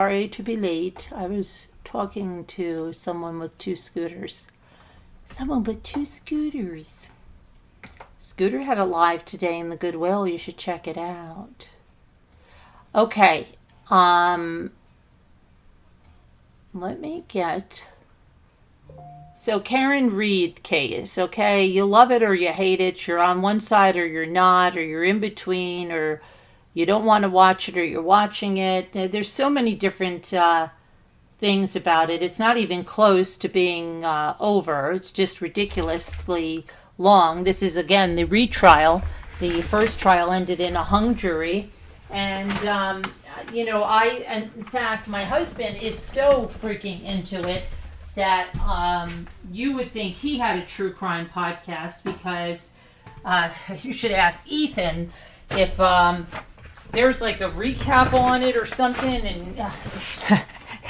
Sorry to be late. I was talking to someone with two scooters. Someone with two scooters. Scooter had a live today in the Goodwill. You should check it out. Okay. Let me get... So Karen Reed case, okay? You love it or you hate it. You're on one side or you're not, or you're in between, or you don't want to watch it or you're watching it. There's so many different things about it. It's not even close to being over. It's just ridiculously long. This is, again, the retrial. The first trial ended in a hung jury. And, in fact, my husband is so freaking into it that you would think he had a true crime podcast, because you should ask Ethan if there's like a recap on it or something, and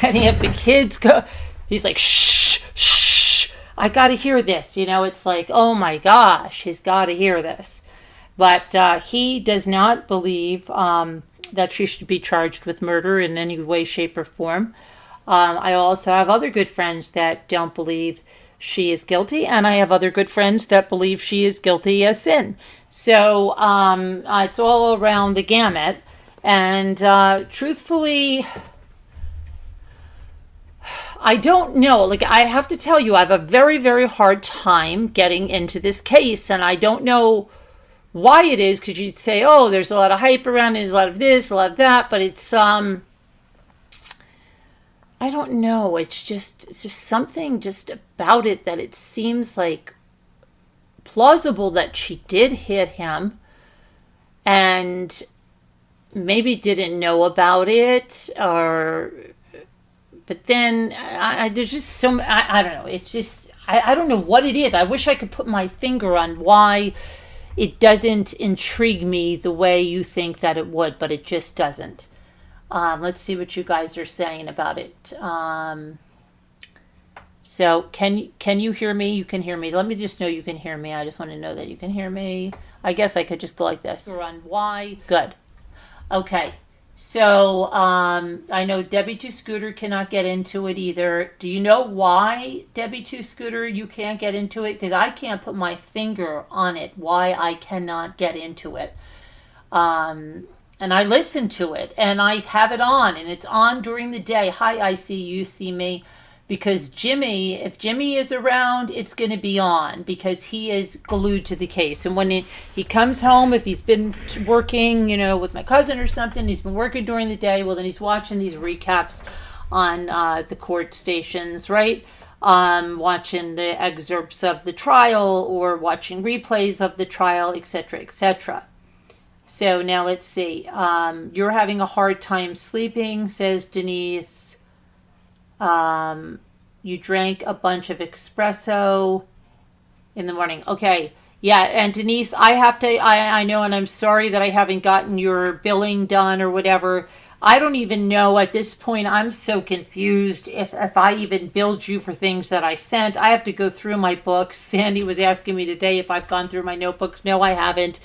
any of the kids go, he's like, shh, shh, I gotta hear this. It's like, oh my gosh, he's gotta hear this. But he does not believe that she should be charged with murder in any way, shape, or form. I also have other good friends that don't believe she is guilty, and I have other good friends that believe she is guilty as sin. So it's all around the gamut. And truthfully, I don't know. Like, I have to tell you, I have a very, very hard time getting into this case, and I don't know why it is, because you'd say, oh, there's a lot of hype around it, there's a lot of this, a lot of that, but it's I don't know. It's just something just about it that it seems like plausible that she did hit him and maybe didn't know about it, but then there's just so, I don't know. It's just, I don't know what it is. I wish I could put my finger on why it doesn't intrigue me the way you think that it would, but it just doesn't. Let's see what you guys are saying about it. So can you hear me? You can hear me. Let me just know you can hear me. I just want to know that you can hear me. I guess I could just go like this. On why? Good. Okay. So I know Debbie Two Scooter cannot get into it either. Do you know why, Debbie Two Scooter, you can't get into it? Because I can't put my finger on it, why I cannot get into it. And I listen to it, and I have it on, and it's on during the day. Hi, I see you, see me. Because if Jimmy is around, it's going to be on, because he is glued to the case. And when he comes home, if he's been working, with my cousin or something, he's been working during the day, well, then he's watching these recaps on the court stations, right? Watching the excerpts of the trial, or watching replays of the trial, etc., etc. So now let's see. You're having a hard time sleeping, says Denise. You drank a bunch of espresso in the morning. Okay. Yeah. And Denise, I know, and I'm sorry that I haven't gotten your billing done or whatever. I don't even know at this point. I'm so confused if I even billed you for things that I sent. I have to go through my books. Sandy was asking me today if I've gone through my notebooks. No, I haven't.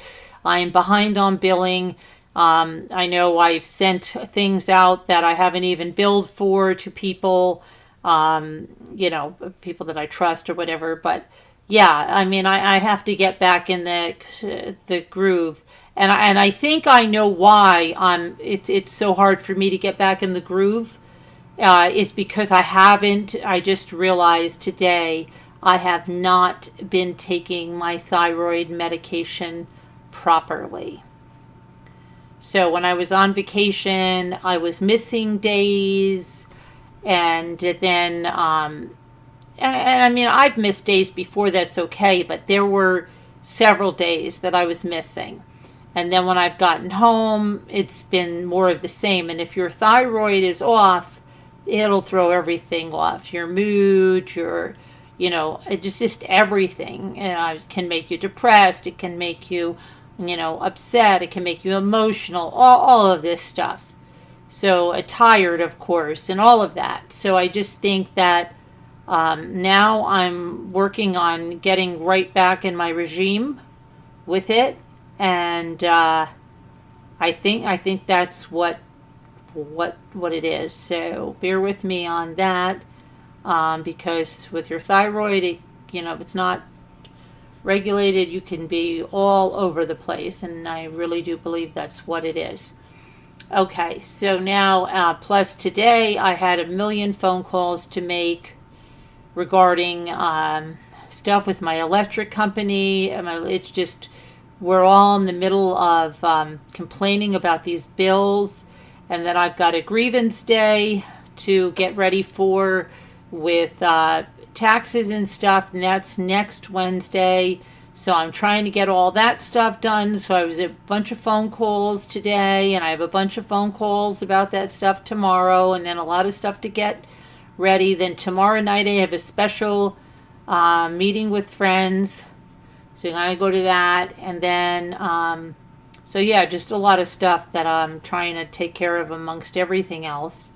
I'm behind on billing. I know I've sent things out that I haven't even billed for to people, people that I trust or whatever. But yeah, I mean, I have to get back in the groove. And I think I know why it's so hard for me to get back in the groove. Is because I just realized today I have not been taking my thyroid medication properly. So when I was on vacation, I was missing days, and then and I mean, I've missed days before, that's okay, but there were several days that I was missing. And then when I've gotten home, it's been more of the same. And if your thyroid is off, it'll throw everything off. Your mood, it's just everything. It can make you depressed. It can make you upset. It can make you emotional, all of this stuff. So tired, of course, and all of that. So I just think that now I'm working on getting right back in my regime with it. And I think that's what what it is. So bear with me on that, because with your thyroid, if it's not regulated, you can be all over the place, and I really do believe that's what it is. Okay, so now, plus today I had a million phone calls to make regarding stuff with my electric company. It's just, we're all in the middle of complaining about these bills, and then I've got a grievance day to get ready for with taxes and stuff, and that's next Wednesday. So I'm trying to get all that stuff done. So I was at a bunch of phone calls today, and I have a bunch of phone calls about that stuff tomorrow, and then a lot of stuff to get ready. Then tomorrow night I have a special meeting with friends, so you're gonna go to that. And then so yeah, just a lot of stuff that I'm trying to take care of amongst everything else.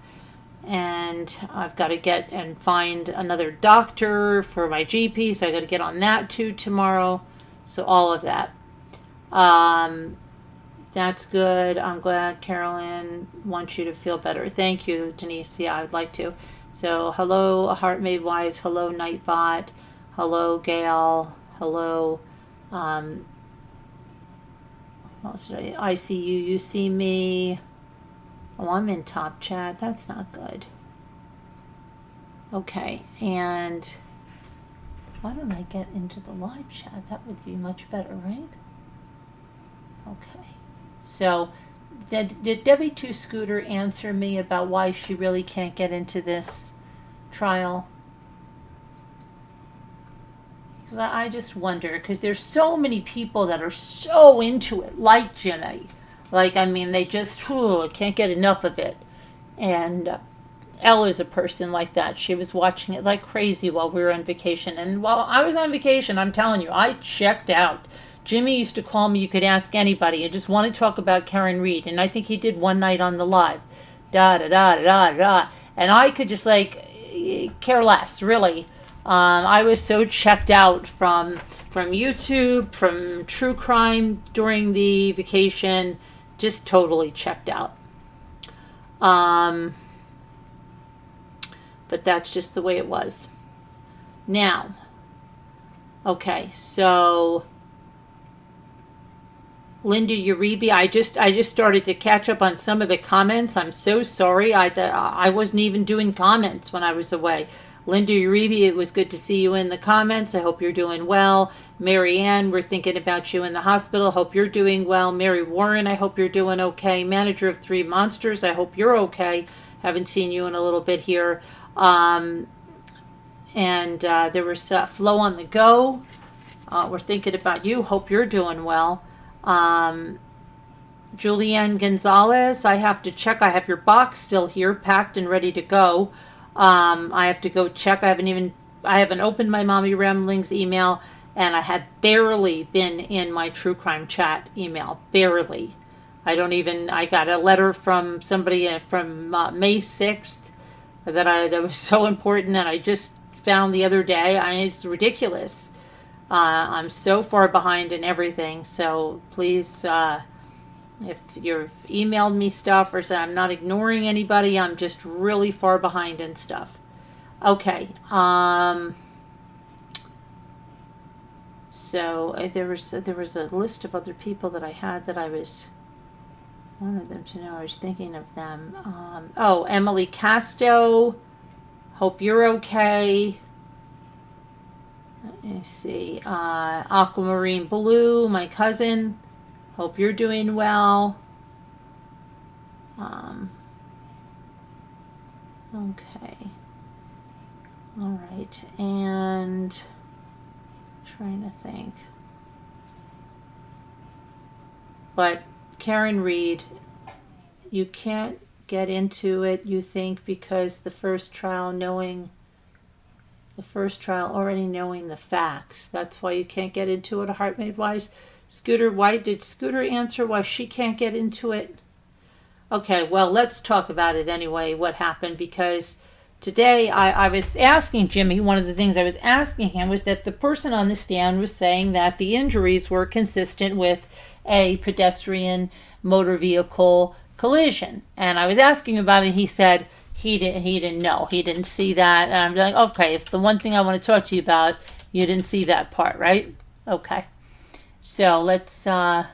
And I've got to get and find another doctor for my GP, so I got to get on that too tomorrow. So all of that. That's good. I'm glad Carolyn wants you to feel better. Thank you, Denise. Yeah, I'd like to. So hello, Heart Made Wise. Hello, Nightbot. Hello, Gail. Hello. What else did I see you. You see me. Oh, I'm in top chat. That's not good. Okay, and why don't I get into the live chat? That would be much better, right? Okay. So, did Debbie 2 Scooter answer me about why she really can't get into this trial? Because I just wonder, because there's so many people that are so into it, like Jimmy. Like, they just can't get enough of it. And Elle is a person like that. She was watching it like crazy while we were on vacation. And while I was on vacation, I'm telling you, I checked out. Jimmy used to call me, you could ask anybody. I just want to talk about Karen Reed. And I think he did one night on the live. Da-da-da-da-da-da. And I could just, care less, really. I was so checked out from YouTube, from true crime during the vacation. Just totally checked out. But that's just the way it was. Now, okay, so Linda Uribe, I just started to catch up on some of the comments. I'm so sorry. I wasn't even doing comments when I was away. Linda Uribe, it was good to see you in the comments. I hope you're doing well. Mary Ann, we're thinking about you in the hospital. Hope you're doing well. Mary Warren, I hope you're doing okay. Manager of 3 Monsters, I hope you're okay. Haven't seen you in a little bit here. And there was Flow on the Go. We're thinking about you. Hope you're doing well. Julianne Gonzalez, I have to check. I have your box still here, packed and ready to go. I have to go check. I haven't opened my Mommy Ramblings email, and I have barely been in my True Crime Chat email. Barely. I got a letter from somebody from May 6th that was so important that I just found the other day. It's ridiculous. I'm so far behind in everything. So please, if you've emailed me stuff or said I'm not ignoring anybody, I'm just really far behind in stuff. Okay. So there was a list of other people that I had that I wanted them to know. I was thinking of them. Emily Casto. Hope you're okay. Let me see. Aquamarine Blue, my cousin. Hope you're doing well. Okay. All right. And trying to think. But Karen Reed, you can't get into it, you think, because the first trial already knowing the facts. That's why you can't get into it, Heart Made Wise. Scooter White, did Scooter answer why she can't get into it? Okay, well, let's talk about it anyway, what happened, because today I was asking Jimmy, one of the things I was asking him was that the person on the stand was saying that the injuries were consistent with a pedestrian motor vehicle collision. And I was asking him about it, and he said he didn't know. He didn't see that. And I'm like, okay, if the one thing I want to talk to you about, you didn't see that part, right? Okay. So let's talk.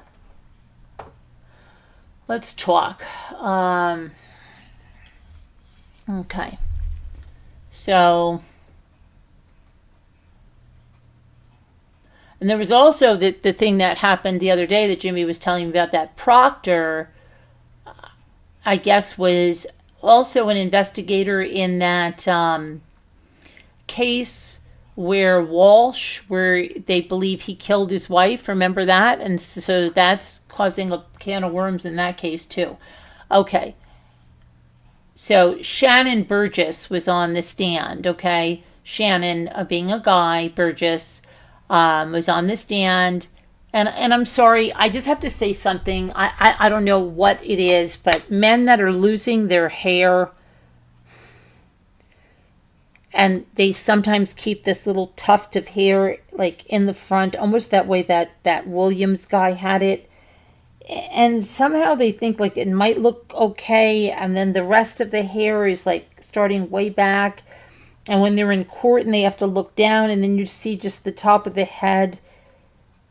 Okay. So, and there was also the thing that happened the other day that Jimmy was telling me about, that Proctor, I guess, was also an investigator in that case where Walsh, where they believe he killed his wife. Remember that? And so that's causing a can of worms in that case too. Okay. So Shannon Burgess was on the stand, okay? Shannon, being a guy, Burgess, was on the stand. And I'm sorry, I just have to say something. I don't know what it is, but men that are losing their hair, and they sometimes keep this little tuft of hair like in the front, almost that way that Williams guy had it. And somehow they think like it might look okay, and then the rest of the hair is like starting way back. And when they're in court and they have to look down, and then you see just the top of the head.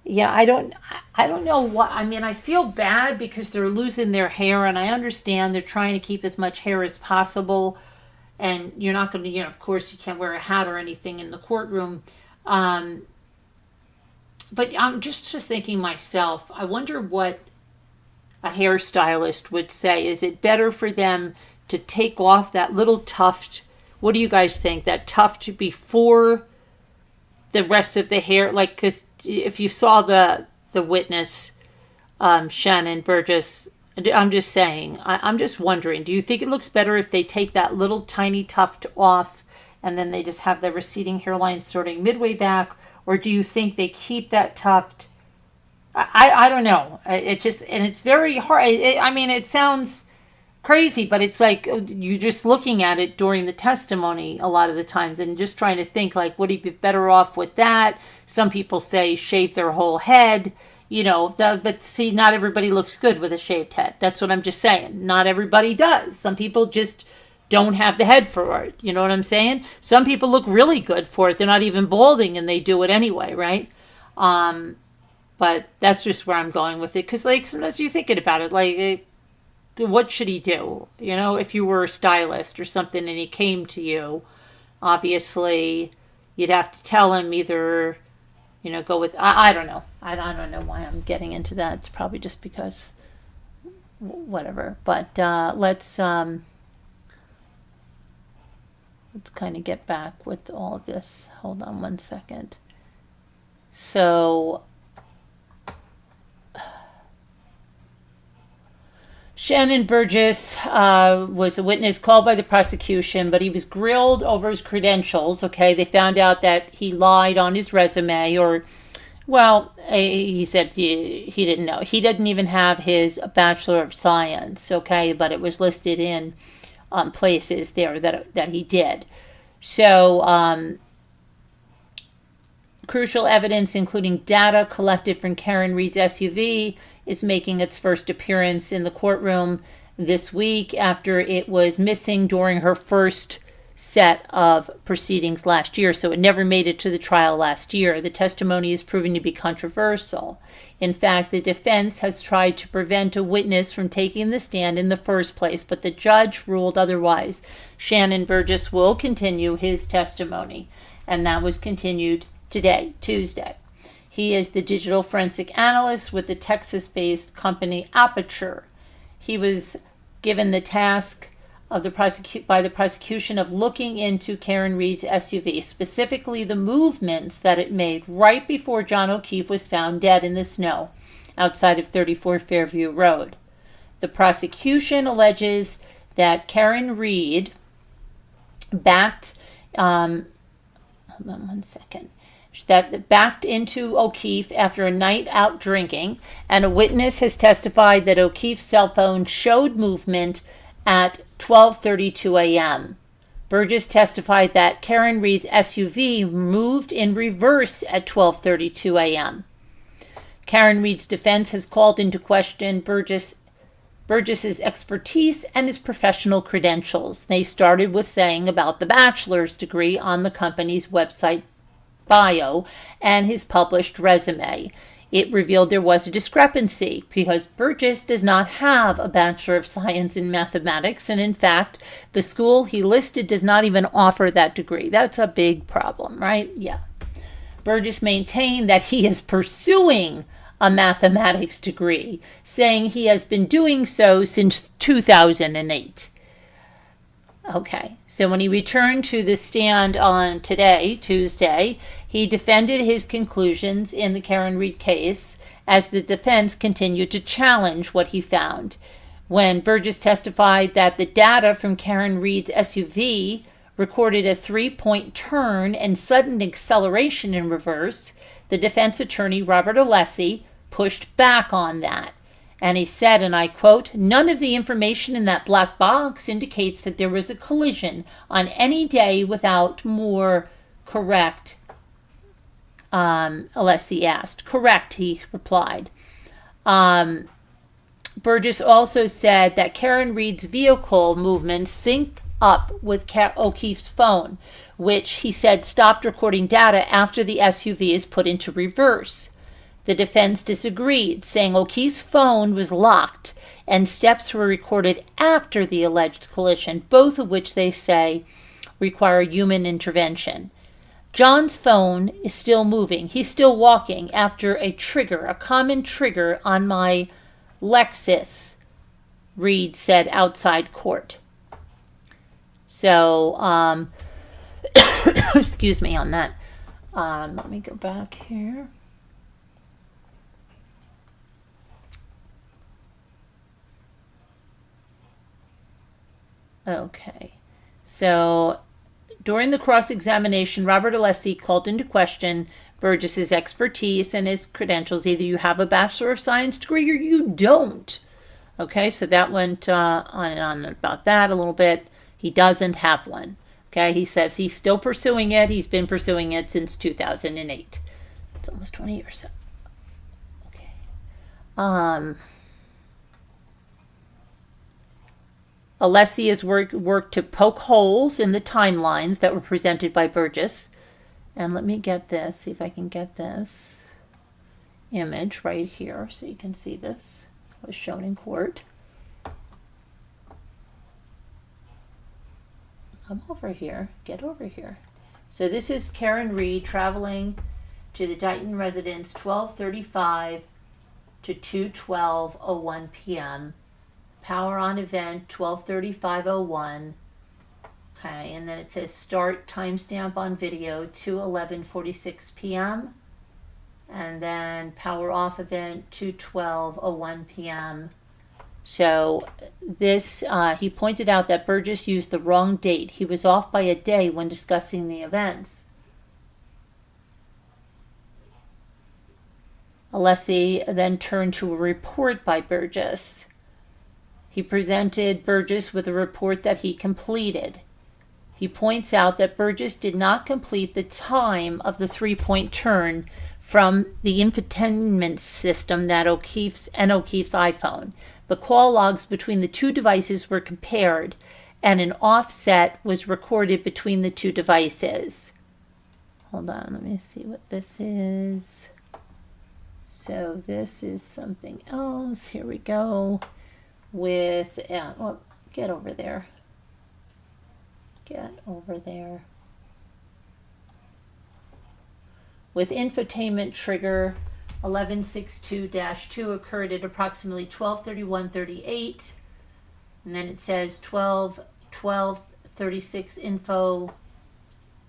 Yeah, I don't know what, I mean, I feel bad because they're losing their hair, and I understand they're trying to keep as much hair as possible. And you're not going to, of course you can't wear a hat or anything in the courtroom. But I'm just thinking myself, I wonder what a hairstylist would say. Is it better for them to take off that little tuft? What do you guys think? That tuft before the rest of the hair? Like, because if you saw the witness, Shannon Burgess, I'm just saying, I'm just wondering, do you think it looks better if they take that little tiny tuft off and then they just have the receding hairline starting midway back? Or do you think they keep that tuft? I don't know. It just, and it's very hard. I mean, it sounds crazy, but it's like you're just looking at it during the testimony a lot of the times and just trying to think like, would he be better off with that? Some people say shave their whole head, but see, not everybody looks good with a shaved head. That's what I'm just saying. Not everybody does. Some people just don't have the head for it. You know what I'm saying? Some people look really good for it. They're not even balding and they do it anyway, right? But that's just where I'm going with it. Because, like, sometimes you're thinking about it. Like, what should he do? If you were a stylist or something and he came to you, obviously, you'd have to tell him either, go with... I don't know. I don't know why I'm getting into that. It's probably just because... whatever. But let's kind of get back with all of this. Hold on one second. So... Shannon Burgess was a witness called by the prosecution, but he was grilled over his credentials, okay? They found out that he lied on his resume, he said he didn't know. He didn't even have his Bachelor of Science, okay? But it was listed in places there that he did. So, crucial evidence, including data collected from Karen Reed's SUV, is making its first appearance in the courtroom this week after it was missing during her first set of proceedings last year. So it never made it to the trial last year. The testimony is proving to be controversial. In fact, the defense has tried to prevent a witness from taking the stand in the first place, but the judge ruled otherwise. Shannon Burgess will continue his testimony, and that was continued today, Tuesday. He is the digital forensic analyst with the Texas-based company Aperture. He was given the task of by the prosecution of looking into Karen Reed's SUV, specifically the movements that it made right before John O'Keefe was found dead in the snow outside of 34 Fairview Road. The prosecution alleges that Karen Reed backed into O'Keefe after a night out drinking, and a witness has testified that O'Keefe's cell phone showed movement at 12:32 a.m. Burgess testified that Karen Reed's SUV moved in reverse at 12:32 a.m. Karen Reed's defense has called into question Burgess' Burgess's expertise and his professional credentials. They started with saying about the bachelor's degree on the company's website bio and his published resume. It revealed there was a discrepancy because Burgess does not have a Bachelor of Science in Mathematics, and in fact, the school he listed does not even offer that degree. That's a big problem, right? Yeah. Burgess maintained that he is pursuing a mathematics degree, saying he has been doing so since 2008. Okay, so when he returned to the stand on today, Tuesday, he defended his conclusions in the Karen Reed case as the defense continued to challenge what he found. When Burgess testified that the data from Karen Reed's SUV recorded a 3-point turn and sudden acceleration in reverse, the defense attorney, Robert Alessi, pushed back on that. And he said, and I quote, "None of the information in that black box indicates that there was a collision on any day without more correct." Alessi asked. "Correct," he replied. Burgess also said that Karen Reed's vehicle movements sync up with O'Keefe's phone, which he said stopped recording data after the SUV is put into reverse. The defense disagreed, saying O'Keefe's phone was locked and steps were recorded after the alleged collision, both of which they say require human intervention. John's phone is still moving. He's still walking after a trigger, a common trigger on my Lexus, Reed said outside court. So, excuse me on that. Let me go back here. Okay, so during the cross-examination, Robert Alessi called into question Burgess's expertise and his credentials. Either you have a Bachelor of Science degree or you don't. Okay, so that went on and on about that a little bit. He doesn't have one. Okay, he says he's still pursuing it. He's been pursuing it since 2008. It's almost 20 years. Okay. Alessi has worked to poke holes in the timelines that were presented by Burgess. And let me get this, see if I can get this image right here so you can see this. It was shown in court. Come over here. Get over here. So this is Karen Reed traveling to the Dighton residence 12:35 to 2:12:01 p.m. Power on event 12:35:01. Okay, and then it says start timestamp on video 2:11:46 p.m. And then power off event 2:12:01 p.m. So this, he pointed out that Burgess used the wrong date. He was off by a day when discussing the events. Alessi then turned to a report by Burgess. He presented Burgess with a report that he completed. He points out that Burgess did not complete the time of the 3-point turn from the infotainment system that O'Keefe's iPhone. The call logs between the two devices were compared, and an offset was recorded between the two devices. Hold on, let me see what this is. So this is something else. Here we go. With, well, get over there. Get over there. With infotainment trigger 1162-2 occurred at approximately 12:31:38, and then it says 12:36 info,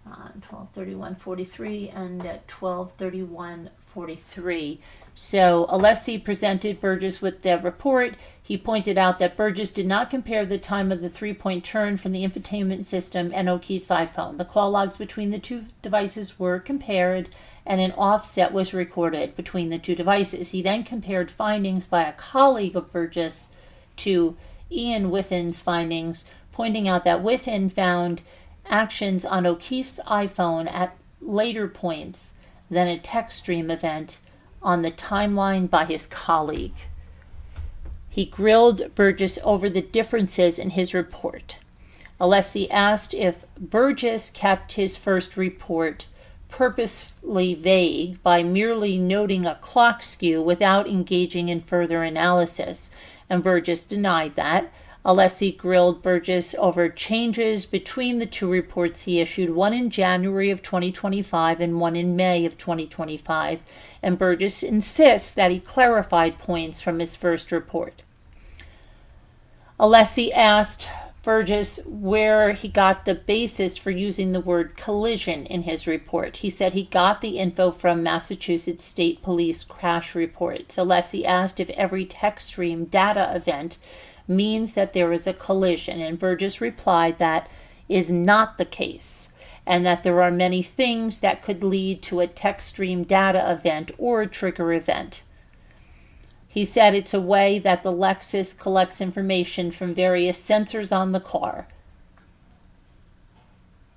12:31:43, and at 12:31:43. So Alessi presented Burgess with the report. He pointed out that Burgess did not compare the time of the 3-point turn from the infotainment system and O'Keefe's iPhone. The call logs between the two devices were compared, and an offset was recorded between the two devices. He then compared findings by a colleague of Burgess to Ian Whitten's findings, pointing out that Whitten found actions on O'Keefe's iPhone at later points than a text stream event on the timeline by his colleague. He grilled Burgess over the differences in his report. Alessi asked if Burgess kept his first report purposefully vague by merely noting a clock skew without engaging in further analysis, and Burgess denied that. Alessi grilled Burgess over changes between the two reports he issued, one in January of 2025 and one in May of 2025, and Burgess insists that he clarified points from his first report. Alessi asked Burgess where he got the basis for using the word collision in his report. He said he got the info from Massachusetts State Police crash reports. Alessi asked if every text stream data event means that there is a collision, and Burgess replied that is not the case, and that there are many things that could lead to a text stream data event or a trigger event. He said it's a way that the Lexus collects information from various sensors on the car.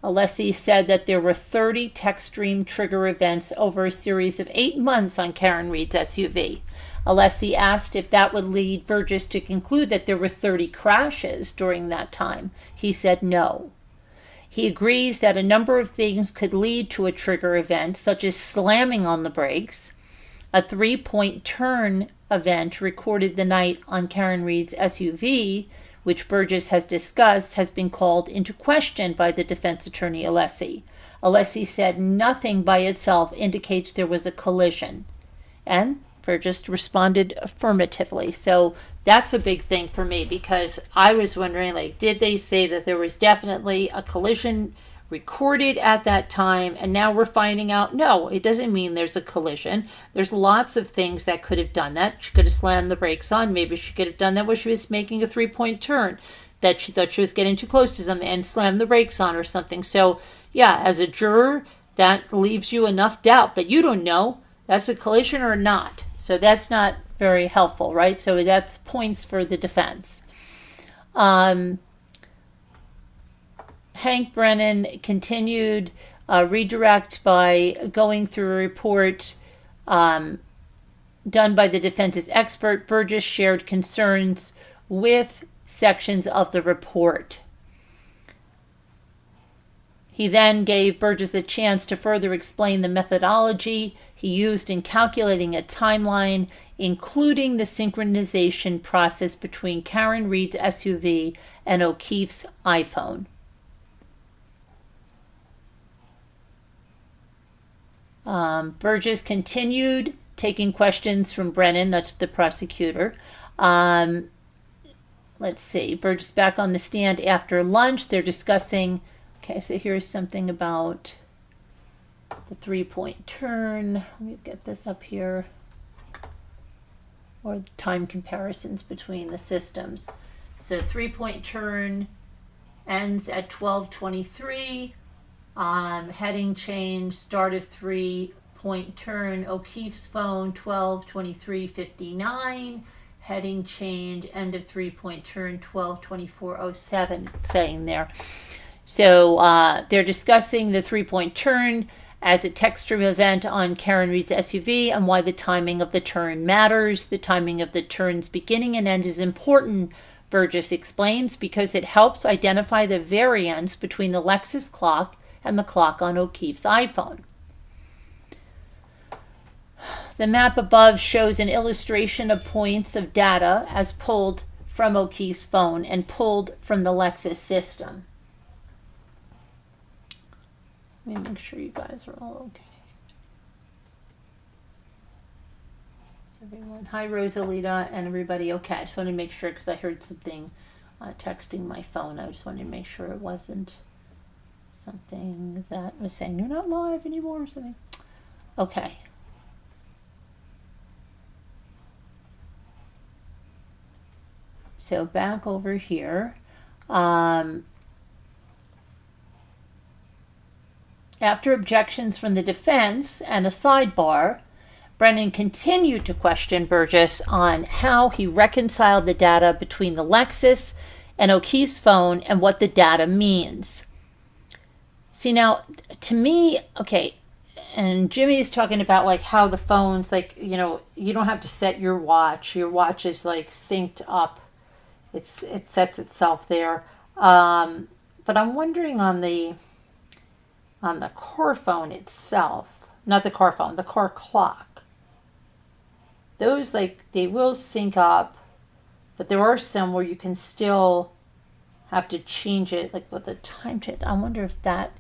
Alessi said that there were 30 text stream trigger events over a series of 8 months on Karen Read's SUV. Alessi asked if that would lead Burgess to conclude that there were 30 crashes during that time. He said no. He agrees that a number of things could lead to a trigger event, such as slamming on the brakes. A 3-point turn event recorded the night on Karen Read's SUV, which Burgess has discussed, has been called into question by the defense attorney Alessi. Alessi said nothing by itself indicates there was a collision, and Burgess responded affirmatively. So that's a big thing for me, because I was wondering, like, did they say that there was definitely a collision recorded at that time, and now we're finding out no, it doesn't mean there's a collision. There's lots of things that could have done that. She could have slammed the brakes on. Maybe she could have done that when she was making a 3-point turn, that she thought she was getting too close to something and slammed the brakes on or something. So yeah, as a juror, that leaves you enough doubt that you don't know that's a collision or not. So that's not very helpful, right? So that's points for the defense. Hank Brennan continued redirect by going through a report done by the defense's expert. Burgess shared concerns with sections of the report. He then gave Burgess a chance to further explain the methodology he used in calculating a timeline, including the synchronization process between Karen Read's SUV and O'Keefe's iPhone. Burgess continued taking questions from Brennan, that's the prosecutor. Let's see, Burgess back on the stand after lunch. They're discussing, okay, so here's something about the 3-point turn. Let me get this up here. Or the time comparisons between the systems. So 3-point turn ends at 12:23. Heading change, start of 3-point turn, O'Keefe's phone, 12:23:59. Heading change, end of 3-point turn, 12:24:07, saying there. So they're discussing the 3-point turn as a text stream event on Karen Read's SUV and why the timing of the turn matters. The timing of the turn's beginning and end is important, Burgess explains, because it helps identify the variance between the Lexus clock and the clock on O'Keefe's iPhone. The map above shows an illustration of points of data as pulled from O'Keefe's phone and pulled from the Lexus system. Let me make sure you guys are all okay. So everyone, hi Rosalita and everybody, okay. I just wanted to make sure because I heard something texting my phone. I just wanted to make sure it wasn't something that was saying you're not live anymore or something. Okay. So back over here. After objections from the defense and a sidebar, Brennan continued to question Burgess on how he reconciled the data between the Lexus and O'Keefe's phone and what the data means. See, now, to me, okay, And Jimmy is talking about like how the phones, like, you don't have to set your watch. Your watch is like synced up. It sets itself there. But I'm wondering on the car phone itself, not the car phone, the car clock. Those, like, they will sync up, but there are some where you can still have to change it, like with the time change. I wonder if that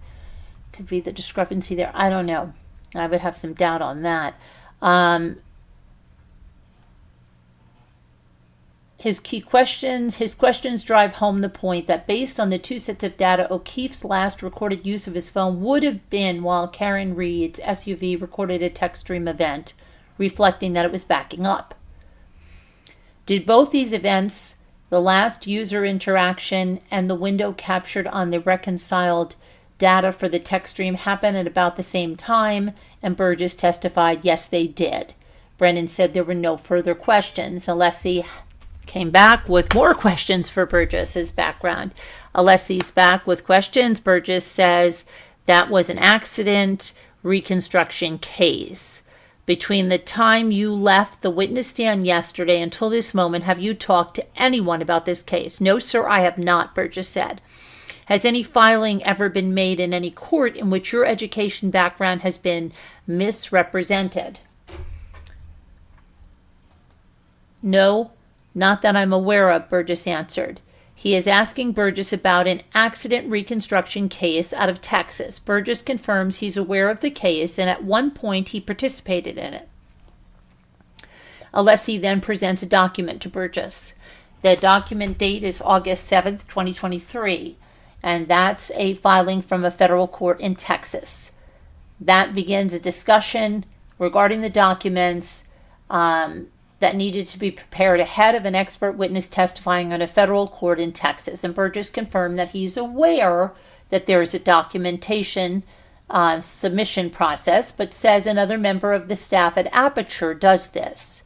could be the discrepancy there. I don't know. I would have some doubt on that. His questions drive home the point that based on the two sets of data, O'Keefe's last recorded use of his phone would have been while Karen Reed's SUV recorded a text stream event, reflecting that it was backing up. Did both these events, the last user interaction and the window captured on the reconciled data for the text stream, happen at about the same time? And Burgess testified, yes, they did. Brennan said there were no further questions. Alessi came back with more questions for Burgess's background. Alessi's back with questions. Burgess says that was an accident reconstruction case. Between the time you left the witness stand yesterday until this moment, have you talked to anyone about this case? No, sir, I have not, Burgess said. Has any filing ever been made in any court in which your education background has been misrepresented? No, not that I'm aware of, Burgess answered. He is asking Burgess about an accident reconstruction case out of Texas. Burgess confirms he's aware of the case, and at one point he participated in it. Alessi then presents a document to Burgess. The document date is August 7th, 2023, and that's a filing from a federal court in Texas. That begins a discussion regarding the documents that needed to be prepared ahead of an expert witness testifying in a federal court in Texas. And Burgess confirmed that he's aware that there is a documentation submission process, but says another member of the staff at Aperture does this.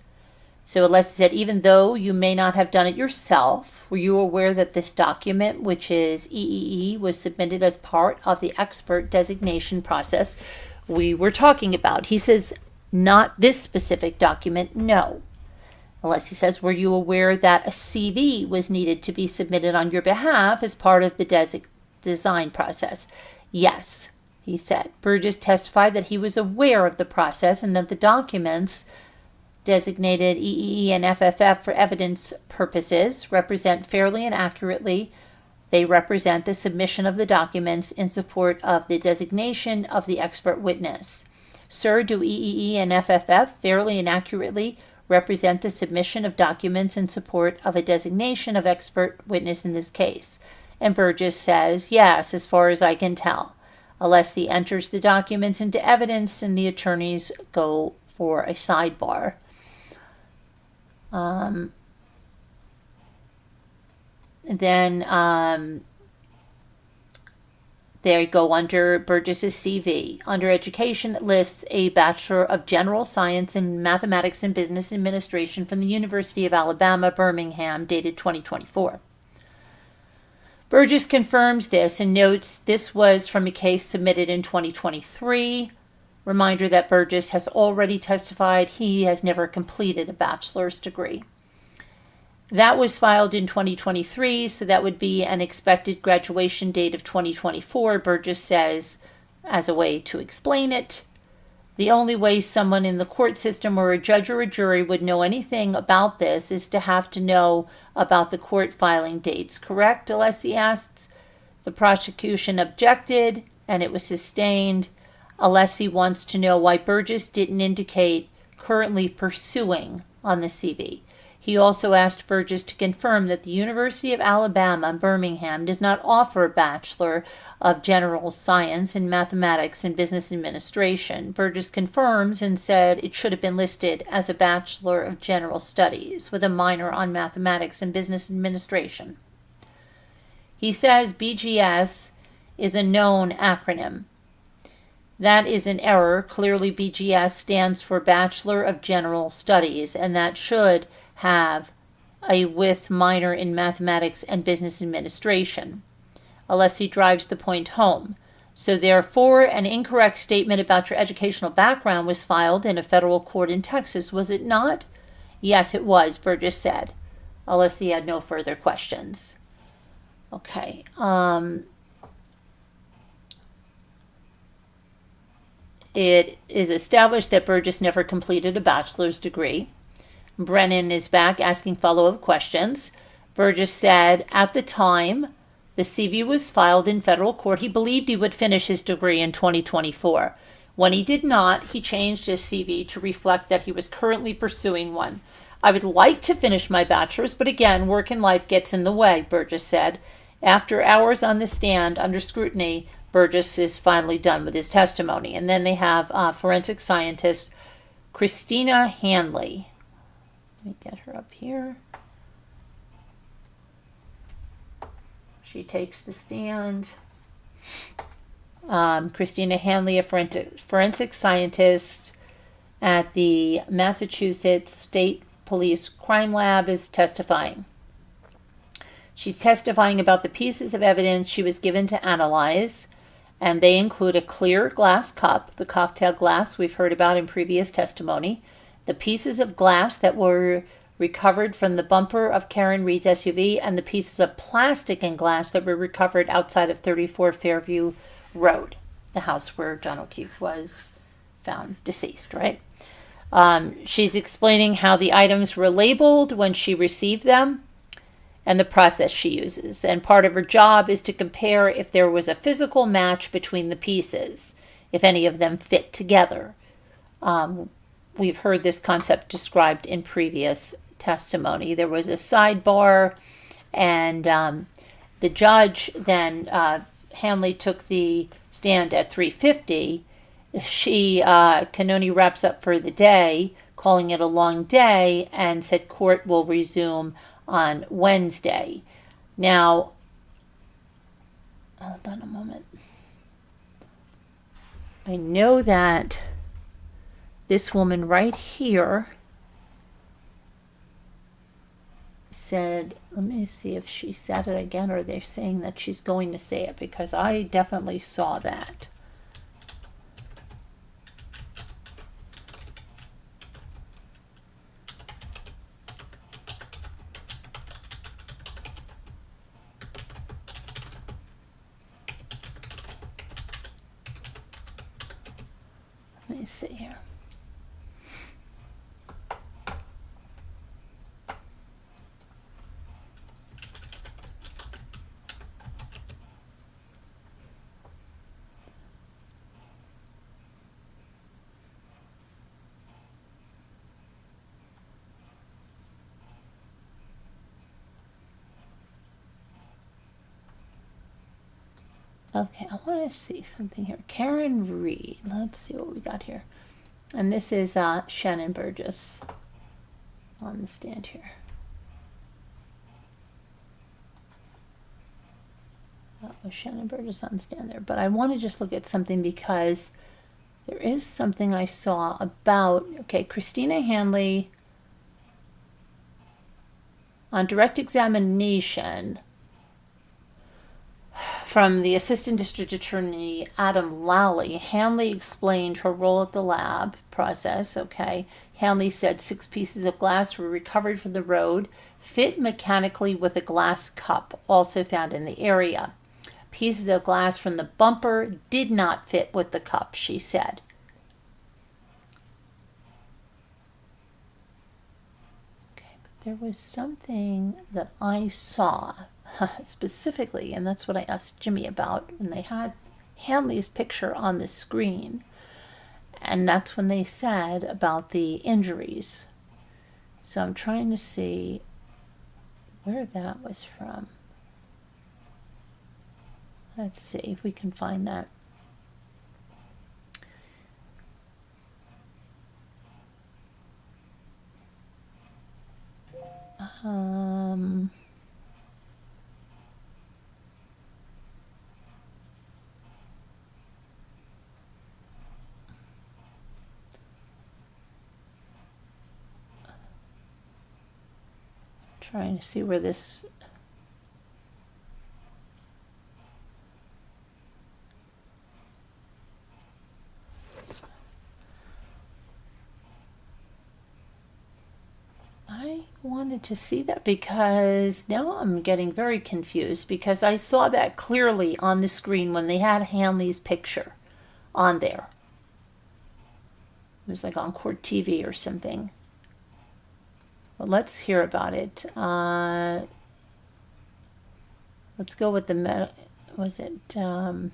So Alessi said, even though you may not have done it yourself, were you aware that this document, which is EEE, was submitted as part of the expert designation process we were talking about? He says, not this specific document, no. Alessi says, were you aware that a CV was needed to be submitted on your behalf as part of the design process? Yes, he said. Burgess testified that he was aware of the process and that the documents designated EEE and FFF for evidence purposes represent fairly and accurately. They represent the submission of the documents in support of the designation of the expert witness. Sir, do EEE and FFF fairly and accurately represent the submission of documents in support of a designation of expert witness in this case? And Burgess says, yes, as far as I can tell. Alessi enters the documents into evidence and the attorneys go for a sidebar. They go under Burgess's CV. Under education, it lists a Bachelor of General Science in Mathematics and Business Administration from the University of Alabama, Birmingham, dated 2024. Burgess confirms this and notes this was from a case submitted in 2023. Reminder that Burgess has already testified he has never completed a bachelor's degree. That was filed in 2023, so that would be an expected graduation date of 2024, Burgess says, as a way to explain it. The only way someone in the court system or a judge or a jury would know anything about this is to have to know about the court filing dates, correct? Alessi asks. The prosecution objected, and it was sustained. Alessi wants to know why Burgess didn't indicate currently pursuing on the CV. He also asked Burgess to confirm that the University of Alabama, Birmingham, does not offer a Bachelor of General Science in Mathematics and Business Administration. Burgess confirms and said it should have been listed as a Bachelor of General Studies with a minor on Mathematics and Business Administration. He says BGS is a known acronym. That is an error. Clearly, BGS stands for Bachelor of General Studies, and that should have a with minor in Mathematics and Business Administration. Alessi drives the point home. So therefore, an incorrect statement about your educational background was filed in a federal court in Texas, was it not? Yes, it was, Burgess said. Alessi had no further questions. Okay. It is established that Burgess never completed a bachelor's degree. Brennan is back asking follow-up questions. Burgess said at the time the CV was filed in federal court, he believed he would finish his degree in 2024. When he did not, he changed his CV to reflect that he was currently pursuing one. I would like to finish my bachelor's, but again, work and life gets in the way, Burgess said. After hours on the stand under scrutiny, Burgess is finally done with his testimony. And then they have forensic scientist Christina Hanley. Let me get her up here. She takes the stand. Christina Hanley, a forensic scientist at the Massachusetts State Police Crime Lab, is testifying. She's testifying about the pieces of evidence she was given to analyze, and they include a clear glass cup, the cocktail glass we've heard about in previous testimony, the pieces of glass that were recovered from the bumper of Karen Reed's SUV, and the pieces of plastic and glass that were recovered outside of 34 Fairview Road, the house where John O'Keefe was found deceased, right? She's explaining how the items were labeled when she received them and the process she uses. And part of her job is to compare if there was a physical match between the pieces, if any of them fit together. We've heard this concept described in previous testimony. There was a sidebar, and the judge then, Hanley took the stand at 3:50. Cannoni wraps up for the day, calling it a long day, and said court will resume on Wednesday. Now, hold on a moment. I know that this woman right here said, let me see if she said it again, or they're saying that she's going to say it, because I definitely saw that. Let me see here. Okay, I want to see something here. Karen Reed. Let's see what we got here. And this is Shannon Burgess on the stand here. That was Shannon Burgess on the stand there. But I want to just look at something, because there is something I saw about, okay, Christina Hanley on direct examination from the Assistant District Attorney Adam Lally. Hanley explained her role at the lab process. Okay, Hanley said 6 pieces of glass were recovered from the road, fit mechanically with a glass cup also found in the area. Pieces of glass from the bumper did not fit with the cup, she said. Okay, but there was something that I saw specifically, and that's what I asked Jimmy about when they had Hanley's picture on the screen, and that's when they said about the injuries. So I'm trying to see where that was from. Let's see if we can find that. Trying to see where this. wanted to see that because now I'm getting very confused because I saw that clearly on the screen when they had Hanley's picture on there. It was like on Court TV or something. Well, let's hear about it. Let's go with the was it the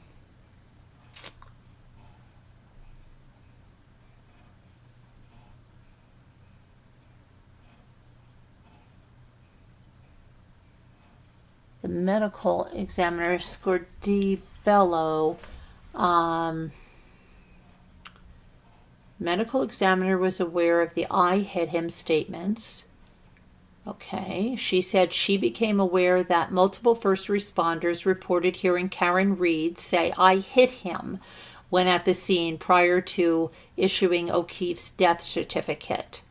medical examiner Cudi Bello. Medical examiner was aware of the "I hit him" statements. Okay, she said she became aware that multiple first responders reported hearing Karen Reed say "I hit him" when at the scene prior to issuing O'Keefe's death certificate.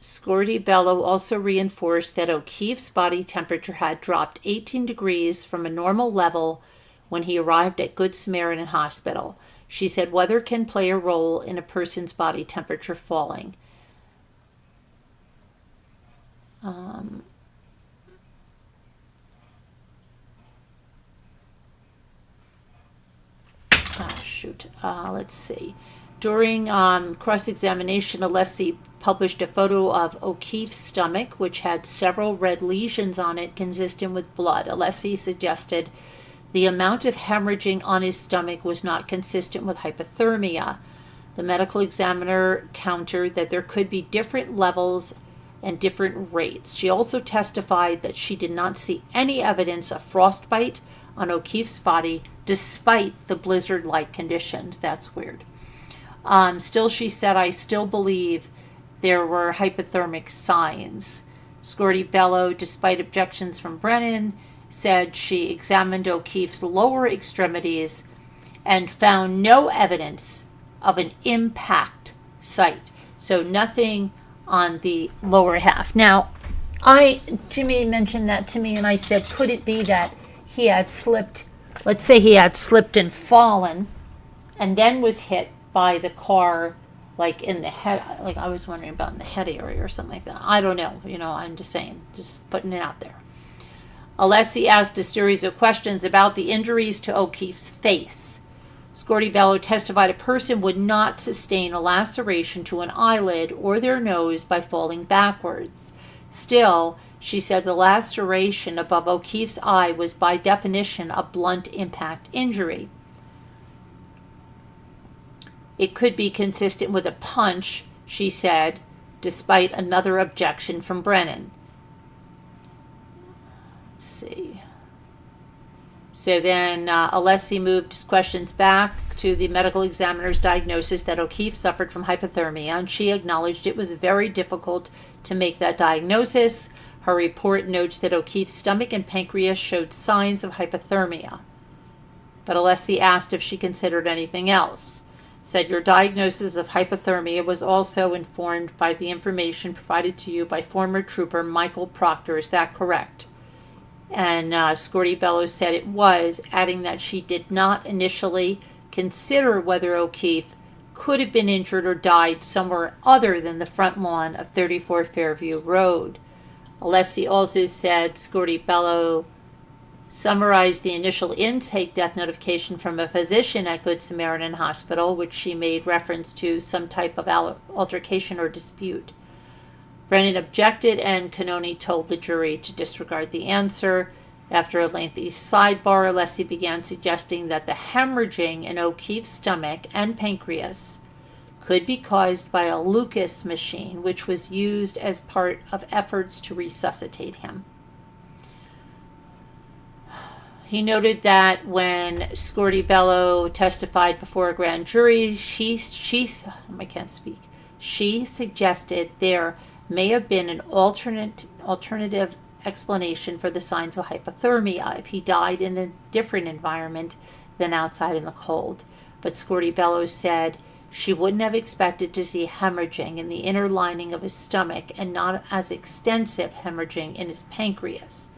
Cudi Bello also reinforced that O'Keefe's body temperature had dropped 18 degrees from a normal level when he arrived at Good Samaritan Hospital. She said weather can play a role in a person's body temperature falling. Let's see. During cross-examination, Alessi published a photo of O'Keefe's stomach, which had several red lesions on it consistent with blood. Alessi suggested the amount of hemorrhaging on his stomach was not consistent with hypothermia. The medical examiner countered that there could be different levels and different rates. She also testified that she did not see any evidence of frostbite on O'Keefe's body despite the blizzard-like conditions. That's weird. Still, she said, I still believe there were hypothermic signs. Cudi Bello, despite objections from Brennan, said she examined O'Keefe's lower extremities and found no evidence of an impact site. So nothing on the lower half. Now, Jimmy mentioned that to me, and I said, could it be that he had slipped, let's say he had slipped and fallen, and then was hit by the car, like in the head, like I was wondering about in the head area or something like that. I don't know, I'm just saying, just putting it out there. Alessi asked a series of questions about the injuries to O'Keefe's face. Cudi Bello testified a person would not sustain a laceration to an eyelid or their nose by falling backwards. Still, she said the laceration above O'Keefe's eye was by definition a blunt impact injury. It could be consistent with a punch, she said, despite another objection from Brennan. Let's see. So then Alessi moved his questions back to the medical examiner's diagnosis that O'Keefe suffered from hypothermia, and she acknowledged it was very difficult to make that diagnosis. Her report notes that O'Keefe's stomach and pancreas showed signs of hypothermia. But Alessi asked if she considered anything else. Said your diagnosis of hypothermia was also informed by the information provided to you by former trooper Michael Proctor. Is that correct? And Cudi Bello said it was, adding that she did not initially consider whether O'Keefe could have been injured or died somewhere other than the front lawn of 34 Fairview Road. Alessi also said Cudi Bello summarized the initial intake death notification from a physician at Good Samaritan Hospital, which she made reference to some type of altercation or dispute. Brennan objected, and Cannoni told the jury to disregard the answer. After a lengthy sidebar, Alessi began suggesting that the hemorrhaging in O'Keefe's stomach and pancreas could be caused by a Lucas machine, which was used as part of efforts to resuscitate him. He noted that when Cudi Bello testified before a grand jury, she suggested there may have been an alternative explanation for the signs of hypothermia if he died in a different environment than outside in the cold. But Cudi Bello said she wouldn't have expected to see hemorrhaging in the inner lining of his stomach and not as extensive hemorrhaging in his pancreas.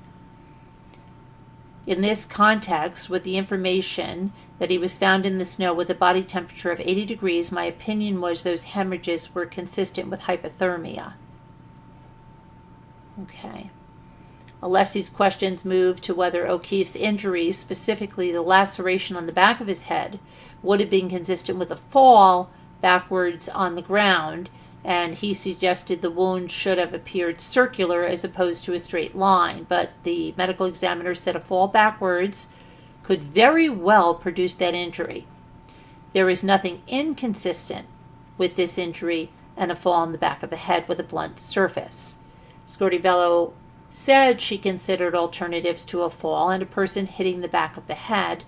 In this context, with the information that he was found in the snow with a body temperature of 80 degrees, my opinion was those hemorrhages were consistent with hypothermia. Okay. Alessi's questions moved to whether O'Keefe's injuries, specifically the laceration on the back of his head, would have been consistent with a fall backwards on the ground, and he suggested the wound should have appeared circular as opposed to a straight line, but the medical examiner said a fall backwards could very well produce that injury. There is nothing inconsistent with this injury and a fall on the back of the head with a blunt surface. Scorbello said she considered alternatives to a fall and a person hitting the back of the head,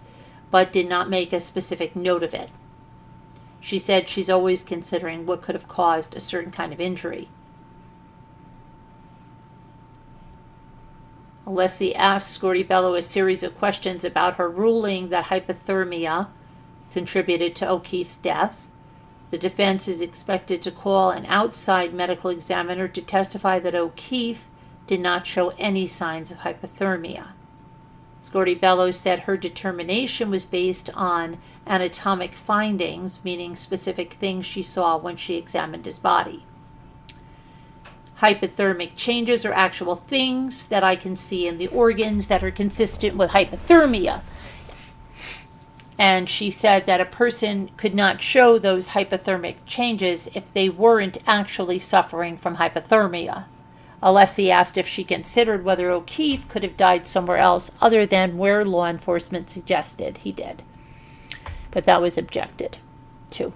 but did not make a specific note of it. She said she's always considering what could have caused a certain kind of injury. Alessi asked Scorbello a series of questions about her ruling that hypothermia contributed to O'Keefe's death. The defense is expected to call an outside medical examiner to testify that O'Keefe did not show any signs of hypothermia. Scorbello said her determination was based on anatomic findings, meaning specific things she saw when she examined his body. Hypothermic changes are actual things that I can see in the organs that are consistent with hypothermia. And she said that a person could not show those hypothermic changes if they weren't actually suffering from hypothermia. Alessi asked if she considered whether O'Keefe could have died somewhere else other than where law enforcement suggested he did. But that was objected to.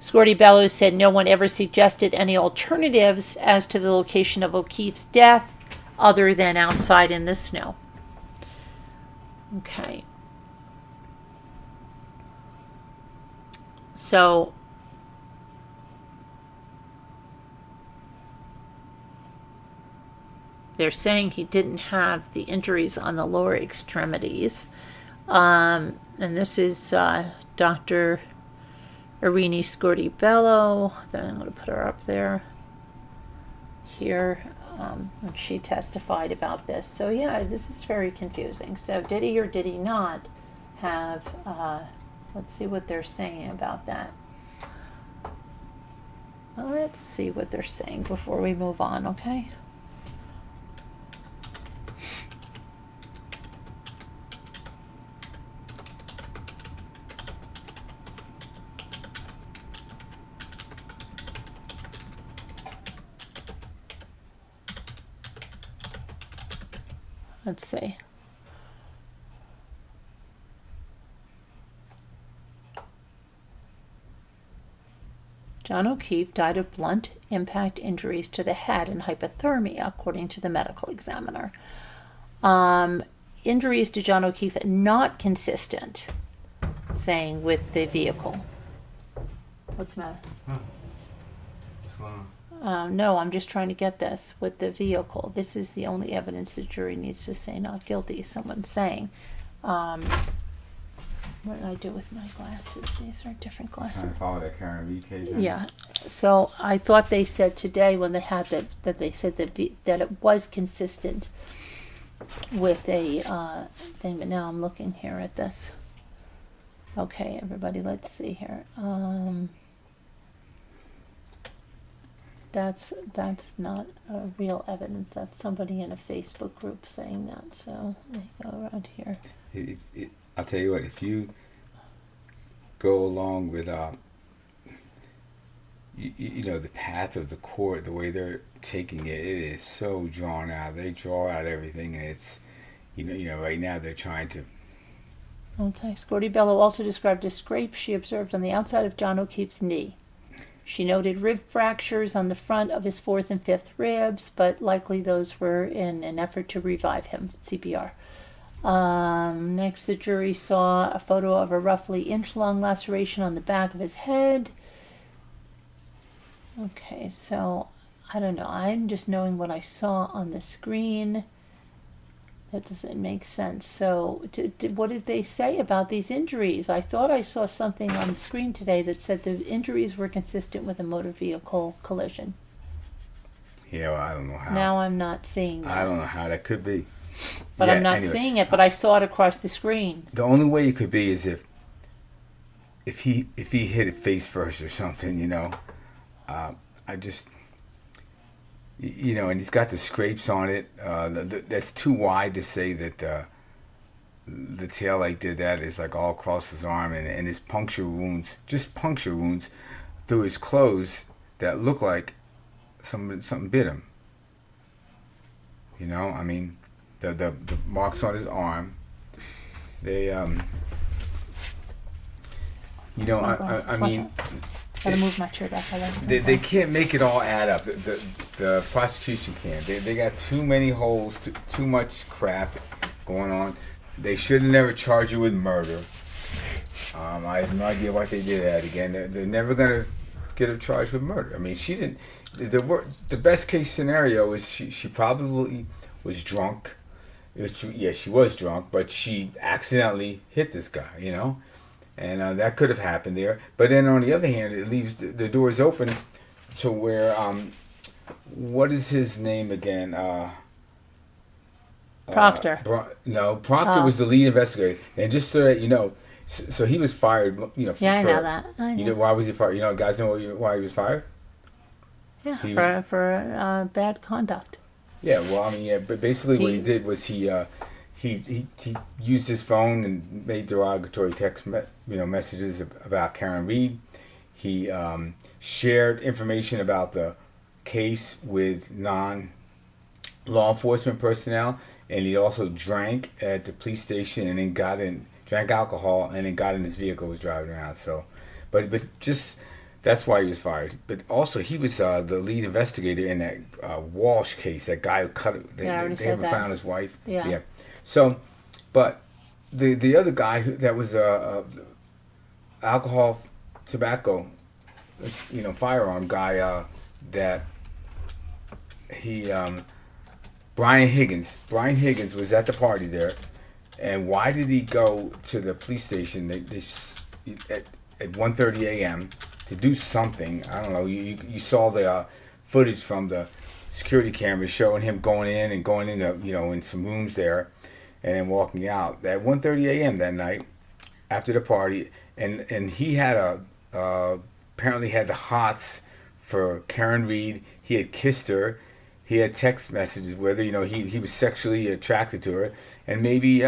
Scorbello said no one ever suggested any alternatives as to the location of O'Keefe's death other than outside in the snow. Okay. So they're saying he didn't have the injuries on the lower extremities. And this is Dr. Irini Scorbello. Then I'm going to put her up there. Here. And she testified about this. So yeah, this is very confusing. So did he or did he not have... let's see what they're saying about that. Well, let's see what they're saying before we move on, okay? Let's see. John O'Keefe died of blunt impact injuries to the head and hypothermia, according to the medical examiner. Injuries to John O'Keefe not consistent, saying with the vehicle. What's the matter? Huh. What's going on? No, I'm just trying to get this with the vehicle. This is the only evidence the jury needs to say not guilty. Someone's saying. What did I do with my glasses? These are different glasses. Trying to follow that Karen Reed case. Yeah. So I thought they said today when they had that they said that it was consistent with a thing, but now I'm looking here at this. Okay, everybody, let's see here. That's not real evidence. That's somebody in a Facebook group saying that. So let me go around here. I'll tell you what, if you go along with you know, the path of the court, the way they're taking it, it is so drawn out. They draw out everything, and it's you know right now they're trying to. Okay. Scorbello also described a scrape she observed on the outside of John O'Keefe's knee. She noted rib fractures on the front of his fourth and fifth ribs, but likely those were in an effort to revive him, CPR. Next, the jury saw a photo of a roughly inch-long laceration on the back of his head. Okay, so I don't know. I'm just knowing what I saw on the screen. That doesn't make sense. So what did they say about these injuries? I thought I saw something on the screen today that said the injuries were consistent with a motor vehicle collision. Yeah, well, I don't know how. Now I'm not seeing that. I don't know how that could be. But Yeah, I'm not anyway, seeing it, but I saw it across the screen. The only way it could be is if if he hit it face first or something, I just, and he's got the scrapes on it. That's too wide to say that the taillight did that. It's like all across his arm, and his just puncture wounds through his clothes that look like something bit him. I mean, the marks on his arm. They I mean, gotta move my chair back. They can't make it all add up. The prosecution can't. They got too many holes, too much crap going on. They should have never charged you with murder. I have no idea why they did that again. They're never gonna get her charged with murder. I mean, she didn't. The best case scenario is she probably was drunk. She was drunk, but she accidentally hit this guy, and that could have happened there. But then on the other hand, it leaves the doors open to where what is his name again? Proctor. Proctor was the lead investigator, and just so that you know, so he was fired. I know that. You know why was he fired? Guys know why he was fired. Yeah, for bad conduct. Yeah, well, I mean, but basically what he did was he used his phone and made derogatory text messages about Karen Reed. He shared information about the case with non-law enforcement personnel, and he also drank at the police station and then drank alcohol and then got in his vehicle, was driving around. So, but just. That's why he was fired. But also, he was the lead investigator in that Walsh case. That guy who cut. They haven't found his wife. Yeah. So, but the other guy that was alcohol, tobacco, firearm guy. That he Brian Higgins. Brian Higgins was at the party there, and why did he go to the police station? At 1:30 a.m. to do something. I don't know. You saw the footage from the security cameras showing him going into in some rooms there, and then walking out at 1:30 a.m. that night after the party, and he had apparently had the hots for Karen Reed. He had kissed her. He had text messages with her. He was sexually attracted to her, and maybe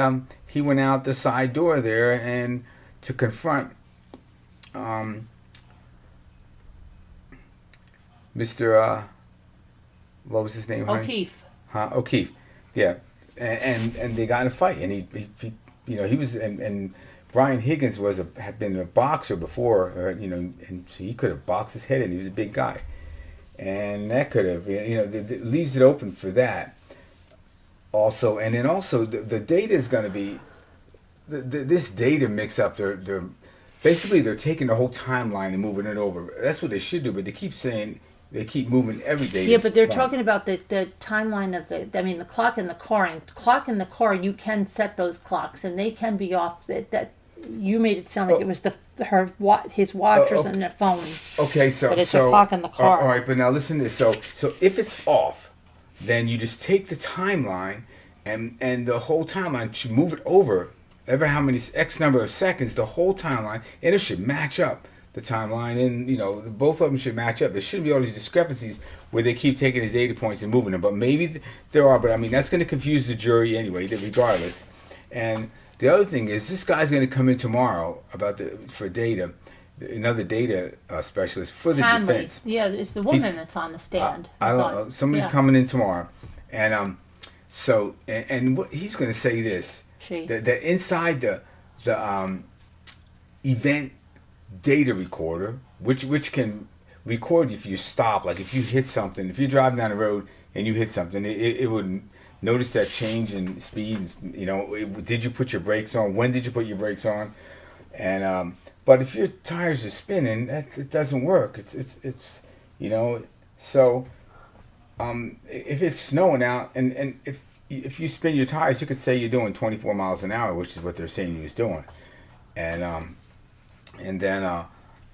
he went out the side door there and to confront Mr. What was his name? O'Keefe. O'Keefe. Yeah, and they got in a fight, and he was and Brian Higgins had been a boxer before, and so he could have boxed his head in. He was a big guy, and that could have it leaves it open for that. Also, and then also the data is going to be this data mix up. They're basically they're taking the whole timeline and moving it over. That's what they should do, but they keep saying. They keep moving every day. Yeah, but they're talking about the timeline of the clock in the car. And clock in the car, you can set those clocks, and they can be off. That you made it sound like it was his watch or something, a phone. Okay, but it's a clock in the car. All right, but now listen to this. So if it's off, then you just take the timeline and the whole timeline should move it over. Ever how many X number of seconds, the whole timeline, and it should match up. The timeline, and both of them should match up. There shouldn't be all these discrepancies where they keep taking his data points and moving them, but maybe there are. But I mean, that's going to confuse the jury anyway, regardless. And the other thing is, this guy's going to come in tomorrow for data, another data specialist for the defense. Yeah, it's the woman that's on the stand. I don't know. Somebody's coming in tomorrow, and what he's going to say this that inside the event data recorder, which can record if you stop, like if you hit something, if you're driving down the road and you hit something, it would notice that change in speed. Did you put your brakes on? When did you put your brakes on? And but if your tires are spinning, it doesn't work. It's so if it's snowing out and if you spin your tires, you could say you're doing 24 miles an hour, which is what they're saying he was doing, and then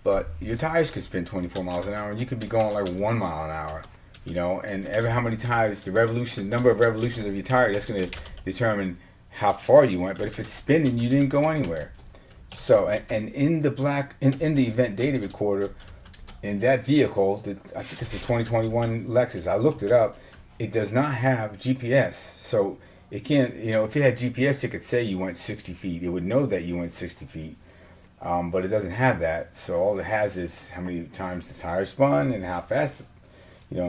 but your tires could spin 24 miles an hour, and you could be going like 1 mile an hour, and how many times number of revolutions of your tire, that's going to determine how far you went. But if it's spinning, you didn't go anywhere. So and in the in the event data recorder in that vehicle, I think it's a 2021 Lexus. I looked it up. It does not have GPS, so it can't. If it had GPS, it could say you went 60 feet. It would know that you went 60 feet. But it doesn't have that. So all it has is how many times the tire spun and how fast, how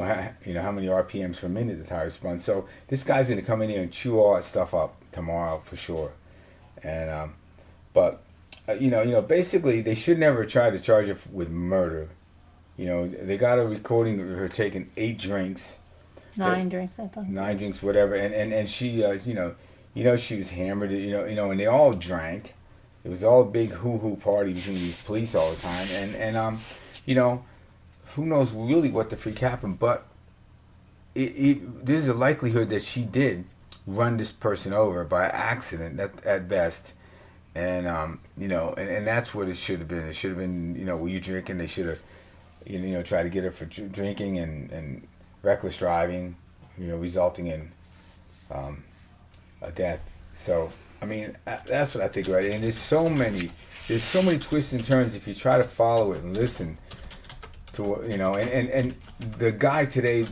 many RPMs per minute the tire spun. So this guy's gonna come in here and chew all that stuff up tomorrow for sure. And but basically they should never try to charge her with murder. They got a recording of her taking 8 drinks. 9 drinks, I thought. 9 drinks, whatever, and she, she was hammered. And they all drank. It was all a big hoo-hoo party between these police all the time, and who knows really what the freak happened, but there's a likelihood that she did run this person over by accident at best, and and that's what it should have been. It should have been, were you drinking? They should have, tried to get her for drinking and reckless driving, resulting in a death. So. I mean, that's what I think, right? And there's so many twists and turns if you try to follow it and listen to, and the guy today,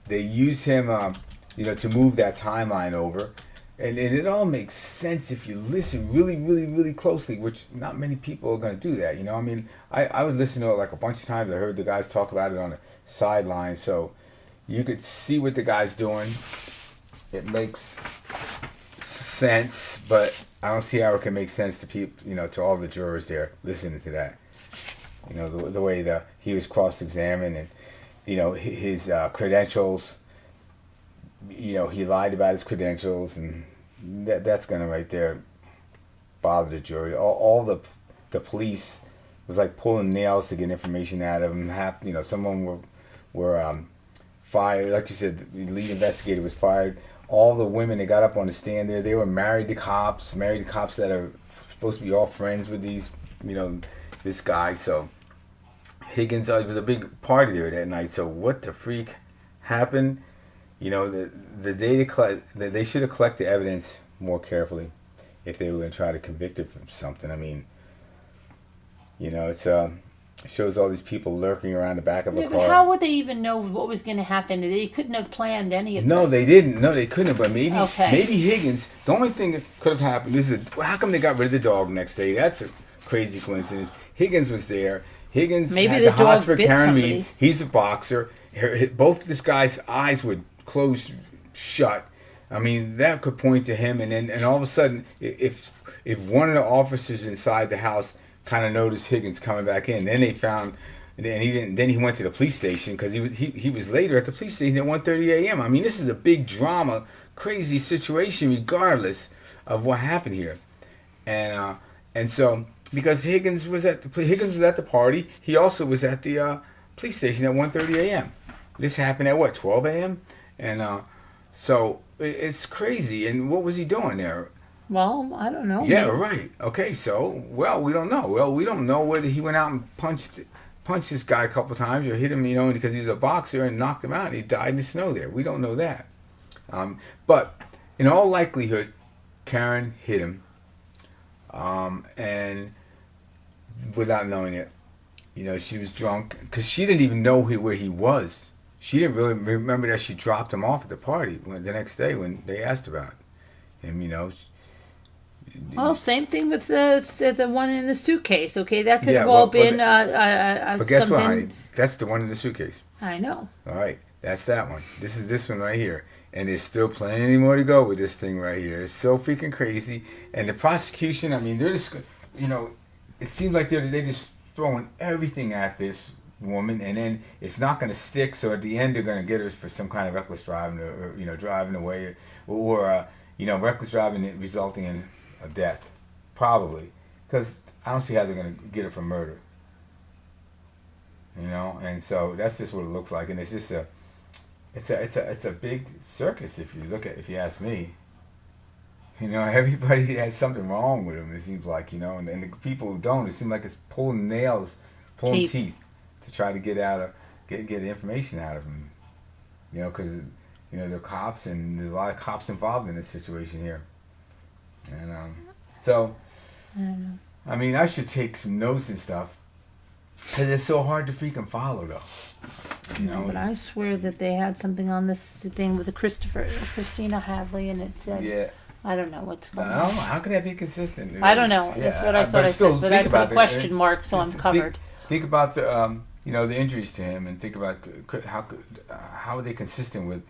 they use him, to move that timeline over, and it all makes sense if you listen really, really, really closely, which not many people are going to do that, I mean, I would listen to it like a bunch of times. I heard the guys talk about it on the sideline, so you could see what the guy's doing. It makes sense, but I don't see how it can make sense to people, to all the jurors there listening to that. The way he was cross-examined and, his credentials. He lied about his credentials, and that's gonna right there bother the jury. All the police was like pulling nails to get information out of him. Someone were fired. Like you said, the lead investigator was fired. All the women that got up on the stand there, they were married to cops that are supposed to be all friends with these, this guy. So Higgins, it was a big party there that night. So what the freak happened? The data they should have collected evidence more carefully if they were going to try to convict her from something. I mean, it's it shows all these people lurking around the back of a car. But how would they even know what was going to happen? They couldn't have planned any of this. No, they didn't. No, they couldn't have. But maybe Higgins. The only thing that could have happened is how come they got rid of the dog the next day? That's a crazy coincidence. Higgins was there. Higgins maybe had the the hots for bit Karen somebody. Reed. He's a boxer. Both this guy's eyes would close shut. I mean, that could point to him. And all of a sudden, if one of the officers inside the house kind of noticed Higgins coming back in, then they found, and he didn't. Then he went to the police station because he was later at the police station at 1:30 a.m. I mean, this is a big drama, crazy situation, regardless of what happened here, and so because Higgins was at the party, he also was at the police station at 1:30 a.m. This happened at what, 12 a.m. and so it's crazy. And what was he doing there? Well, I don't know. Yeah, right. Okay, so, we don't know. Well, we don't know whether he went out and punched this guy a couple times or hit him, because he was a boxer and knocked him out and he died in the snow there. We don't know that. But in all likelihood, Karen hit him, and without knowing it. She was drunk because she didn't even know where he was. She didn't really remember that she dropped him off at the party the next day when they asked about him, Well, same thing with the one in the suitcase. Okay, that could Yeah, have all but been But guess what, something. honey? That's the one in the suitcase. I know. All right, that's that one. This is this one right here. And there's still plenty more to go with this thing right here. It's so freaking crazy. And the prosecution, I mean, they're just, it seems like they're just throwing everything at this woman, and then it's not going to stick. So at the end, they're going to get her for some kind of reckless driving, or driving away, or reckless driving resulting in a death, probably, because I don't see how they're going to get her for murder. And so that's just what it looks like, and it's just it's a big circus if you ask me. Everybody has something wrong with them. It seems like, and the people who don't, it seems like it's pulling teeth to try to get information out of them. Because they're cops, and there's a lot of cops involved in this situation here. And so, I don't know. I mean, I should take some notes and stuff. Because it's so hard to freaking follow, though. You know? But I swear that they had something on this thing with the Christina Hadley, and it said, Yeah. I don't know what's going I don't on. know. How could that be consistent? I don't know. Yeah, That's what I thought I still said, but think I put a about question mark, so I'm covered. Think about the the injuries to him, and think about how are they consistent with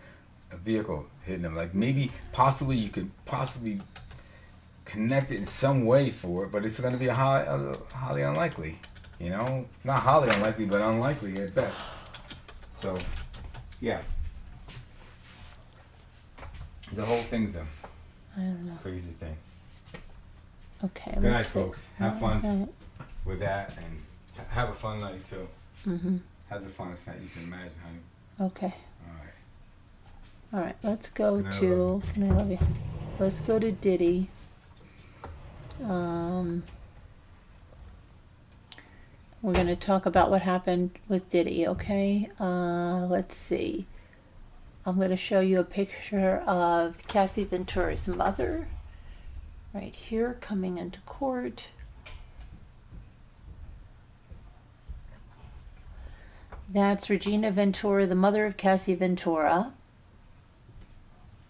a vehicle hitting him? Like maybe possibly you could possibly connect it in some way for it, but it's going to be highly unlikely. You know, not highly unlikely, but unlikely at best. So, yeah, the whole thing's a I don't know. crazy thing. Okay. Good night, let's see. folks. Have fun Night. with that, and have a fun night too. Mhm. Have the funnest night you can imagine, honey. Okay. All right. All right. Let's go Good night, to. Can I love you? Let's go to Diddy. We're going to talk about what happened with Diddy, okay? Let's see. I'm going to show you a picture of Cassie Ventura's mother right here coming into court. That's Regina Ventura, the mother of Cassie Ventura.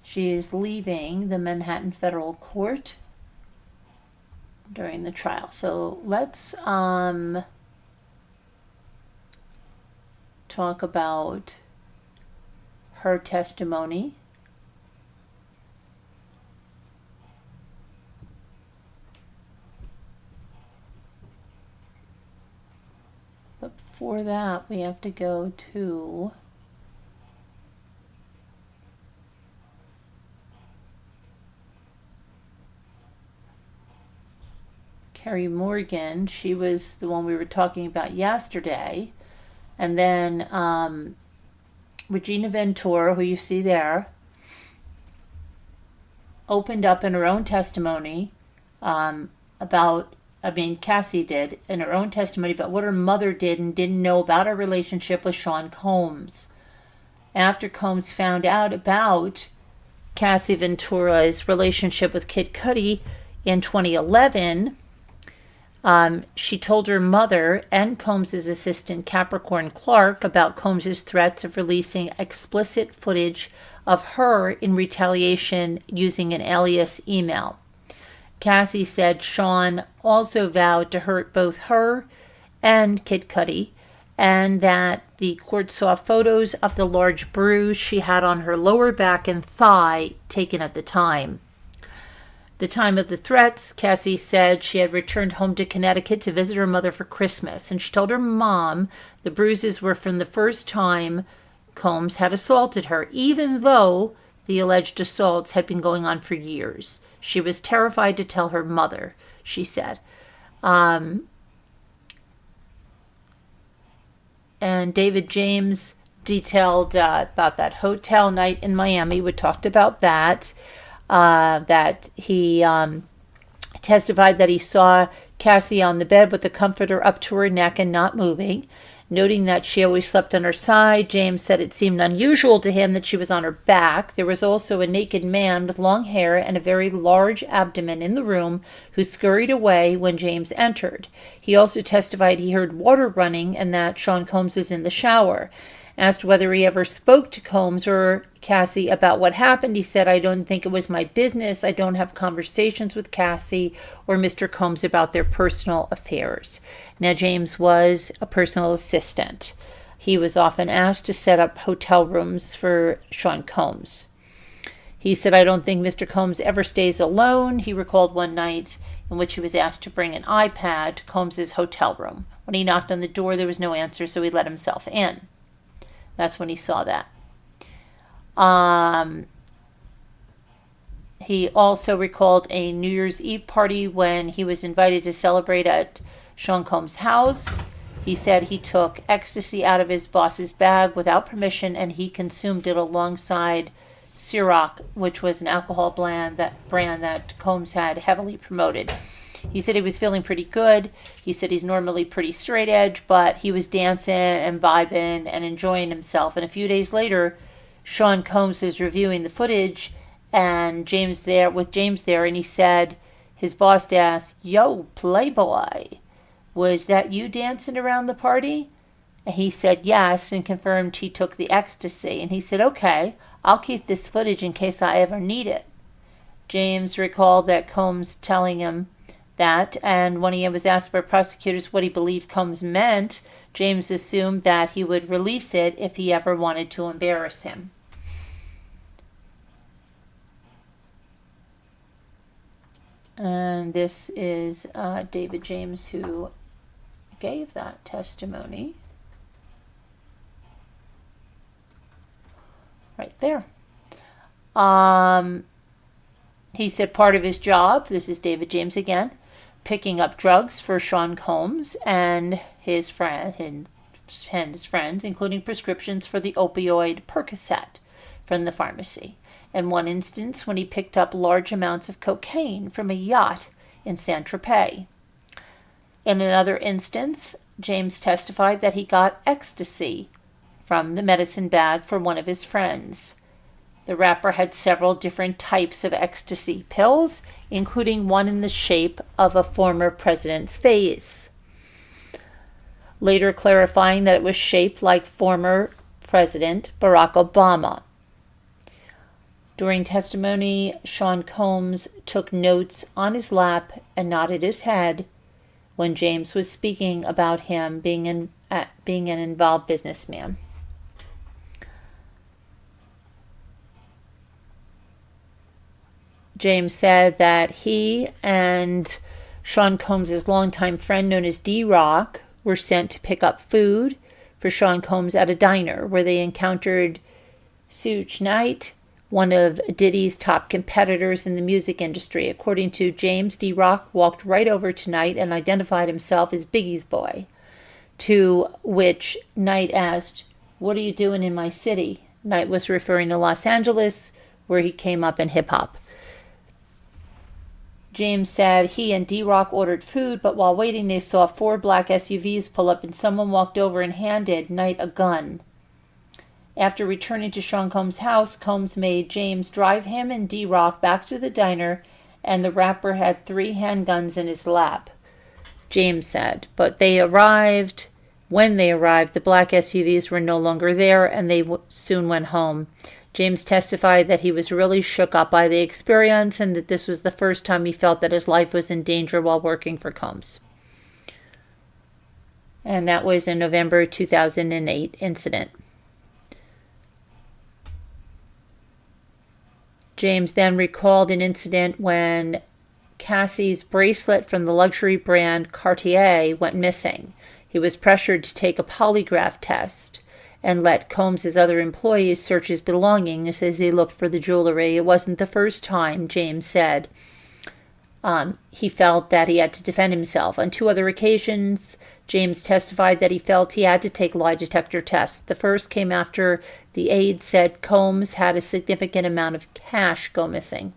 She is leaving the Manhattan Federal Court during the trial. So let's talk about her testimony. But before that, we have to go to Carrie Morgan. She was the one we were talking about yesterday. And then Regina Ventura, who you see there, opened up in her own testimony Cassie did in her own testimony about what her mother did and didn't know about her relationship with Sean Combs. After Combs found out about Cassie Ventura's relationship with Kid Cudi in 2011, she told her mother and Combs' assistant Capricorn Clark about Combs' threats of releasing explicit footage of her in retaliation using an alias email. Cassie said Sean also vowed to hurt both her and Kid Cudi, and that the court saw photos of the large bruise she had on her lower back and thigh taken at the time. The time of the threats, Cassie said she had returned home to Connecticut to visit her mother for Christmas, and she told her mom the bruises were from the first time Combs had assaulted her, even though the alleged assaults had been going on for years. She was terrified to tell her mother, she said. And David James detailed about that hotel night in Miami. We talked about that. That he testified that he saw Cassie on the bed with the comforter up to her neck and not moving. Noting that she always slept on her side, James said it seemed unusual to him that she was on her back. There was also a naked man with long hair and a very large abdomen in the room who scurried away when James entered. He also testified he heard water running and that Sean Combs was in the shower. Asked whether he ever spoke to Combs or Cassie about what happened, he said, "I don't think it was my business. I don't have conversations with Cassie or Mr. Combs about their personal affairs." Now, James was a personal assistant. He was often asked to set up hotel rooms for Sean Combs. He said, "I don't think Mr. Combs ever stays alone." He recalled one night in which he was asked to bring an iPad to Combs' hotel room. When he knocked on the door, there was no answer, so he let himself in. That's when he saw that. He also recalled a New Year's Eve party when he was invited to celebrate at Sean Combs' house. He said he took ecstasy out of his boss's bag without permission, and he consumed it alongside Ciroc, which was an alcohol brand that Combs had heavily promoted. He said he was feeling pretty good. He said he's normally pretty straight edge, but he was dancing and vibing and enjoying himself. And a few days later, Sean Combs was reviewing the footage and James there, and he said His boss asked, "Yo, Playboy, was that you dancing around the party?" And he said yes and confirmed he took the ecstasy. And he said, "Okay, I'll keep this footage in case I ever need it." James recalled that Combs telling him that, and when he was asked by prosecutors what he believed Combs meant, James assumed that he would release it if he ever wanted to embarrass him. And this is David James who gave that testimony. Right there. He said part of his job, this is David James again, picking up drugs for Sean Combs and his friends, including prescriptions for the opioid Percocet from the pharmacy. In one instance, when he picked up large amounts of cocaine from a yacht in Saint-Tropez. In another instance, James testified that he got ecstasy from the medicine bag for one of his friends. The rapper had several different types of ecstasy pills, including one in the shape of a former president's face, later clarifying that it was shaped like former President Barack Obama. During testimony, Sean Combs took notes on his lap and nodded his head when James was speaking about him being an involved businessman. James said that he and Sean Combs' longtime friend known as D-Rock were sent to pick up food for Sean Combs at a diner where they encountered Suge Knight, one of Diddy's top competitors in the music industry. According to James, D-Rock walked right over to Knight and identified himself as Biggie's boy, to which Knight asked, "What are you doing in my city?" Knight was referring to Los Angeles, where he came up in hip-hop. James said he and D-Rock ordered food, but while waiting they saw 4 black SUVs pull up and someone walked over and handed Knight a gun. After returning to Sean Combs' house, Combs made James drive him and D-Rock back to the diner, and the rapper had 3 handguns in his lap, James said. But when they arrived, the black SUVs were no longer there, and they soon went home. James testified that he was really shook up by the experience and that this was the first time he felt that his life was in danger while working for Combs. And that was a November 2008 incident. James then recalled an incident when Cassie's bracelet from the luxury brand Cartier went missing. He was pressured to take a polygraph test and let Combs' other employees search his belongings as they looked for the jewelry. It wasn't the first time, James said. He felt that he had to defend himself. On 2 other occasions, James testified that he felt he had to take lie detector tests. The first came after the aide said Combs had a significant amount of cash go missing.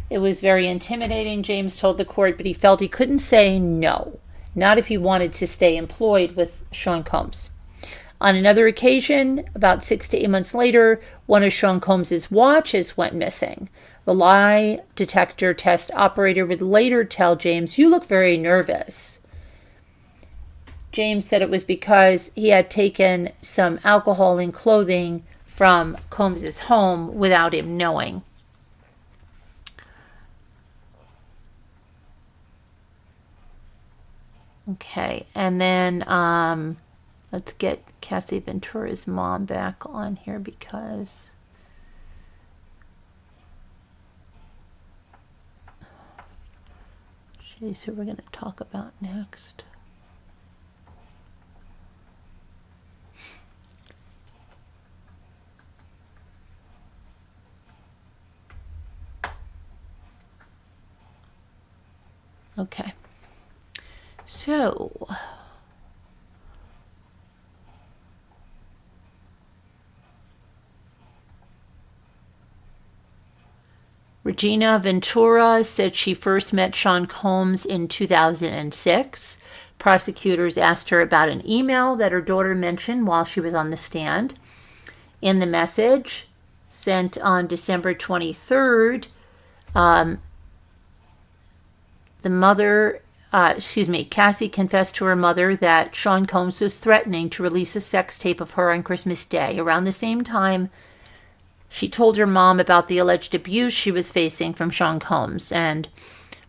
It was very intimidating, James told the court, but he felt he couldn't say no, not if he wanted to stay employed with Sean Combs. On another occasion, about 6 to 8 months later, one of Sean Combs' watches went missing. The lie detector test operator would later tell James, "You look very nervous." James said it was because he had taken some alcohol and clothing from Combs' home without him knowing. Okay, and then let's get Cassie Ventura's mom back on here because she's who we're going to talk about next. Okay. So, Regina Ventura said she first met Sean Combs in 2006. Prosecutors asked her about an email that her daughter mentioned while she was on the stand. In the message sent on December 23rd, Cassie confessed to her mother that Sean Combs was threatening to release a sex tape of her on Christmas Day. Around the same time, she told her mom about the alleged abuse she was facing from Sean Combs, and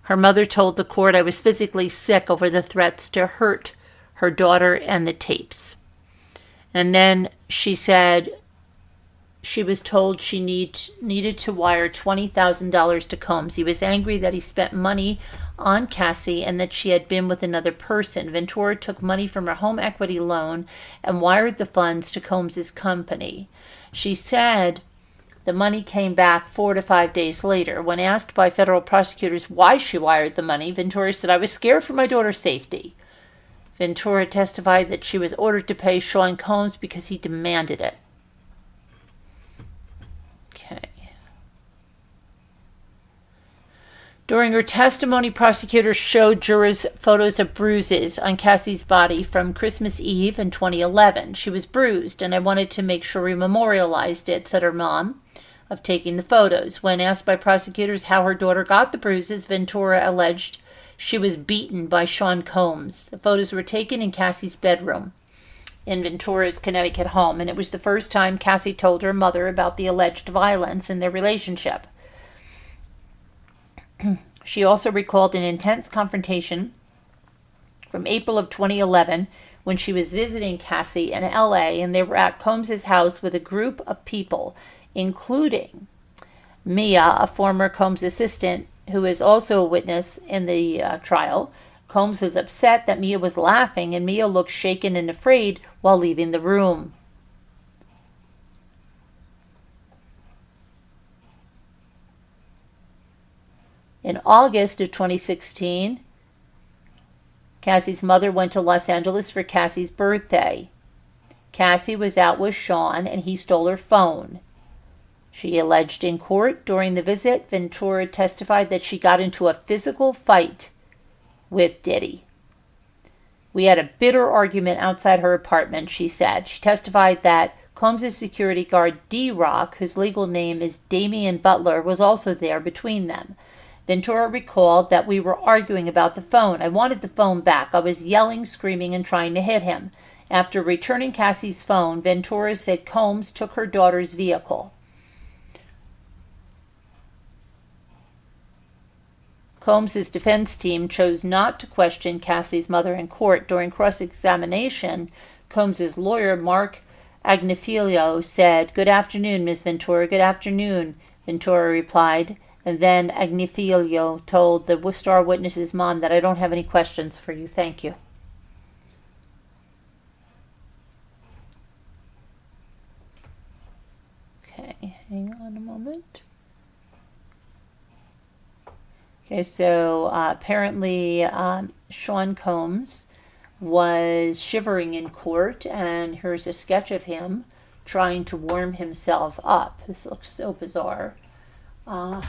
her mother told the court, "I was physically sick over the threats to hurt her daughter and the tapes." And then she said she was told she needed to wire $20,000 to Combs. He was angry that he spent money on Cassie and that she had been with another person. Ventura took money from her home equity loan and wired the funds to Combs' company. She said the money came back 4 to 5 days later. When asked by federal prosecutors why she wired the money, Ventura said, "I was scared for my daughter's safety." Ventura testified that she was ordered to pay Sean Combs because he demanded it. Okay. During her testimony, prosecutors showed jurors photos of bruises on Cassie's body from Christmas Eve in 2011. "She was bruised, and I wanted to make sure we memorialized it," said her mom, of taking the photos. When asked by prosecutors how her daughter got the bruises, Ventura alleged she was beaten by Sean Combs. The photos were taken in Cassie's bedroom in Ventura's Connecticut home, and it was the first time Cassie told her mother about the alleged violence in their relationship. She also recalled an intense confrontation from April of 2011 when she was visiting Cassie in LA, and they were at Combs' house with a group of people, including Mia, a former Combs assistant who is also a witness in the trial. Combs was upset that Mia was laughing, and Mia looked shaken and afraid while leaving the room. In August of 2016, Cassie's mother went to Los Angeles for Cassie's birthday. Cassie was out with Sean, and he stole her phone. She alleged in court during the visit, Ventura testified that she got into a physical fight with Diddy. "We had a bitter argument outside her apartment," she said. She testified that Combs' security guard D-Rock, whose legal name is Damian Butler, was also there between them. Ventura recalled that "we were arguing about the phone. I wanted the phone back. I was yelling, screaming, and trying to hit him." After returning Cassie's phone, Ventura said Combs took her daughter's vehicle. Combs' defense team chose not to question Cassie's mother in court. During cross-examination, Combs' lawyer, Mark Agnifilio, said, "Good afternoon, Ms. Ventura." "Good afternoon," Ventura replied. And then Agnifilio told the star witness's mom that "I don't have any questions for you. Thank you." Okay, hang on a moment. Okay, so apparently Sean Combs was shivering in court, and here's a sketch of him trying to warm himself up. This looks so bizarre. Let's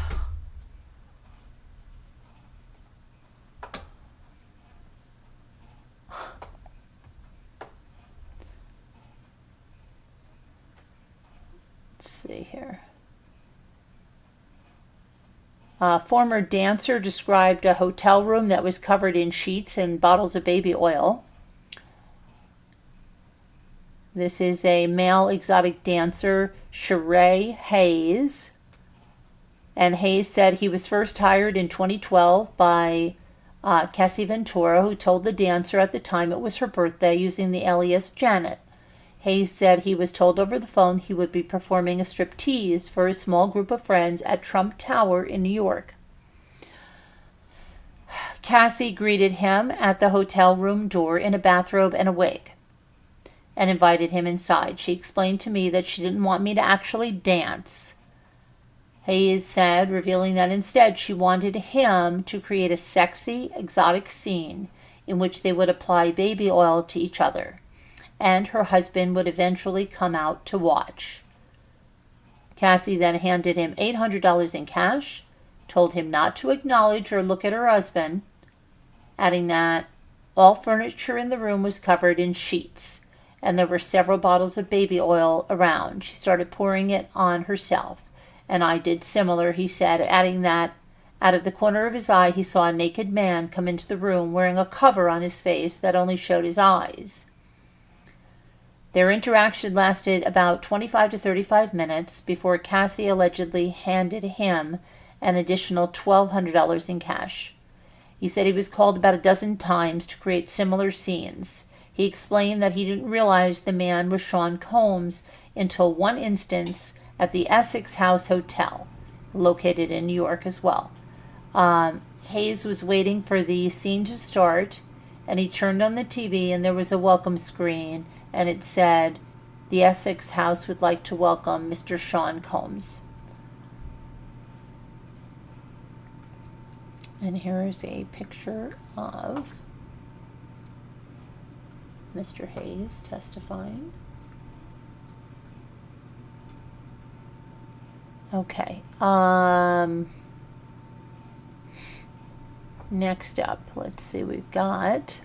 see here. A former dancer described a hotel room that was covered in sheets and bottles of baby oil. This is a male exotic dancer, Sheree Hayes. And Hayes said he was first hired in 2012 by Cassie Ventura, who told the dancer at the time it was her birthday, using the alias Janet. Hayes said he was told over the phone he would be performing a striptease for a small group of friends at Trump Tower in New York. Cassie greeted him at the hotel room door in a bathrobe and a wig and invited him inside. She explained to me that she didn't want me to actually dance. Hayes said, revealing that instead she wanted him to create a sexy, exotic scene in which they would apply baby oil to each other, and her husband would eventually come out to watch. Cassie then handed him $800 in cash, told him not to acknowledge or look at her husband, adding that all furniture in the room was covered in sheets, and there were several bottles of baby oil around. She started pouring it on herself, and I did similar, he said, adding that Out of the corner of his eye, he saw a naked man come into the room wearing a cover on his face that only showed his eyes. Their interaction lasted about 25 to 35 minutes before Cassie allegedly handed him an additional $1,200 in cash. He said he was called about a dozen times to create similar scenes. He explained that he didn't realize the man was Sean Combs until one instance at the Essex House Hotel, located in New York as well. Hayes was waiting for the scene to start, and he turned on the TV, and there was a welcome screen, and it said, "The Essex House would like to welcome Mr. Sean Combs." And here is a picture of Mr. Hayes testifying. Okay. Next up, let's see, we've got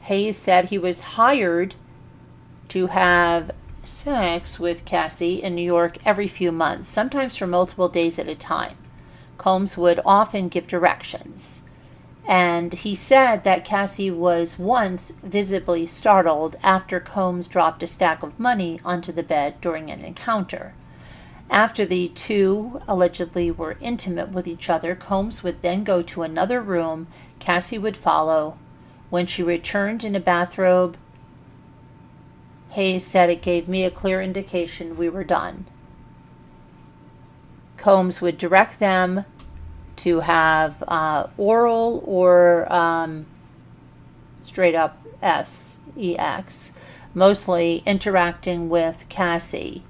Hayes said he was hired to have sex with Cassie in New York every few months, sometimes for multiple days at a time. Combs would often give directions. And he said that Cassie was once visibly startled after Combs dropped a stack of money onto the bed during an encounter. After the two allegedly were intimate with each other, Combs would then go to another room. Cassie would follow. When she returned in a bathrobe, Hayes said it gave me a clear indication we were done. Combs would direct them to have oral or straight up sex, mostly interacting with Cassie.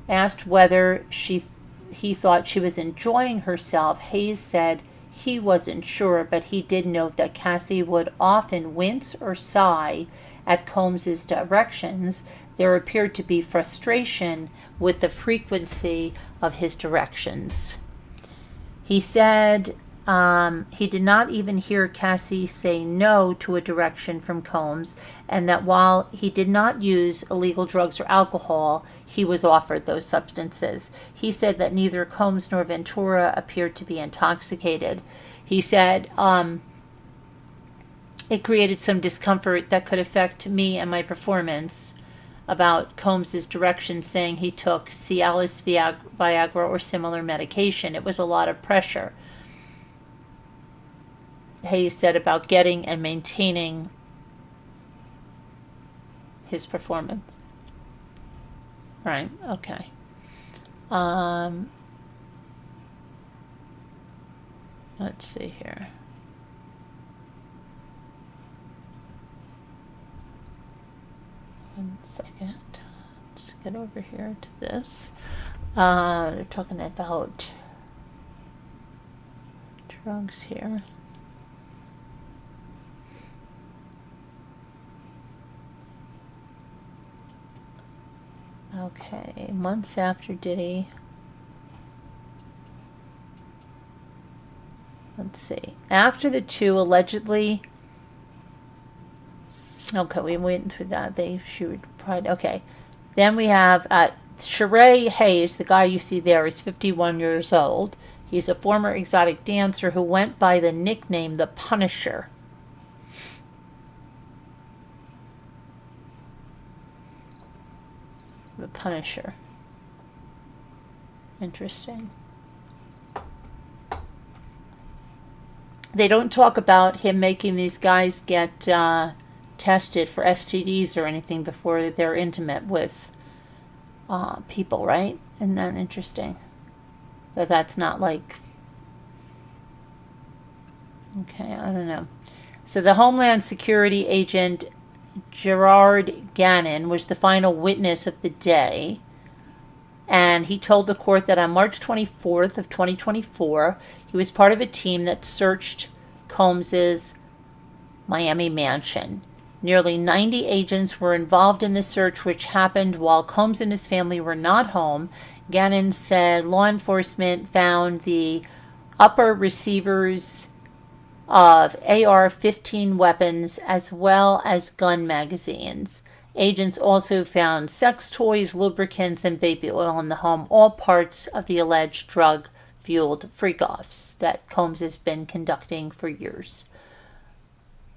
Asked whether he thought she was enjoying herself, Hayes said he wasn't sure, but he did note that Cassie would often wince or sigh at Combs's directions. There appeared to be frustration with the frequency of his directions. He said he did not even hear Cassie say no to a direction from Combs, and that while he did not use illegal drugs or alcohol, he was offered those substances. He said that neither Combs nor Ventura appeared to be intoxicated. He said it created some discomfort that could affect me and my performance. About Combs's direction, saying he took Cialis, Viagra, or similar medication. It was a lot of pressure. Hayes said about getting and maintaining his performance. Right, okay. Let's see here. One second. Let's get over here to this. They're talking about drugs here. Okay, months after Diddy. Let's see. After the two allegedly. Okay, we went through that. She would probably. Okay. Then we have Sheree Hayes, the guy you see there, is 51 years old. He's a former exotic dancer who went by the nickname The Punisher. The Punisher. Interesting. They don't talk about him making these guys get tested for STDs or anything before they're intimate with people, right? Isn't that interesting? That's not like... Okay, I don't know. So the Homeland Security agent Gerard Gannon was the final witness of the day, and he told the court that on March 24th of 2024, he was part of a team that searched Combs's Miami mansion. Nearly 90 agents were involved in the search, which happened while Combs and his family were not home. Gannon said law enforcement found the upper receivers of AR-15 weapons as well as gun magazines. Agents also found sex toys, lubricants, and baby oil in the home, all parts of the alleged drug-fueled freak-offs that Combs has been conducting for years.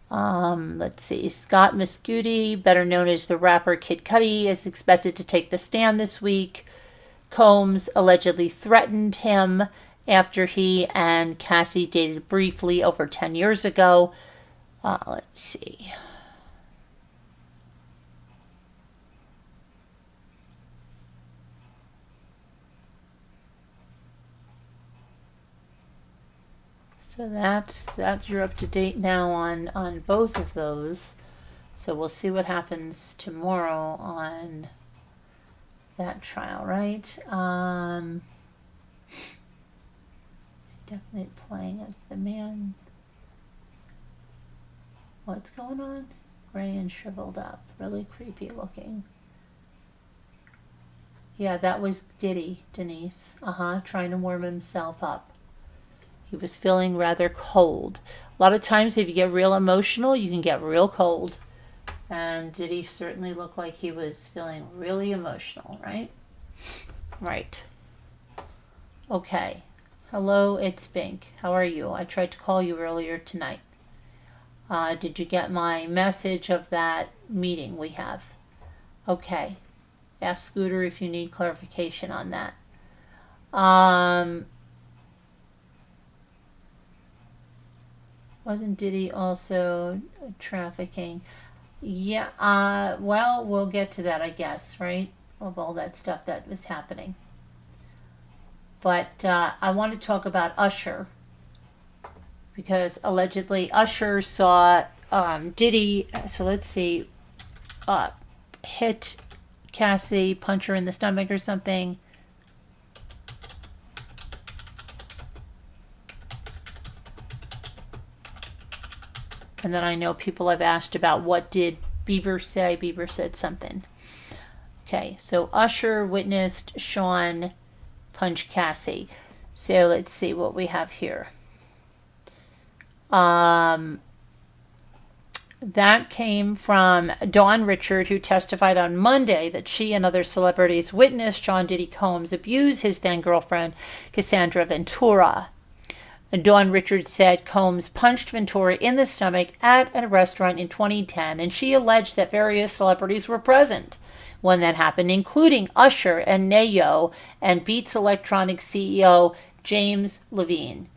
Let's see. Scott Cudi, better known as the rapper Kid Cudi, is expected to take the stand this week. Combs allegedly threatened him after he and Cassie dated briefly over 10 years ago. Let's see. So that's you're up to date now on both of those. So we'll see what happens tomorrow on that trial, right? Definitely playing as the man. What's going on? Gray and shriveled up. Really creepy looking. Yeah, that was Diddy, Denise. Trying to warm himself up. He was feeling rather cold. A lot of times if you get real emotional, you can get real cold. And Diddy certainly looked like he was feeling really emotional, right? Right. Okay. Hello, it's Bink. How are you? I tried to call you earlier tonight. Did you get my message of that meeting we have? Okay. Ask Scooter if you need clarification on that. Wasn't Diddy also trafficking? Yeah, well, we'll get to that, I guess, right? Of all that stuff that was happening. But I want to talk about Usher. Because allegedly Usher saw Diddy, so let's see, hit Cassie, punch her in the stomach or something. And then I know people have asked about what did Bieber say. Bieber said something. Okay, so Usher witnessed Sean punch Cassie. So let's see what we have here. That came from Dawn Richard, who testified on Monday that she and other celebrities witnessed Sean Diddy Combs abuse his then-girlfriend, Cassandra Ventura. Dawn Richards said Combs punched Ventura in the stomach at a restaurant in 2010, and she alleged that various celebrities were present when that happened, including Usher and Nayo and Beats Electronics CEO James Levine.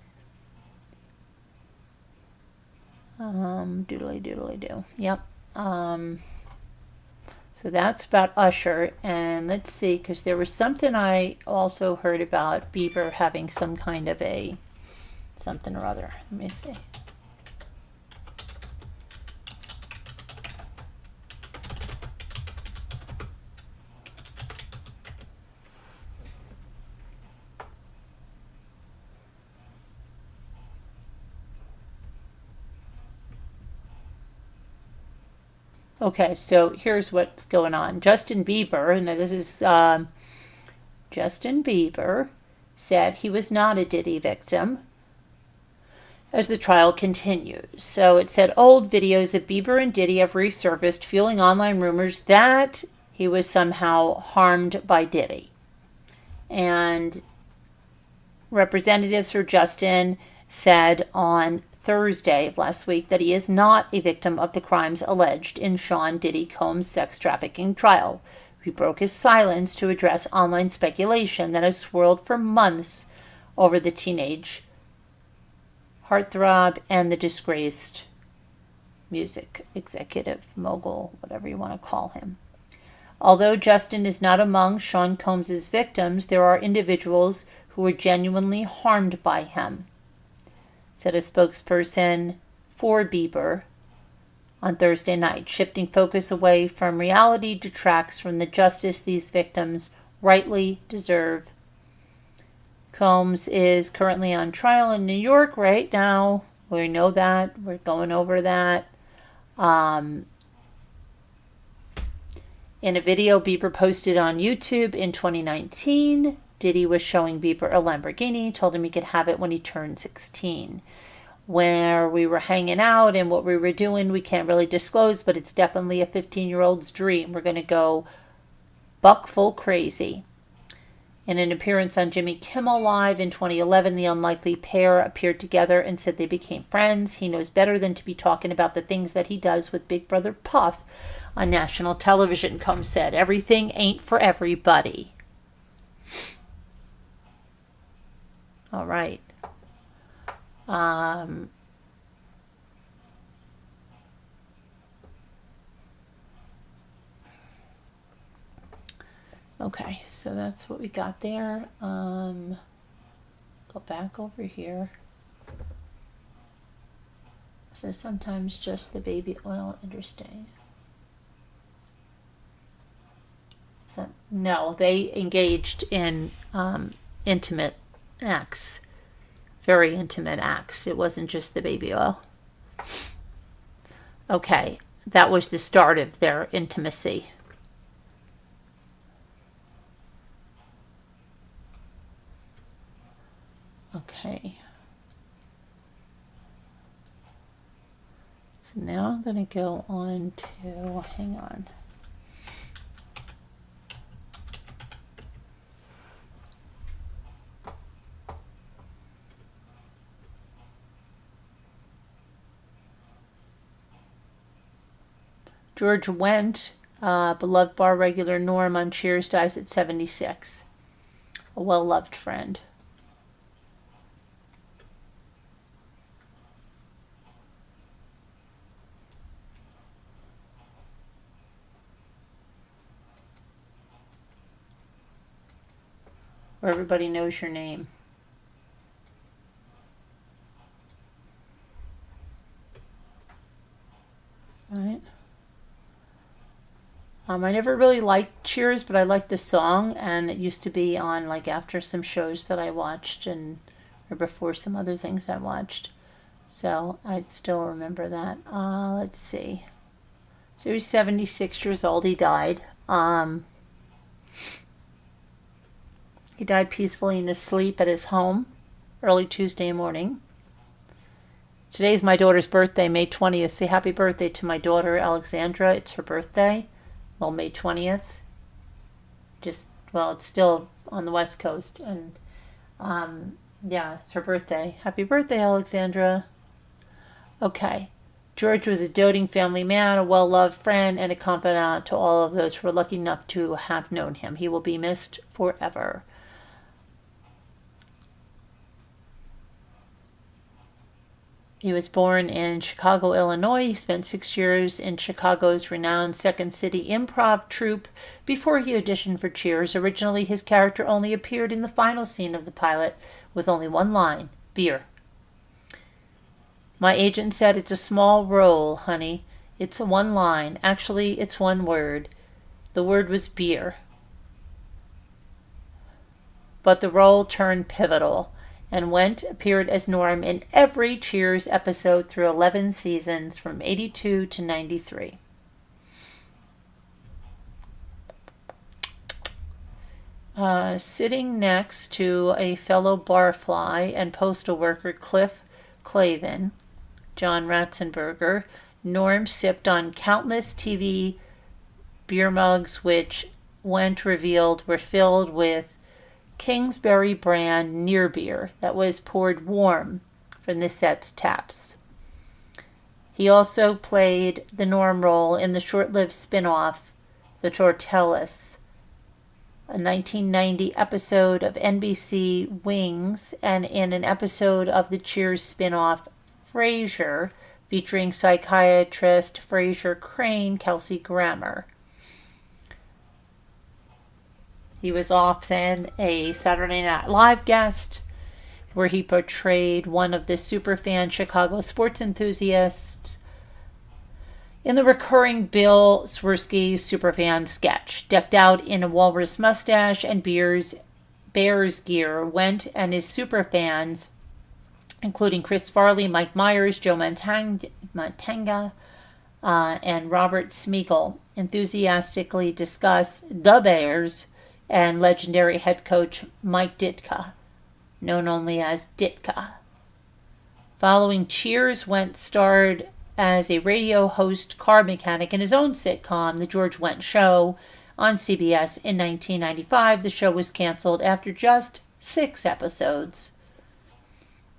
Doodly-do. Yep. So that's about Usher. And let's see, because there was something I also heard about Bieber having some kind of a something or other. Let me see. Okay, so here's what's going on. Justin Bieber, and this is Justin Bieber, said he was not a Diddy victim as the trial continues. So it said old videos of Bieber and Diddy have resurfaced, fueling online rumors that he was somehow harmed by Diddy. And representatives for Justin said on Thursday of last week that he is not a victim of the crimes alleged in Sean Diddy Combs' sex trafficking trial. He broke his silence to address online speculation that has swirled for months over the teenage heartthrob and the disgraced music executive mogul, whatever you want to call him. Although Justin is not among Sean Combs' victims, there are individuals who were genuinely harmed by him, said a spokesperson for Bieber on Thursday night. Shifting focus away from reality detracts from the justice these victims rightly deserve. Combs is currently on trial in New York right now. We know that. We're going over that. In a video Bieber posted on YouTube in 2019, Diddy was showing Bieber a Lamborghini, told him he could have it when he turned 16. where we were hanging out and what we were doing. We can't really disclose, but it's definitely a 15-year-old's dream. We're going to go buck full crazy. In an appearance on Jimmy Kimmel Live in 2011, the unlikely pair appeared together and said they became friends. He knows better than to be talking about the things that he does with Big Brother Puff on national television, Combs said. Everything ain't for everybody. All right. Okay, so that's what we got there. Go back over here. So sometimes just the baby oil, interesting. So, no, they engaged in intimate acts. Very intimate acts. It wasn't just the baby oil. Okay, that was the start of their intimacy. Okay. So now I'm going to go on to, hang on. George Wendt, beloved bar regular Norm on Cheers, dies at 76. A well-loved friend. Where everybody knows your name. All right. I never really liked Cheers, but I liked the song, and it used to be on like after some shows that I watched, and or before some other things I watched. So I still remember that. Let's see. So he was 76 years old. He died. He died peacefully in his sleep at his home early Tuesday morning. Today's my daughter's birthday, May 20th. Say happy birthday to my daughter, Alexandra. It's her birthday. Well, May 20th. It's still on the West Coast. And, yeah, it's her birthday. Happy birthday, Alexandra. Okay. George was a doting family man, a well-loved friend, and a confidant to all of those who were lucky enough to have known him. He will be missed forever. He was born in Chicago, Illinois. He spent 6 years in Chicago's renowned Second City improv troupe before he auditioned for Cheers. Originally, his character only appeared in the final scene of the pilot with only one line, beer. My agent said, it's a small role, honey. It's one line. Actually, it's one word. The word was beer. But the role turned pivotal, and Wendt appeared as Norm in every Cheers episode through 11 seasons from 82 to 93. Sitting next to a fellow barfly and postal worker, Cliff Clavin, John Ratzenberger, Norm sipped on countless TV beer mugs, which Wendt revealed were filled with Kingsbury brand near beer that was poured warm from the set's taps. He also played the Norm role in the short-lived spin-off The Tortellas, a 1990 episode of NBC Wings, and in an episode of the Cheers spin-off Frasier, featuring psychiatrist Frasier Crane, Kelsey Grammer. He was often a Saturday Night Live guest, where he portrayed one of the superfan Chicago sports enthusiasts in the recurring Bill Swirsky superfan sketch. Decked out in a walrus mustache and Bears gear, Wendt and his superfans, including Chris Farley, Mike Myers, Joe Montanga, and Robert Smigel, enthusiastically discuss the Bears and legendary head coach Mike Ditka, known only as Ditka. Following Cheers, Wendt starred as a radio host car mechanic in his own sitcom, The George Wendt Show, on CBS in 1995. The show was canceled after just 6 episodes.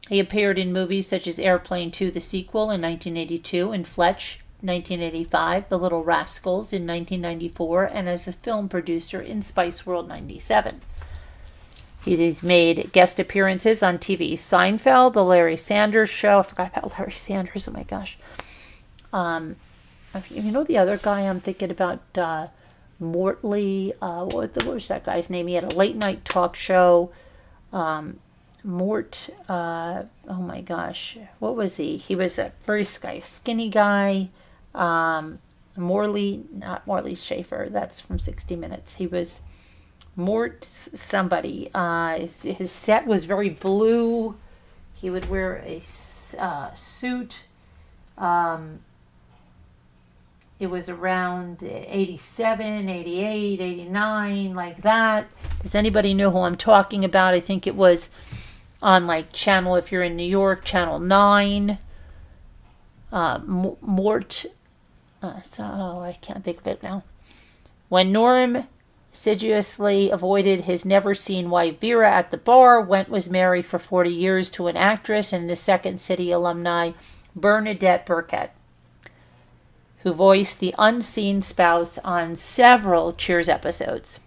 He appeared in movies such as Airplane 2, the sequel, in 1982, and Fletch, 1985, The Little Rascals in 1994, and as a film producer in Spice World 97. He's made guest appearances on TV Seinfeld, The Larry Sanders Show. I forgot about Larry Sanders, oh my gosh. You know the other guy I'm thinking about, Mortley, what was that guy's name? He had a late night talk show. Mort, oh my gosh, what was he? He was a very skinny guy. Not Morley Schaefer, that's from 60 Minutes. He was Mort somebody. His set was very blue. He would wear a suit. It was around 87, 88, 89, like that. Does anybody know who I'm talking about? I think it was on like channel, if you're in New York, channel 9. Mort. I can't think of it now. When Norm assiduously avoided his never-seen wife Vera at the bar, Wendt was married for 40 years to an actress and the Second City alumni Bernadette Burkett, who voiced the unseen spouse on several Cheers episodes.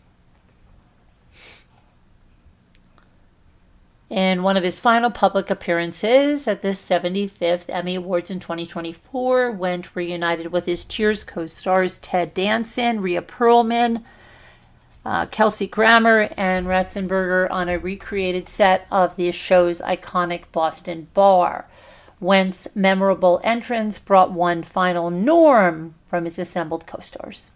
In one of his final public appearances at the 75th Emmy Awards in 2024, Wendt reunited with his Cheers co-stars Ted Danson, Rhea Perlman, Kelsey Grammer, and Ratzenberger on a recreated set of the show's iconic Boston bar. Wendt's memorable entrance brought one final Norm from his assembled co-stars.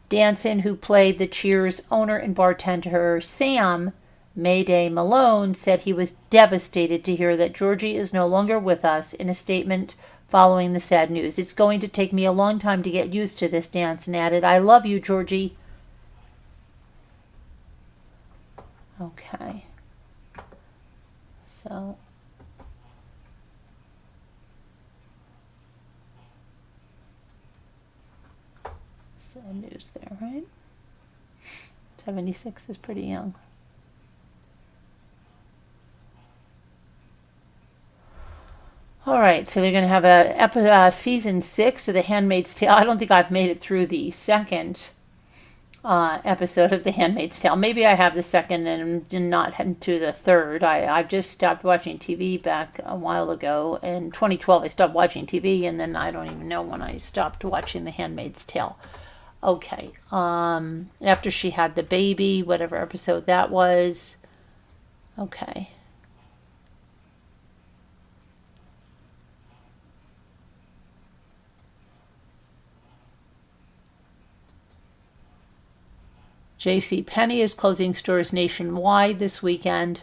Danson, who played the Cheers owner and bartender Sam Mayday Malone, said he was devastated to hear that Georgie is no longer with us. In a statement following the sad news, "It's going to take me a long time to get used to this," Danson added. "I love you, Georgie." Okay. So sad news there, right? 76 is pretty young. All right, so they're going to have a season 6 of The Handmaid's Tale. I don't think I've made it through the second episode of The Handmaid's Tale. Maybe I have the second and did not head to the third. I've just stopped watching TV back a while ago. In 2012, I stopped watching TV, and then I don't even know when I stopped watching The Handmaid's Tale. Okay, after she had the baby, whatever episode that was. Okay. J.C. Penney is closing stores nationwide this weekend.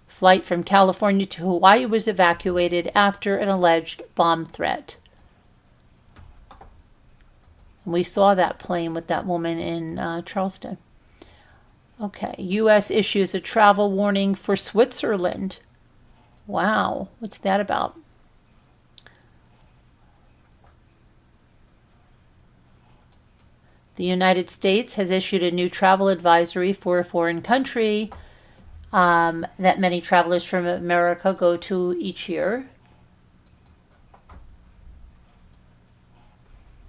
Flight from California to Hawaii was evacuated after an alleged bomb threat. And we saw that plane with that woman in Charleston. Okay, U.S. issues a travel warning for Switzerland. Wow, what's that about? The United States has issued a new travel advisory for a foreign country that many travelers from America go to each year.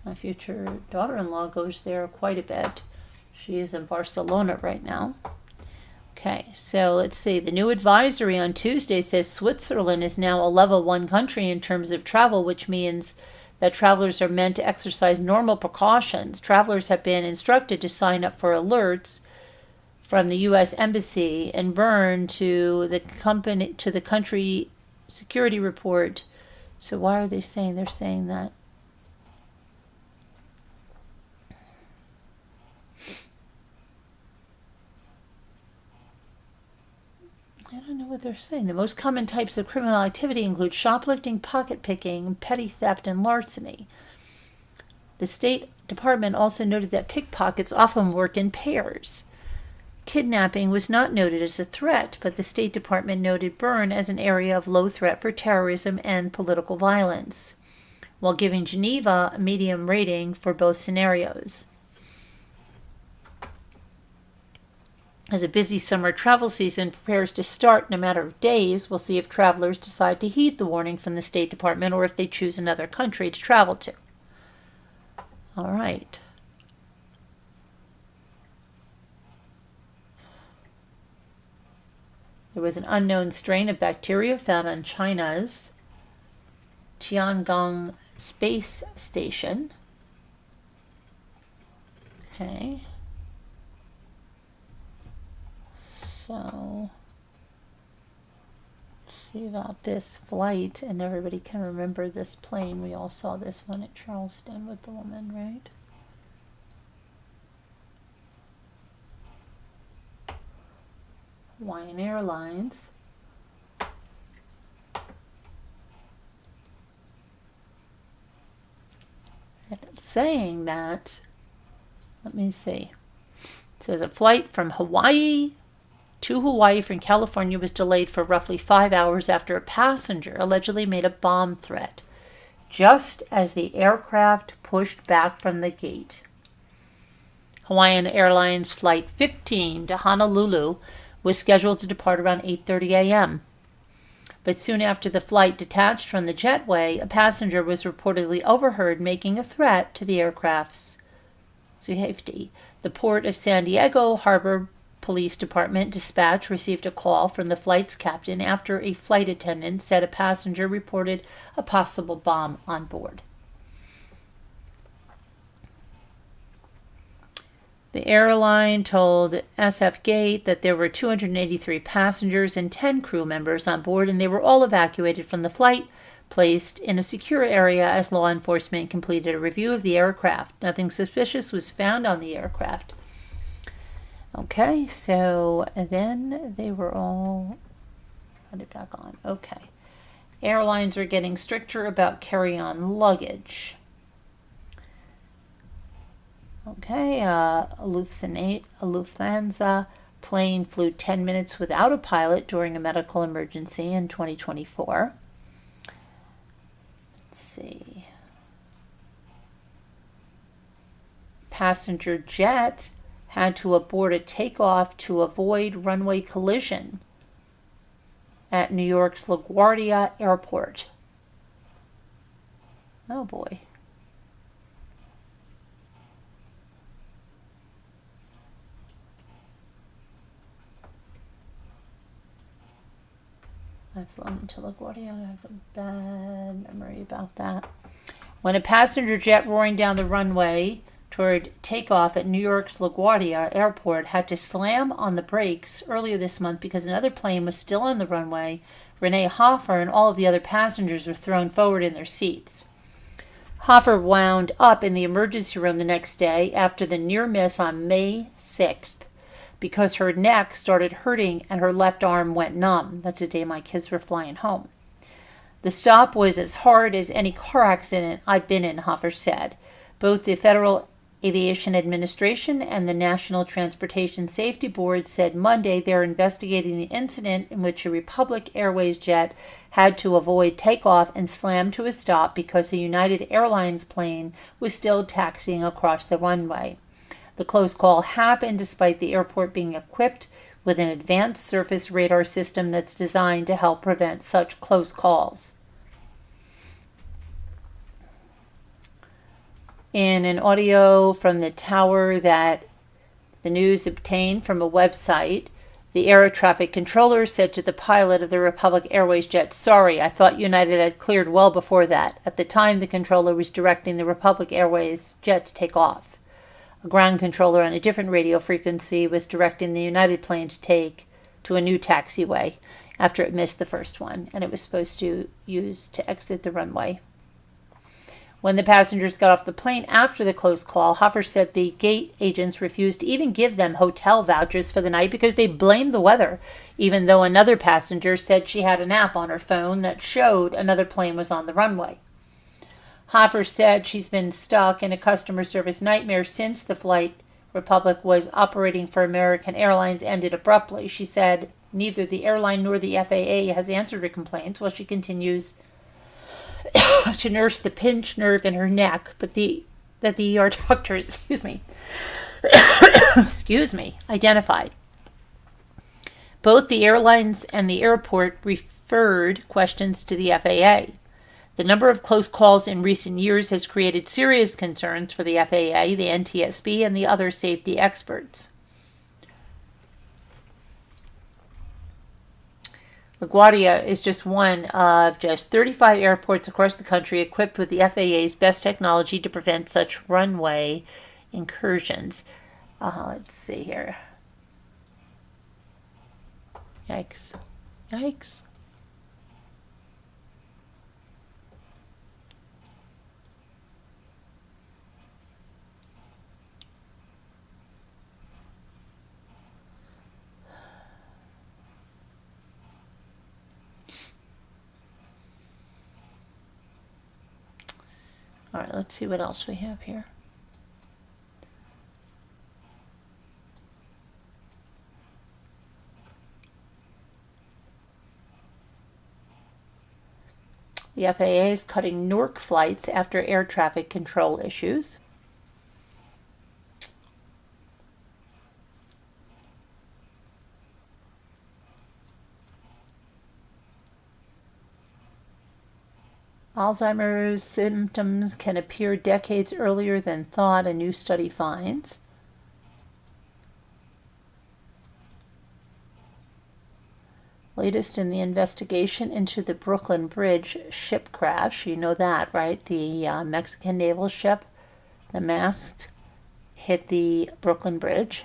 My future daughter-in-law goes there quite a bit. She is in Barcelona right now. Okay, so let's see. The new advisory on Tuesday says Switzerland is now a level 1 country in terms of travel, which means that travelers are meant to exercise normal precautions. Travelers have been instructed to sign up for alerts from the U.S. Embassy in Bern to the country security report. So why are they saying they're saying that? I don't know what they're saying. The most common types of criminal activity include shoplifting, pocket picking, petty theft, and larceny. The State Department also noted that pickpockets often work in pairs. kidnapping was not noted as a threat, but the State Department noted Bern as an area of low threat for terrorism and political violence, while giving Geneva a medium rating for both scenarios. As a busy summer travel season prepares to start in a matter of days, we'll see if travelers decide to heed the warning from the State Department or if they choose another country to travel to. All right. There was an unknown strain of bacteria found on China's Tiangong space station. Okay. So, let's see about this flight, and everybody can remember this plane. We all saw this one at Charleston with the woman, right? Hawaiian Airlines. And it's saying that, let me see. It says a flight from Hawaii to Hawaii from California was delayed for roughly 5 hours after a passenger allegedly made a bomb threat, just as the aircraft pushed back from the gate. Hawaiian Airlines Flight 15 to Honolulu was scheduled to depart around 8:30 a.m. But soon after the flight detached from the jetway, a passenger was reportedly overheard making a threat to the aircraft's safety. The Port of San Diego Harbor Police Department dispatch received a call from the flight's captain after a flight attendant said a passenger reported a possible bomb on board. The airline told SF Gate that there were 283 passengers and 10 crew members on board, and they were all evacuated from the flight, placed in a secure area as law enforcement completed a review of the aircraft. Nothing suspicious was found on the aircraft. Okay, so then they were all put it back on. Okay. Airlines are getting stricter about carry-on luggage. Okay, a Lufthansa plane flew 10 minutes without a pilot during a medical emergency in 2024. Let's see. Passenger jet had to abort a takeoff to avoid runway collision at New York's LaGuardia Airport. Oh boy. I've flown to LaGuardia. I have a bad memory about that. When a passenger jet roaring down the runway toward takeoff at New York's LaGuardia Airport had to slam on the brakes earlier this month because another plane was still on the runway, Renee Hoffer and all of the other passengers were thrown forward in their seats. Hoffer wound up in the emergency room the next day after the near miss on May 6th. Because her neck started hurting and her left arm went numb. That's the day my kids were flying home. The stop was as hard as any car accident I've been in, Hoffer said. Both the Federal Aviation Administration and the National Transportation Safety Board said Monday they're investigating the incident in which a Republic Airways jet had to avoid takeoff and slam to a stop because a United Airlines plane was still taxiing across the runway. The close call happened despite the airport being equipped with an advanced surface radar system that's designed to help prevent such close calls. In an audio from the tower that the news obtained from a website, the air traffic controller said to the pilot of the Republic Airways jet, "Sorry, I thought United had cleared well before that." At the time, the controller was directing the Republic Airways jet to take off. A ground controller on a different radio frequency was directing the United plane to take to a new taxiway after it missed the first one, and it was supposed to use to exit the runway. When the passengers got off the plane after the close call, Hoffer said the gate agents refused to even give them hotel vouchers for the night because they blamed the weather, even though another passenger said she had an app on her phone that showed another plane was on the runway. Hoffer said she's been stuck in a customer service nightmare since the flight Republic was operating for American Airlines ended abruptly. She said neither the airline nor the FAA has answered her complaints while she continues to nurse the pinched nerve in her neck, but that the ER doctors, identified. Both the airlines and the airport referred questions to the FAA. The number of close calls in recent years has created serious concerns for the FAA, the NTSB, and the other safety experts. LaGuardia is just one of just 35 airports across the country equipped with the FAA's best technology to prevent such runway incursions. Let's see here. Yikes. Yikes. All right, let's see what else we have here. The FAA is cutting Newark flights after air traffic control issues. Alzheimer's symptoms can appear decades earlier than thought, a new study finds. Latest in the investigation into the Brooklyn Bridge ship crash. You know that, right? The Mexican naval ship, the mast, hit the Brooklyn Bridge.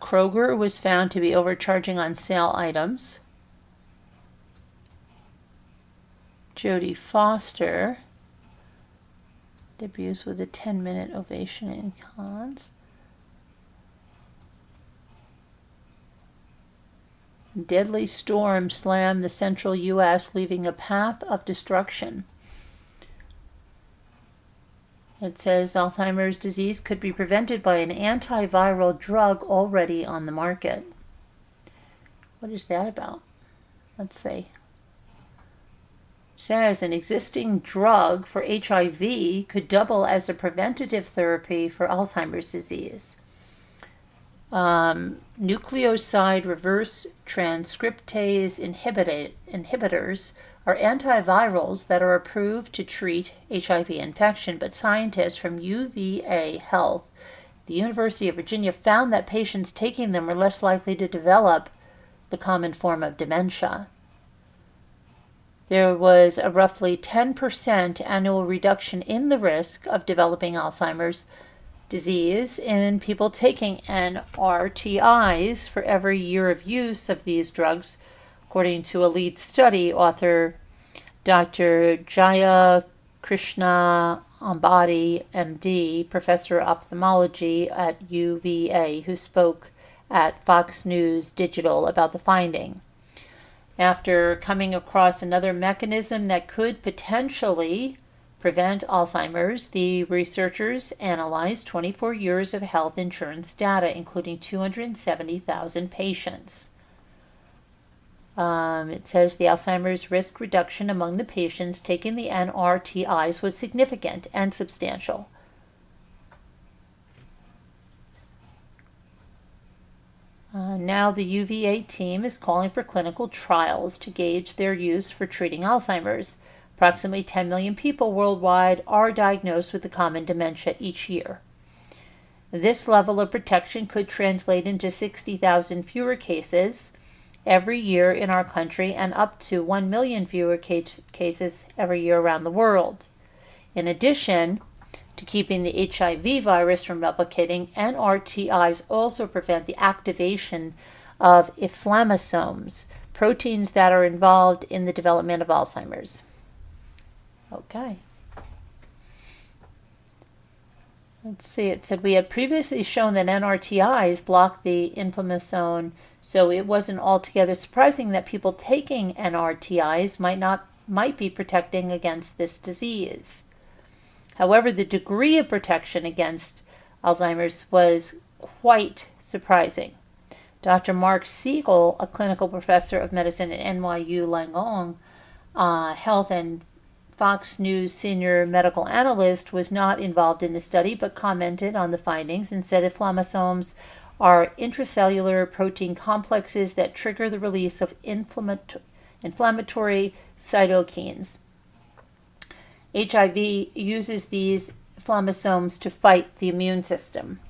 Kroger was found to be overcharging on sale items. Jodie Foster debuts with a 10-minute ovation in Cannes. Deadly storm slammed the central U.S., leaving a path of destruction. It says Alzheimer's disease could be prevented by an antiviral drug already on the market. What is that about? Let's see. It says an existing drug for HIV could double as a preventative therapy for Alzheimer's disease. Nucleoside reverse transcriptase inhibitors are antivirals that are approved to treat HIV infection, but scientists from UVA Health, the University of Virginia, found that patients taking them were less likely to develop the common form of dementia. There was a roughly 10% annual reduction in the risk of developing Alzheimer's disease in people taking NRTIs for every year of use of these drugs, according to a lead study author, Dr. Jaya Krishna Ambati, MD, professor of ophthalmology at UVA, who spoke at Fox News Digital about the finding. After coming across another mechanism that could potentially prevent Alzheimer's, the researchers analyzed 24 years of health insurance data, including 270,000 patients. It says the Alzheimer's risk reduction among the patients taking the NRTIs was significant and substantial. Now the UVA team is calling for clinical trials to gauge their use for treating Alzheimer's. Approximately 10 million people worldwide are diagnosed with the common dementia each year. This level of protection could translate into 60,000 fewer cases every year in our country and up to 1 million fewer cases every year around the world. In addition to keeping the HIV virus from replicating, NRTIs also prevent the activation of inflammasomes, proteins that are involved in the development of Alzheimer's. Okay. Let's see, it said we had previously shown that NRTIs block the inflammasome, so it wasn't altogether surprising that people taking NRTIs might be protecting against this disease. However, the degree of protection against Alzheimer's was quite surprising. Dr. Mark Siegel, a clinical professor of medicine at NYU Langone Health and Fox News senior medical analyst, was not involved in the study but commented on the findings and said inflammasomes are intracellular protein complexes that trigger the release of inflammatory cytokines. HIV uses these inflammasomes to fight the immune system.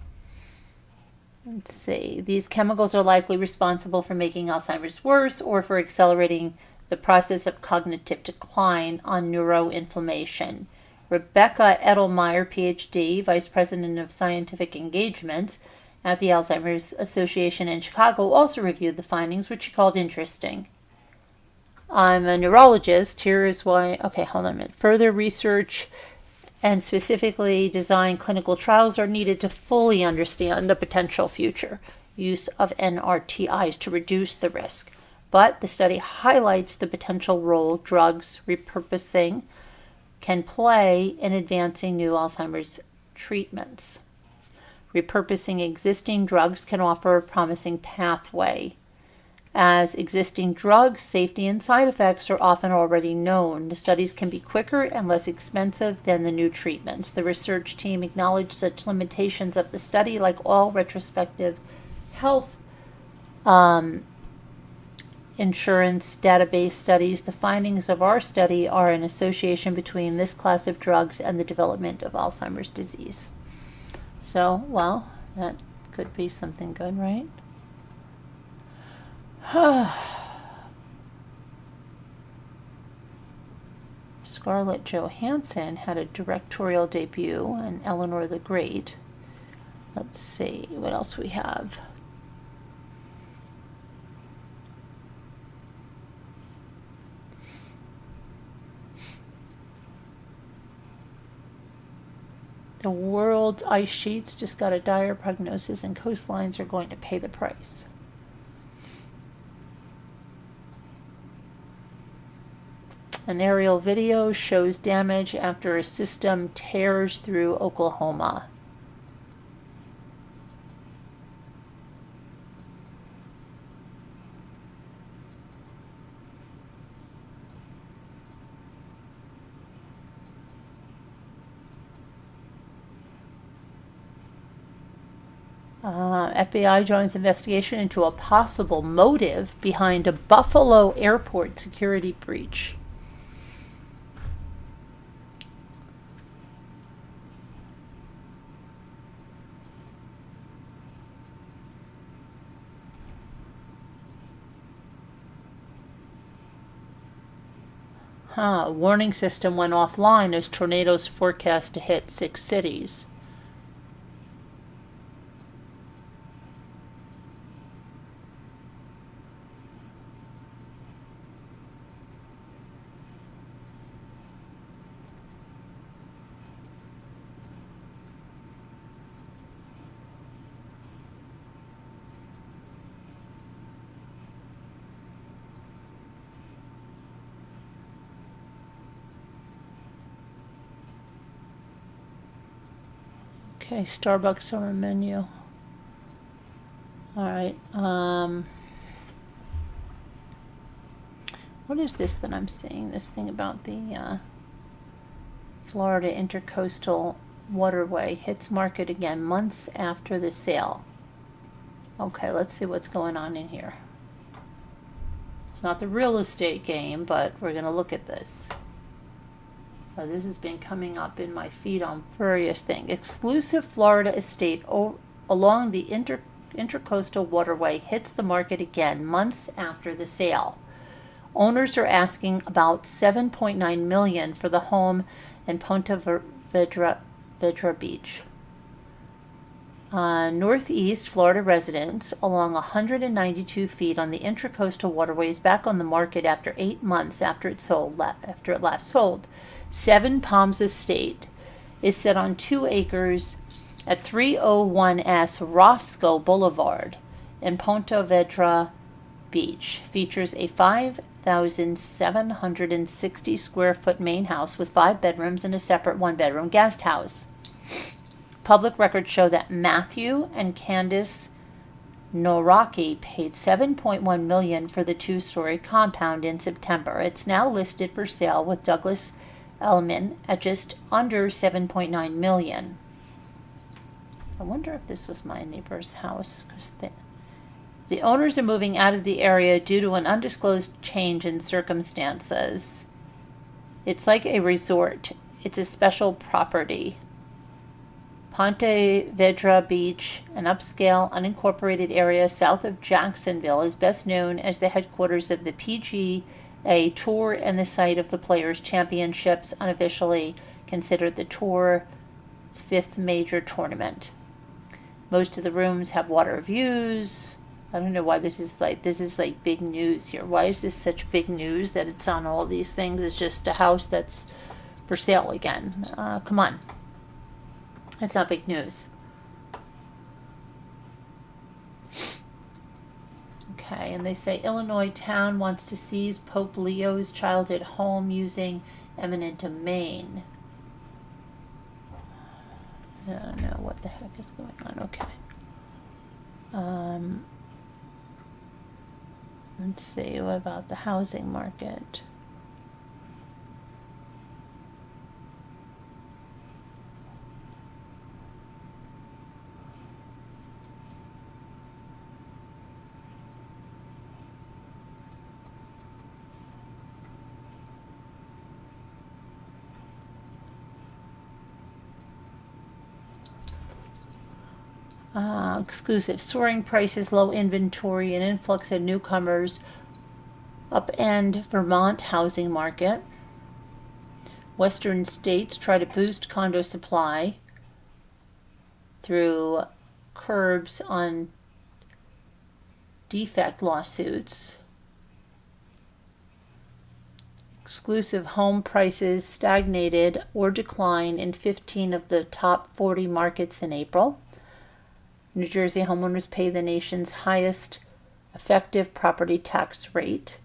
Let's see. These chemicals are likely responsible for making Alzheimer's worse or for accelerating the process of cognitive decline on neuroinflammation. Rebecca Edelmeyer, PhD, Vice President of Scientific Engagement at the Alzheimer's Association in Chicago, also reviewed the findings, which she called interesting. I'm a neurologist. Here is why. Okay, hold on a minute. Further research and specifically designed clinical trials are needed to fully understand the potential future use of NRTIs to reduce the risk. But the study highlights the potential role drugs repurposing can play in advancing new Alzheimer's treatments. Repurposing existing drugs can offer a promising pathway. As existing drugs, safety and side effects are often already known. The studies can be quicker and less expensive than the new treatments. The research team acknowledged such limitations of the study, like all retrospective health insurance database studies. The findings of our study are an association between this class of drugs and the development of Alzheimer's disease. So, well, that could be something good, right? Scarlett Johansson had a directorial debut in Eleanor the Great. Let's see what else we have. The world's ice sheets just got a dire prognosis, and coastlines are going to pay the price. An aerial video shows damage after a system tears through Oklahoma. FBI joins investigation into a possible motive behind a Buffalo airport security breach. Warning system went offline as tornadoes forecast to hit 6 cities. Okay, Starbucks summer menu. All right. What is this that I'm seeing? This thing about the Florida Intercoastal Waterway hits market again months after the sale. Okay, let's see what's going on in here. It's not the real estate game, but we're going to look at this. So this has been coming up in my feed on various things. Exclusive Florida estate along the Intercoastal Waterway hits the market again months after the sale. Owners are asking about $7.9 million for the home in Ponte Vedra Beach. Northeast Florida residents along 192 feet on the Intracoastal Waterway is back on the market after 8 months after it last sold. Seven Palms Estate is set on 2 acres at 301S Roscoe Boulevard in Ponte Vedra Beach. Features a 5,760 square foot main house with 5 bedrooms and a separate 1-bedroom guest house. Public records show that Matthew and Candace Noraki paid $7.1 million for the 2-story compound in September. It's now listed for sale with Douglas Elliman at just under $7.9 million. I wonder if this was my neighbor's house, because the owners are moving out of the area due to an undisclosed change in circumstances. It's like a resort. It's a special property. Ponte Vedra Beach, an upscale, unincorporated area south of Jacksonville, is best known as the headquarters of the PGA Tour and the site of the Players' Championships, unofficially considered the Tour's 5th major tournament. Most of the rooms have water views. I don't know why this is like big news here. Why is this such big news that it's on all these things? It's just a house that's for sale again. Come on. It's not big news. Okay, and they say Illinois town wants to seize Pope Leo's childhood home using eminent domain. I don't know what the heck is going on. Okay. Let's see, what about the housing market? Exclusive soaring prices, low inventory, and influx of newcomers upend Vermont housing market. Western states try to boost condo supply through curbs on defect lawsuits. Exclusive home prices stagnated or declined in 15 of the top 40 markets in April. New Jersey homeowners pay the nation's highest effective property tax rate.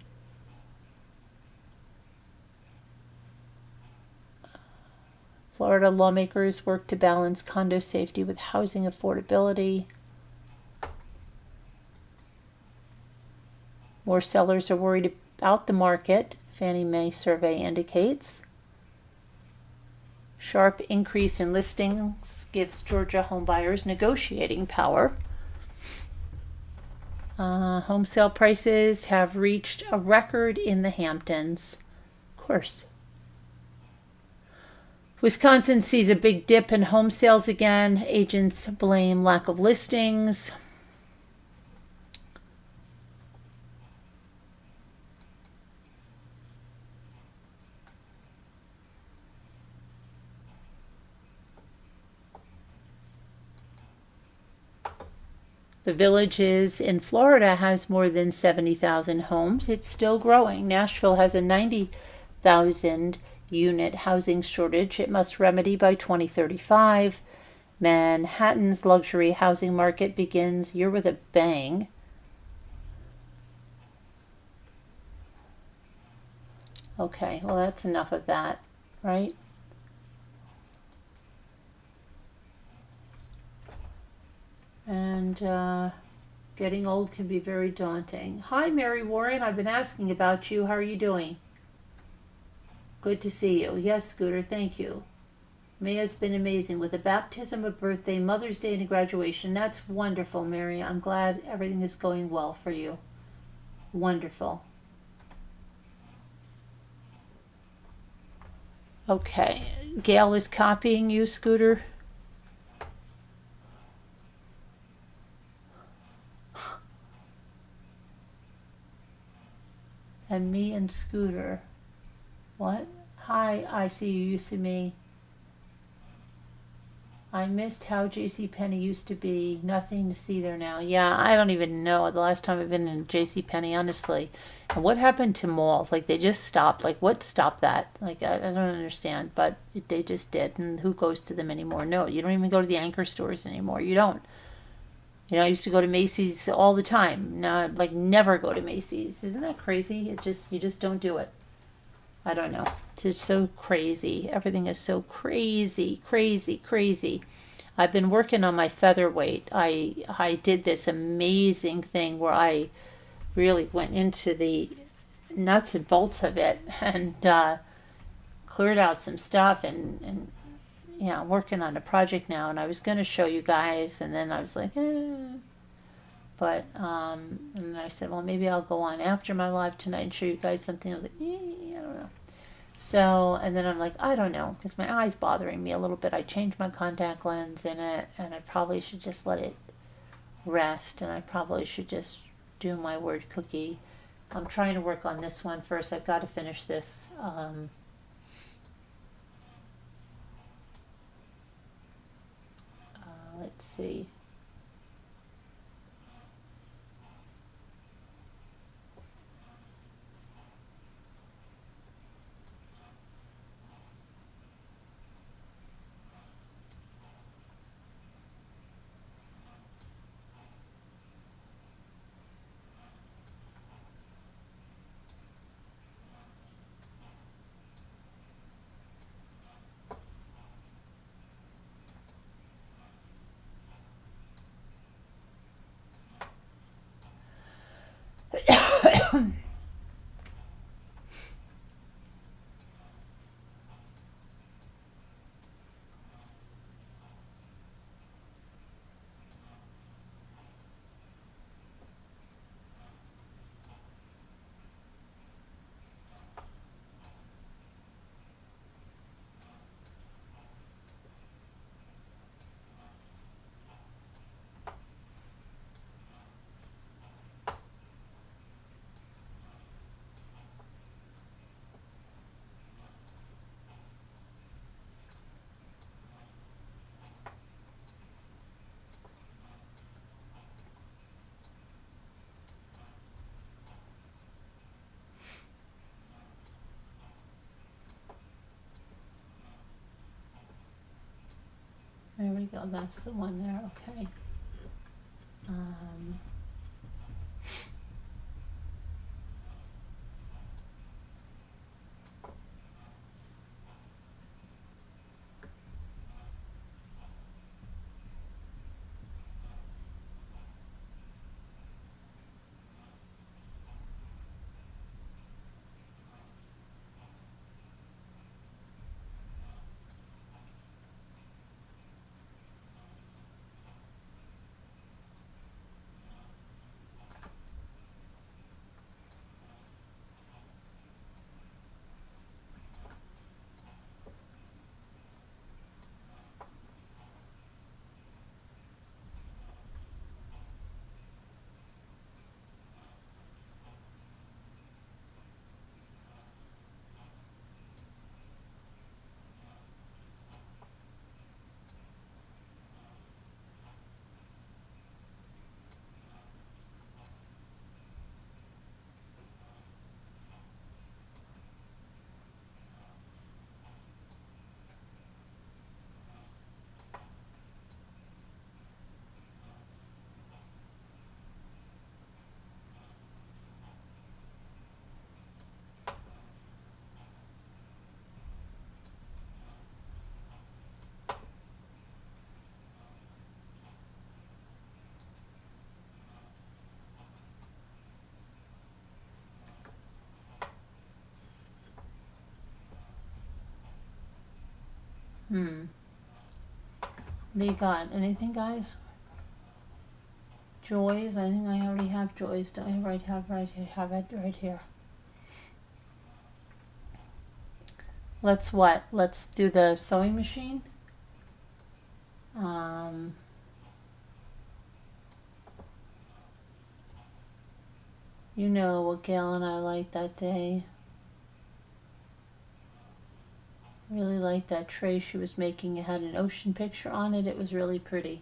Florida lawmakers work to balance condo safety with housing affordability. More sellers are worried about the market, Fannie Mae survey indicates. Sharp increase in listings gives Georgia homebuyers negotiating power. Home sale prices have reached a record in the Hamptons. Of course. Wisconsin sees a big dip in home sales again. Agents blame lack of listings. The Villages in Florida has more than 70,000 homes. It's still growing. Nashville has a 90,000 unit housing shortage it must remedy by 2035. Manhattan's luxury housing market begins year with a bang. Okay, well, that's enough of that, right? And getting old can be very daunting. Hi, Mary Warren. I've been asking about you. How are you doing? Good to see you. Yes, Scooter, thank you. May has been amazing with a baptism, a birthday, Mother's Day, and a graduation. That's wonderful, Mary. I'm glad everything is going well for you. Wonderful. Okay. Gail is copying you, Scooter. And me and Scooter. What? Hi, I see you. You see me. I missed how JCPenney used to be. Nothing to see there now. Yeah, I don't even know the last time I've been in JCPenney, honestly. And what happened to malls? Like, they just stopped. Like, what stopped that? Like, I don't understand. But they just did. And who goes to them anymore? No, you don't even go to the anchor stores anymore. You don't. You know, I used to go to Macy's all the time. Now, I, like, never go to Macy's. Isn't that crazy? You just don't do it. I don't know. It's just so crazy. Everything is so crazy, crazy, crazy. I've been working on my featherweight. I did this amazing thing where I really went into the nuts and bolts of it and cleared out some stuff and yeah, I'm working on a project now, and I was going to show you guys, and then I was like, but and I said, well, maybe I'll go on after my live tonight and show you guys something. I was like, I don't know. So, and then I'm like, I don't know, because my eye's bothering me a little bit. I changed my contact lens in it, and I probably should just let it rest, and I probably should just do my word cookie. I'm trying to work on this one first. I've got to finish this. Let's see. There we go. That's the one there. Okay. Um, what do you got? Anything, guys? Joys? I think I already have joys. Don't I have it right here. Let's what? Let's do the sewing machine. You know what Gail and I liked that day. Really liked that tray she was making. It had an ocean picture on it. It was really pretty.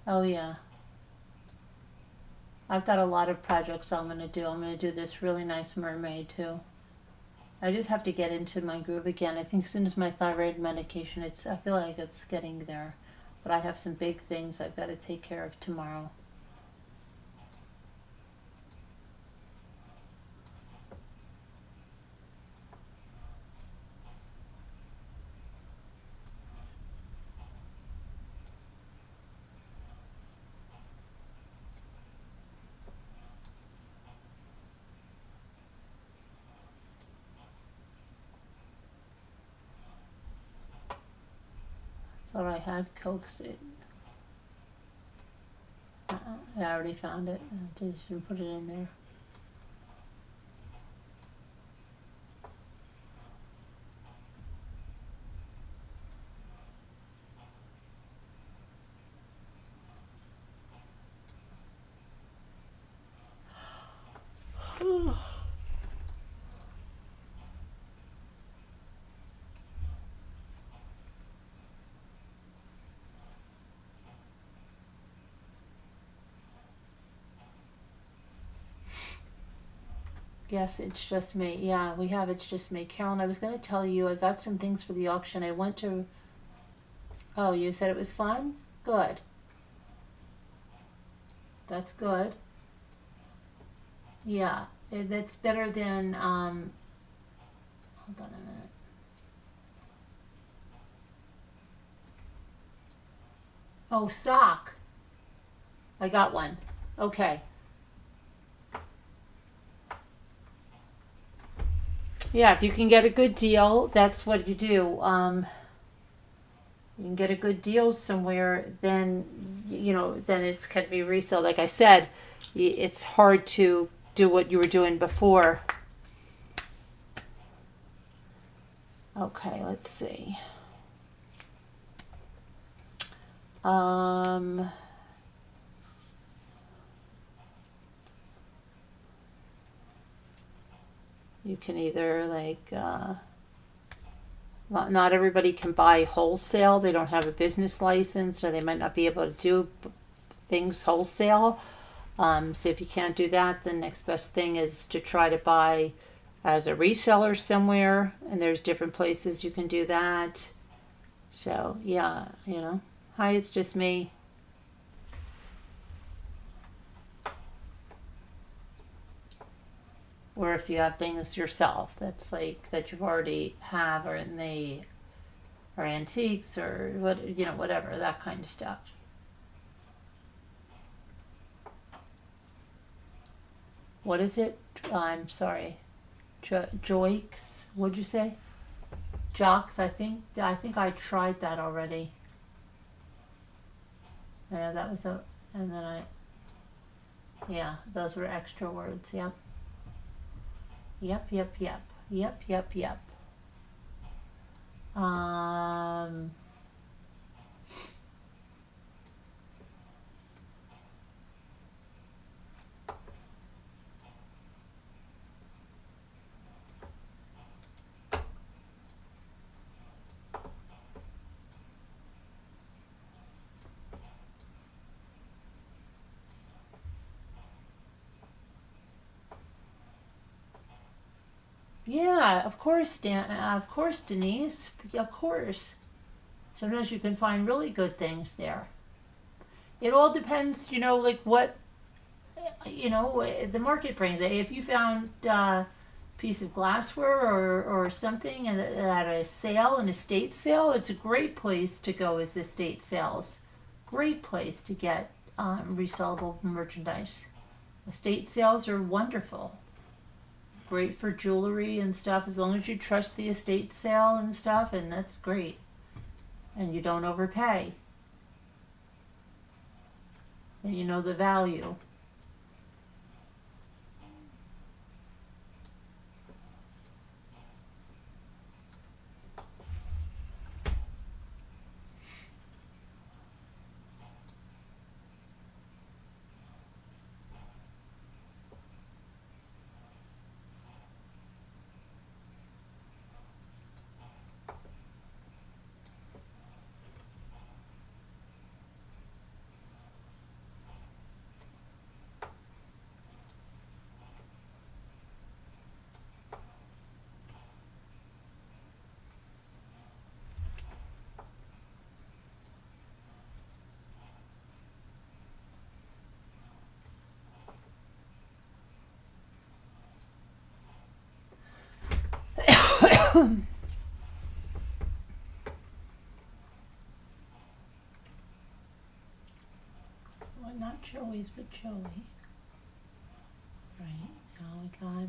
Oh yeah. I've got a lot of projects I'm going to do. I'm going to do this really nice mermaid too. I just have to get into my groove again. I think as soon as my thyroid medication, I feel like it's getting there. But I have some big things I've got to take care of tomorrow. Thought I had coaxed it. I already found it. I just didn't put it in there. Yes, it's just me. Yeah, we have It's Just Me. Carolyn, I was going to tell you, I got some things for the auction. I went to. Oh, you said it was fun? Good. That's good. Yeah, that's better than. Hold on a minute. Oh, sock. I got one. Okay. Yeah, if you can get a good deal, that's what you do. You can get a good deal somewhere, then then it can be resale. Like I said, it's hard to do what you were doing before. Okay, let's see. You can either not everybody can buy wholesale. They don't have a business license, or they might not be able to do things wholesale. So if you can't do that, the next best thing is to try to buy as a reseller somewhere, and there's different places you can do that. So yeah, hi, it's just me. Or if you have things yourself that's like that you've already have, or and they are antiques, or whatever, that kind of stuff. What is it? I'm sorry. Joix? What'd you say? Jocks? I think I tried that already. Yeah, that was and then yeah, those were extra words. Yep. Yep. Yeah, of course, of course, Denise. Of course. Sometimes you can find really good things there. It all depends, like what, the market brings. If you found a piece of glassware or something at a sale, an estate sale, it's a great place to go as estate sales. Great place to get resellable merchandise. Estate sales are wonderful. Great for jewelry and stuff, as long as you trust the estate sale and stuff, and that's great. And you don't overpay. And you know the value. Well, not Joey's, but Joey. Right, now we got,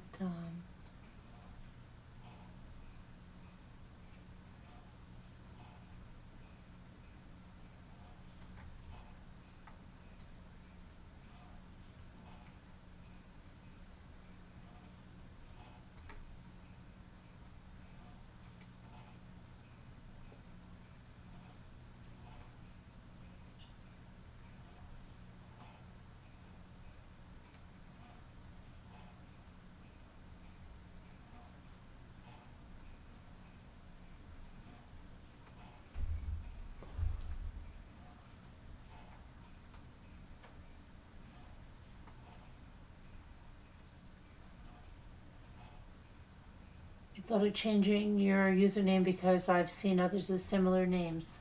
you thought of changing your username because I've seen others with similar names.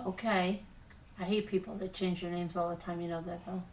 Okay. I hate people that change their names all the time, you know that though.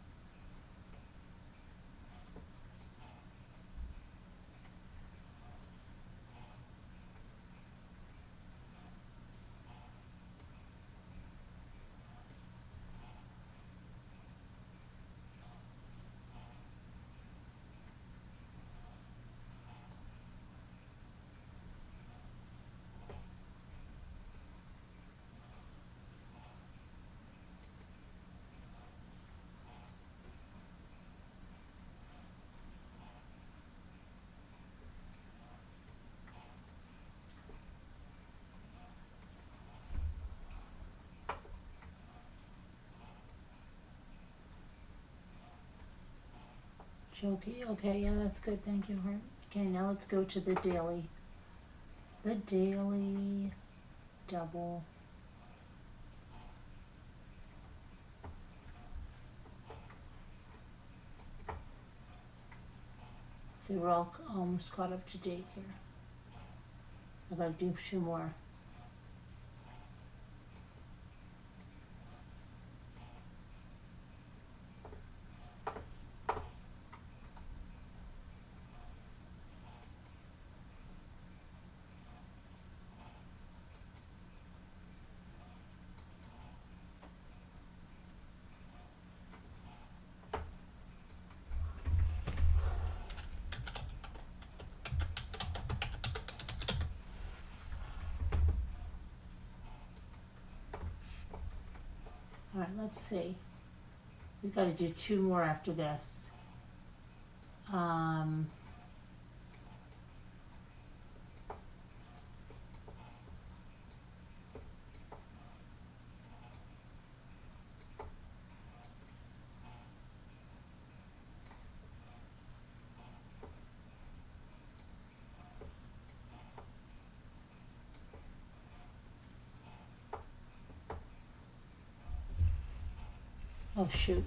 Jokey. Okay, yeah, that's good. Thank you, Heart. Okay, now let's go to the daily. The daily double. So we're all almost caught up to date here. I gotta do 2 more. All right, let's see. We've got to do 2 more after this. Oh, shoot.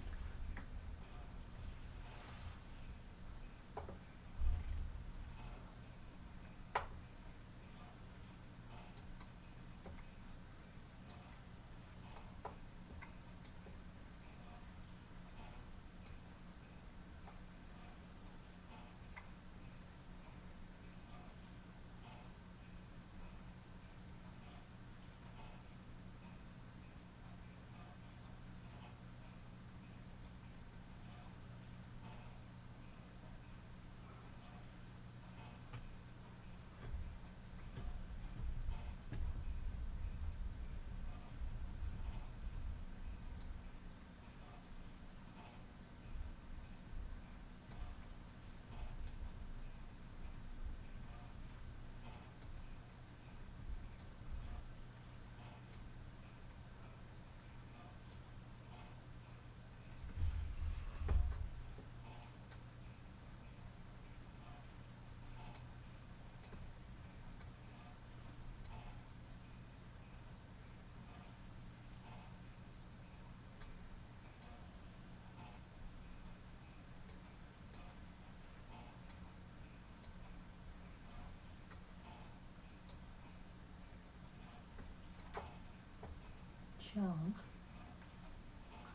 Junk.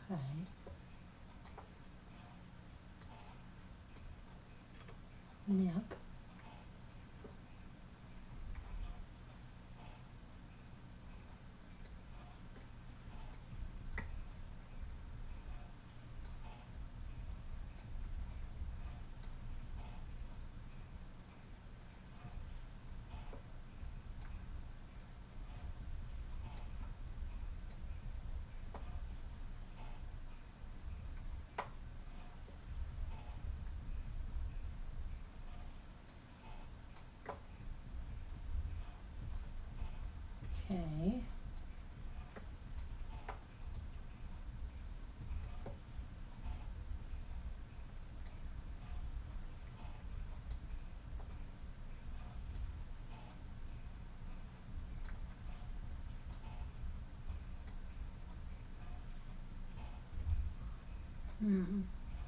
Okay. Nip. Okay.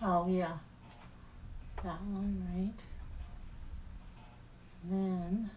Oh, yeah. That one, right? Then,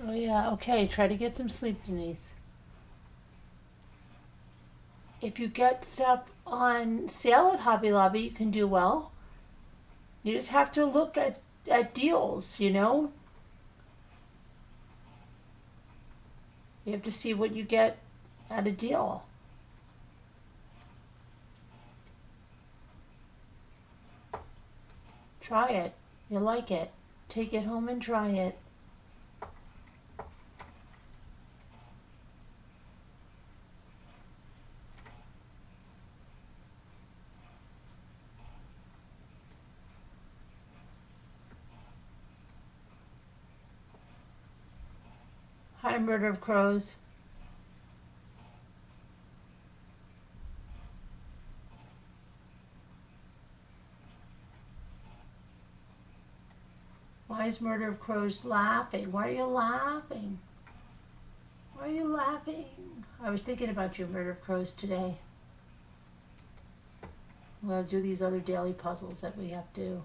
oh yeah, okay, try to get some sleep, Denise. If you get stuff on sale at Hobby Lobby, you can do well. You just have to look at deals, you know? You have to see what you get at a deal. Try it. You'll like it. Take it home and try it. Hi, Murder of Crows. Why is Murder of Crows laughing? Why are you laughing? Why are you laughing? I was thinking about you, Murder of Crows, today. We'll do these other daily puzzles that we have to do.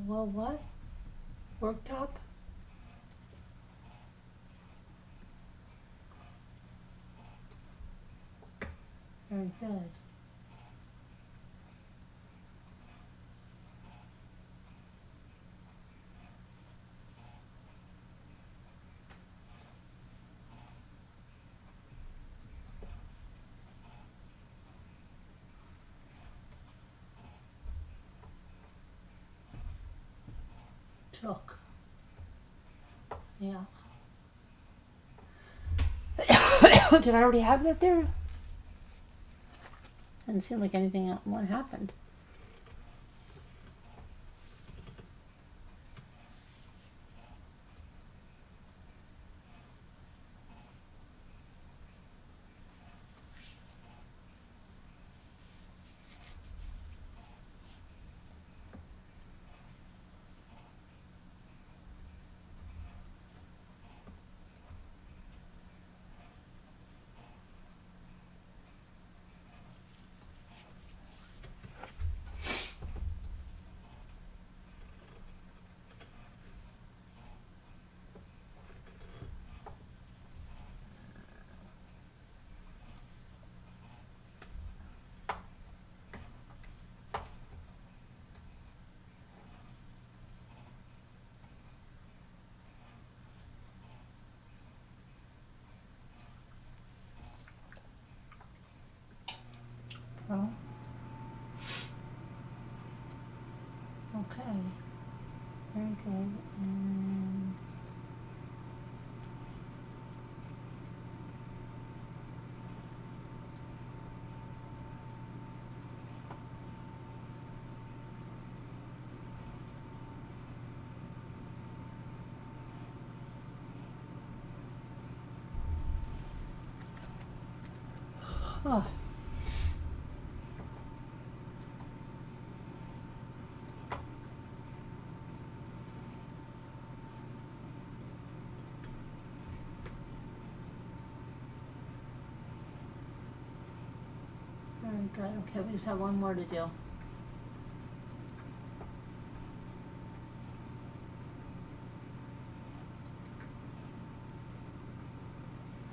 Well, what? Worktop? Very good. Took. Yeah. Did I already have that there? Didn't seem like anything what happened. Oh. Okay. Very good. And oh. Very good. Okay, we just have one more to do.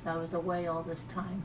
So I was away all this time.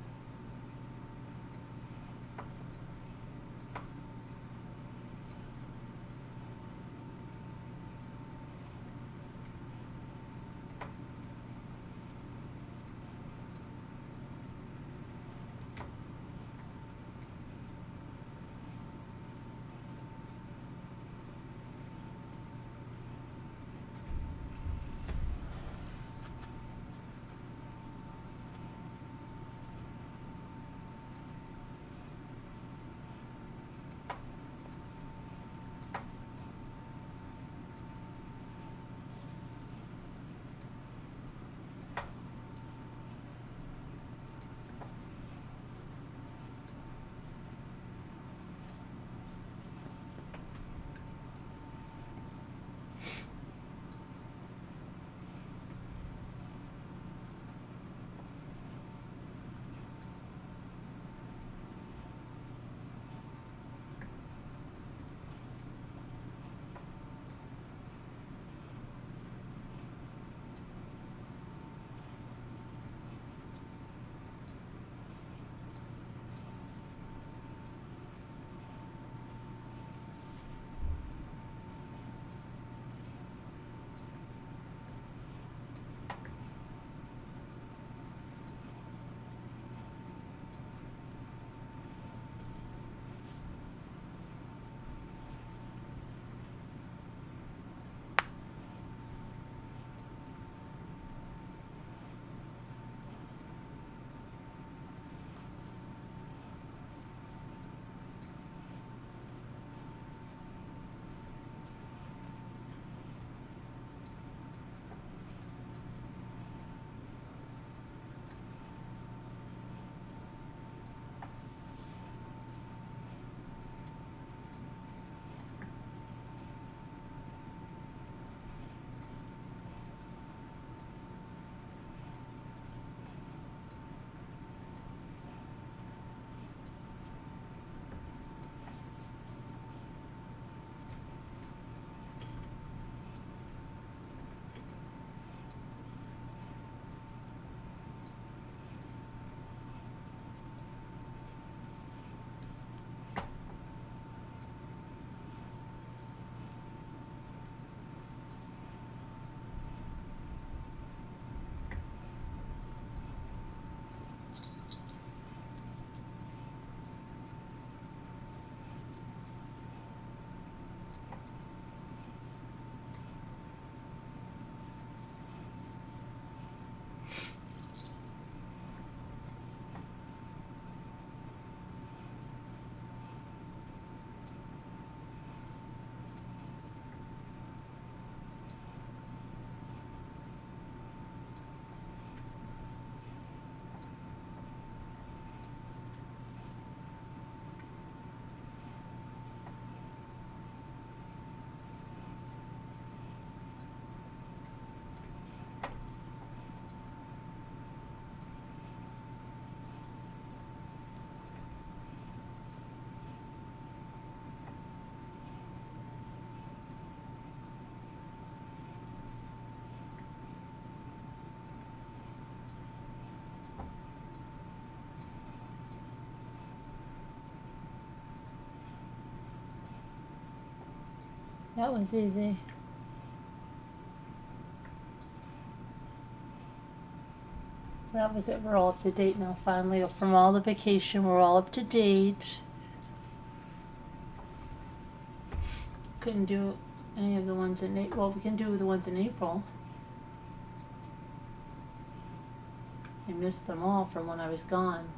That was easy. That was it. We're all up to date now, finally. From all the vacation, we're all up to date. Couldn't do any of the ones in April. Well, we can do the ones in April. I missed them all from when I was gone.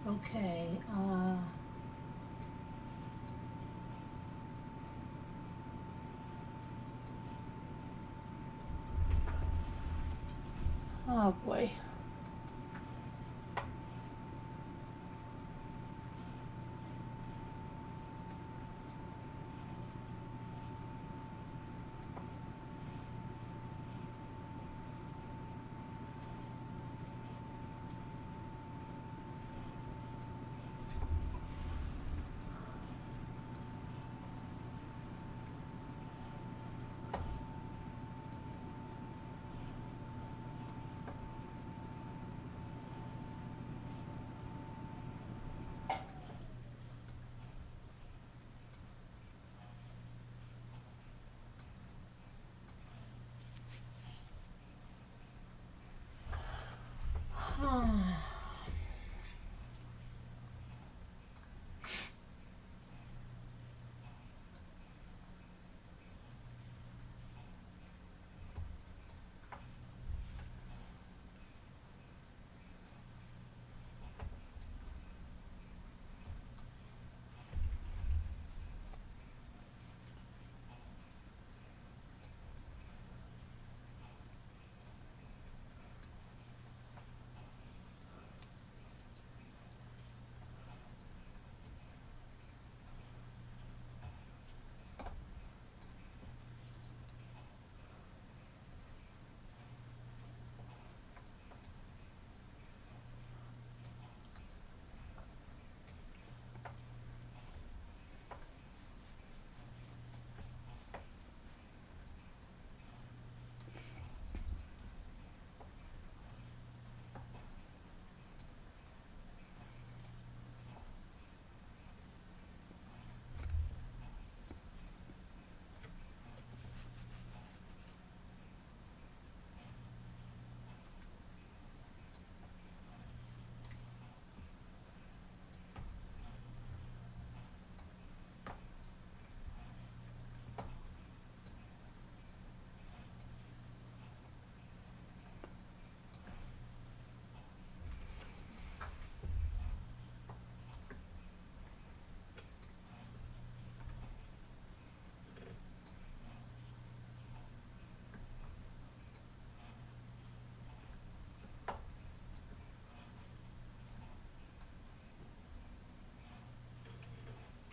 Okay. Oh boy.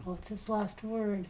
What's his last word?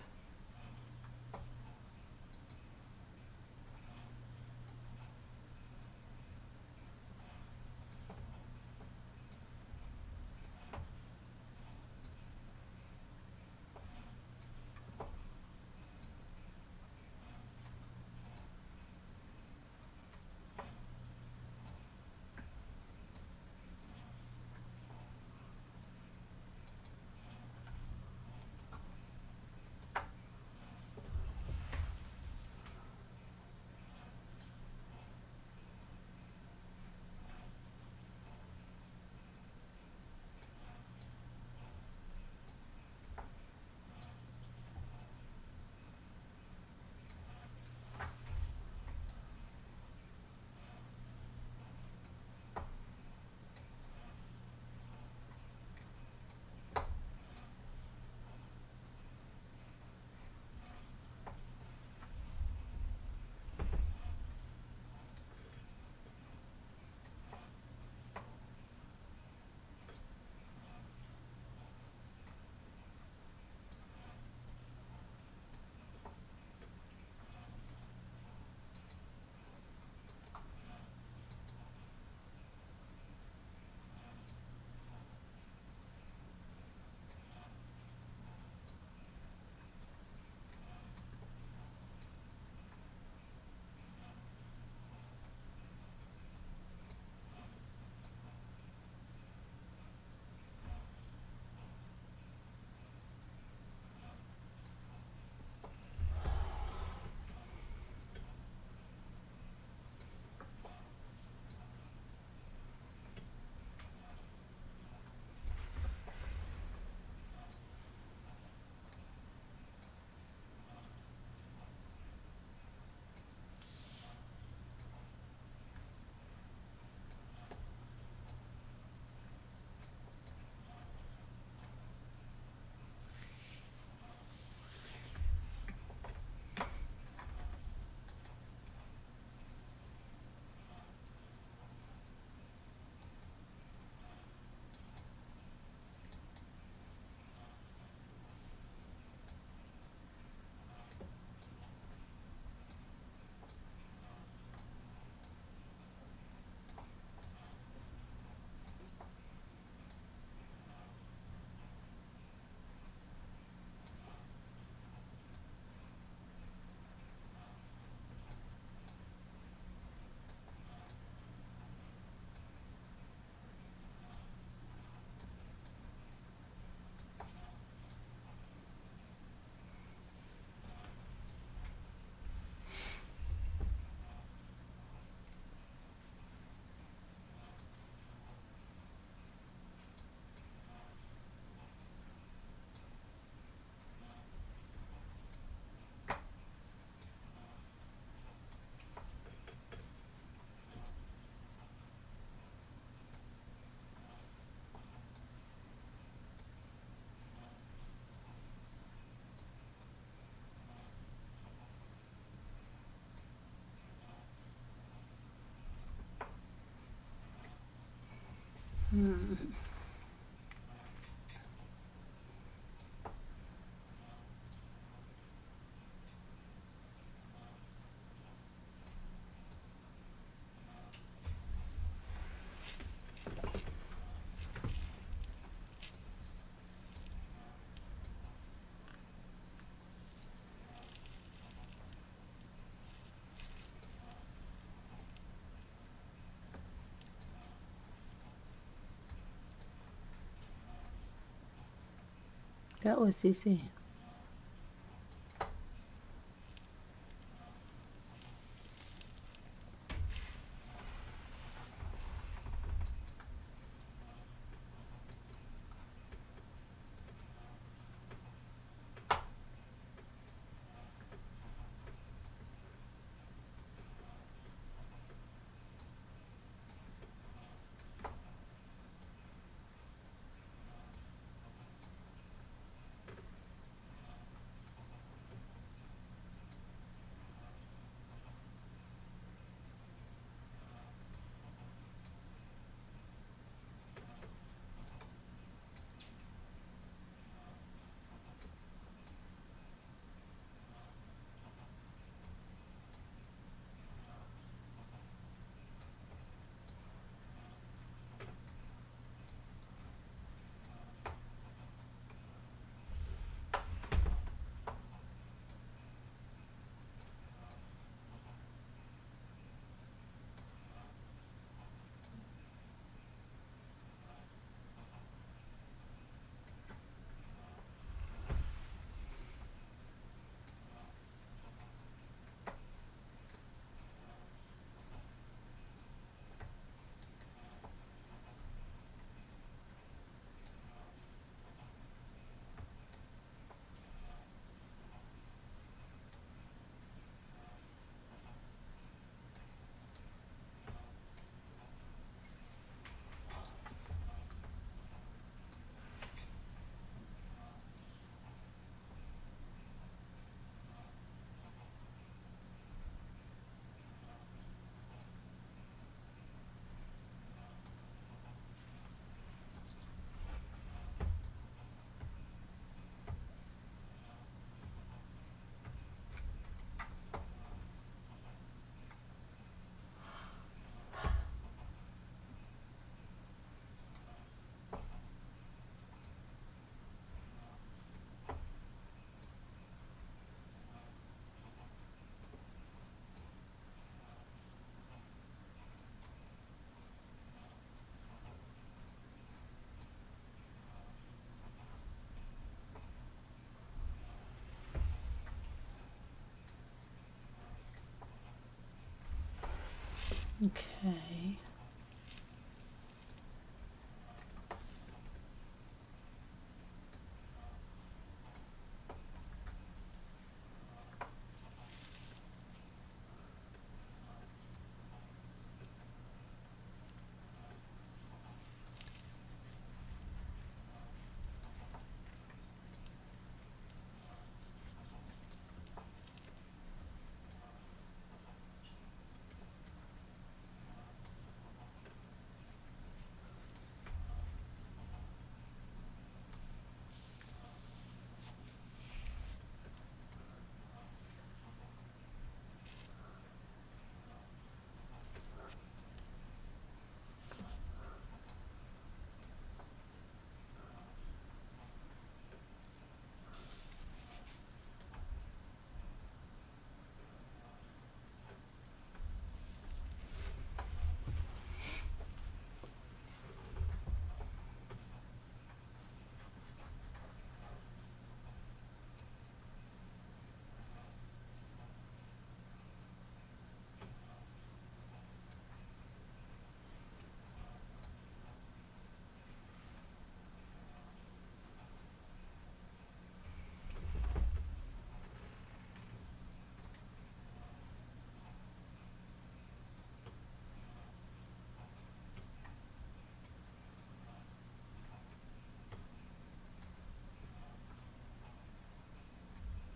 That was easy. Okay.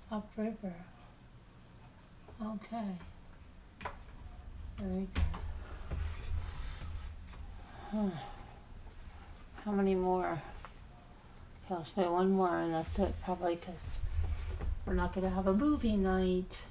Upriver. Okay. Very good. Huh. How many more? Okay, I'll play one more and that's it, probably, because we're not going to have a movie night.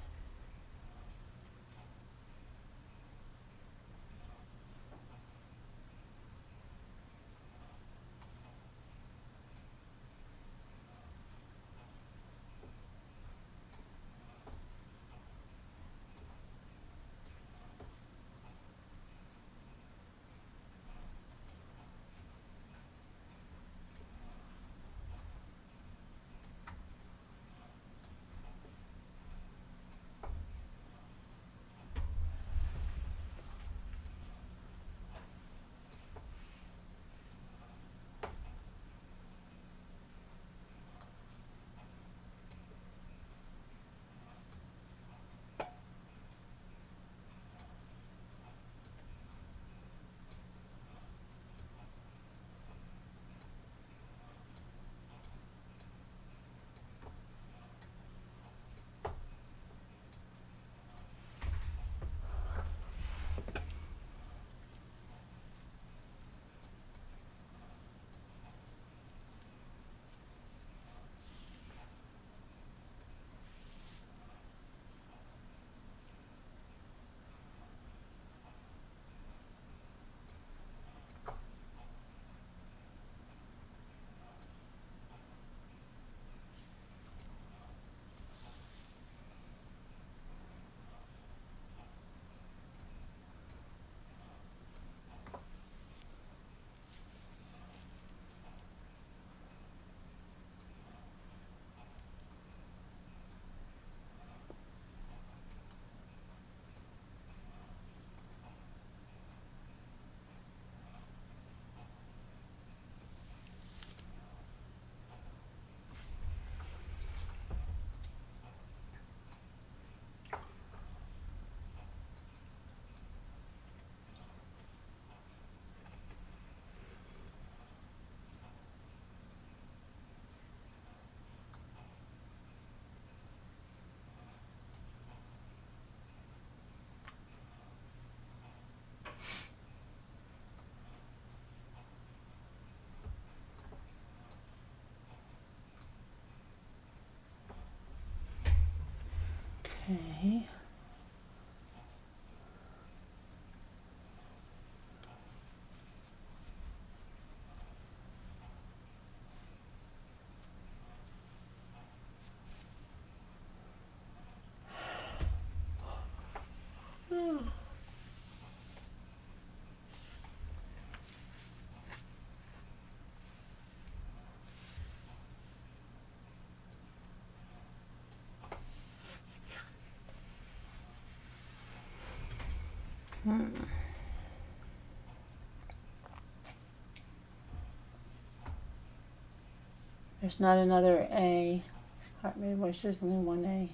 Okay. Hmm. There's not another A. Heart rate voice, there's only one A.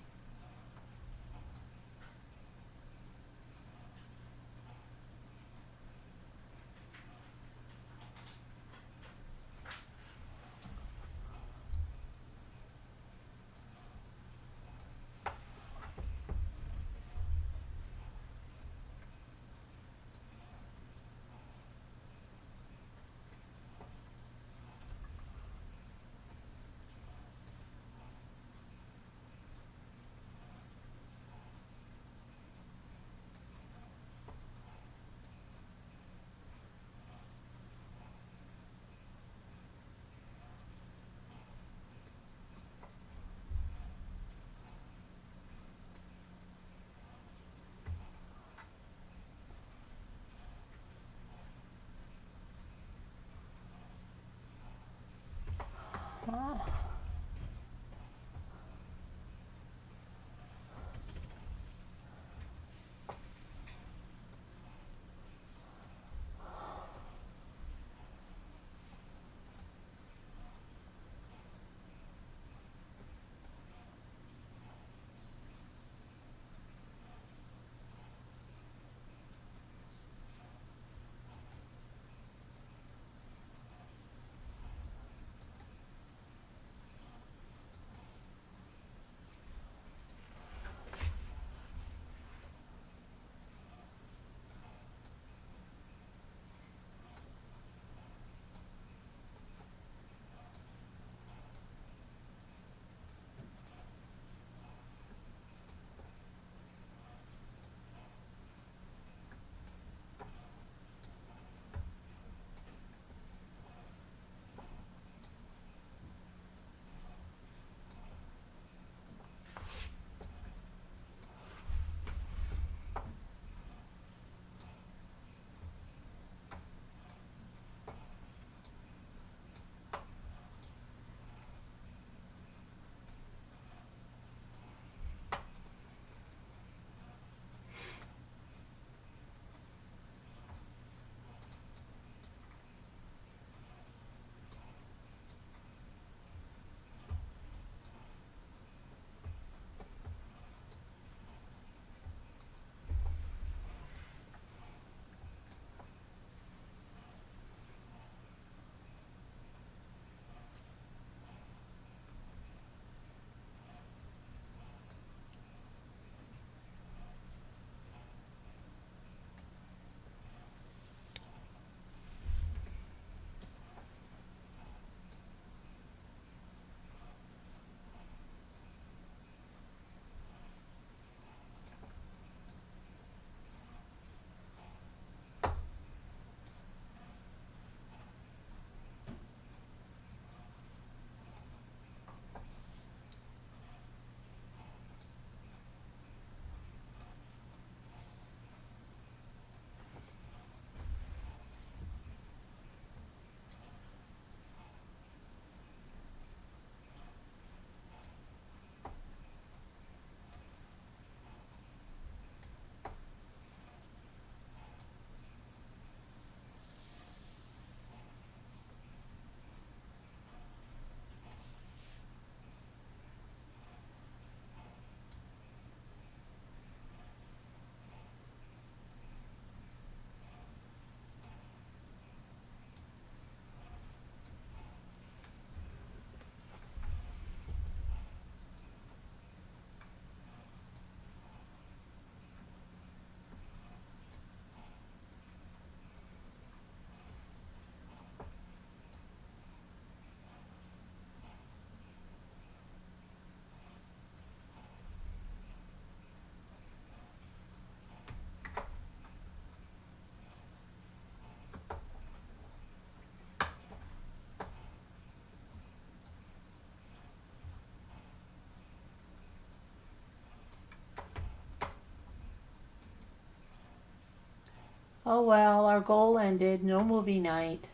Oh well, our goal ended. No movie night.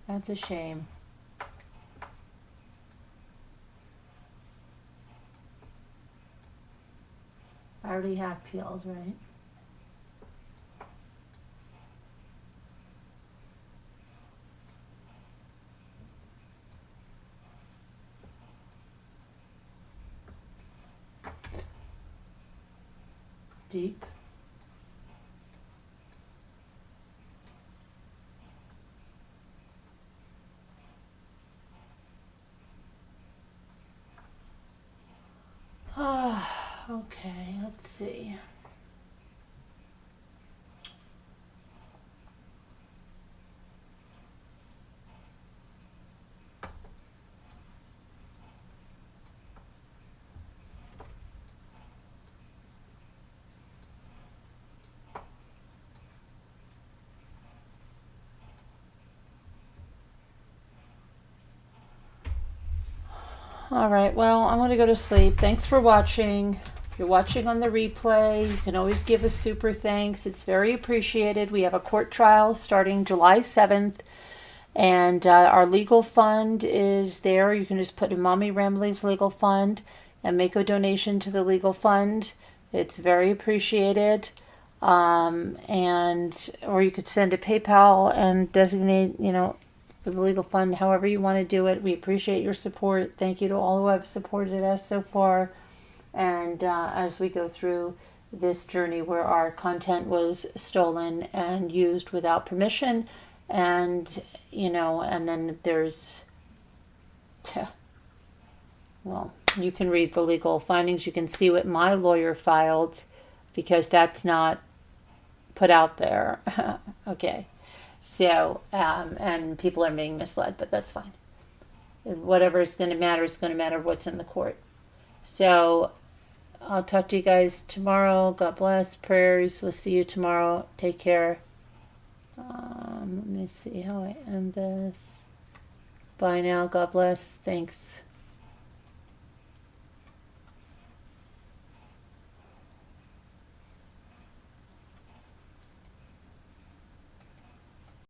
That's a shame. I already have peels, right? Deep. Okay, let's see. All right, well, I'm going to go to sleep. Thanks for watching. If you're watching on the replay, you can always give us super thanks. It's very appreciated. We have a court trial starting July 7th, and our legal fund is there. You can just put in Mommy Rambling's legal fund and make a donation to the legal fund. It's very appreciated. And or you could send a PayPal and designate, for the legal fund, however you want to do it. We appreciate your support. Thank you to all who have supported us so far. And as we go through this journey where our content was stolen and used without permission, and and then there's, well, you can read the legal findings. You can see what my lawyer filed, because that's not put out there. Okay. So, and people are being misled, but that's fine. Whatever is going to matter what's in the court. So, I'll talk to you guys tomorrow. God bless. Prayers. We'll see you tomorrow. Take care. Let me see how I end this. Bye now. God bless. Thanks.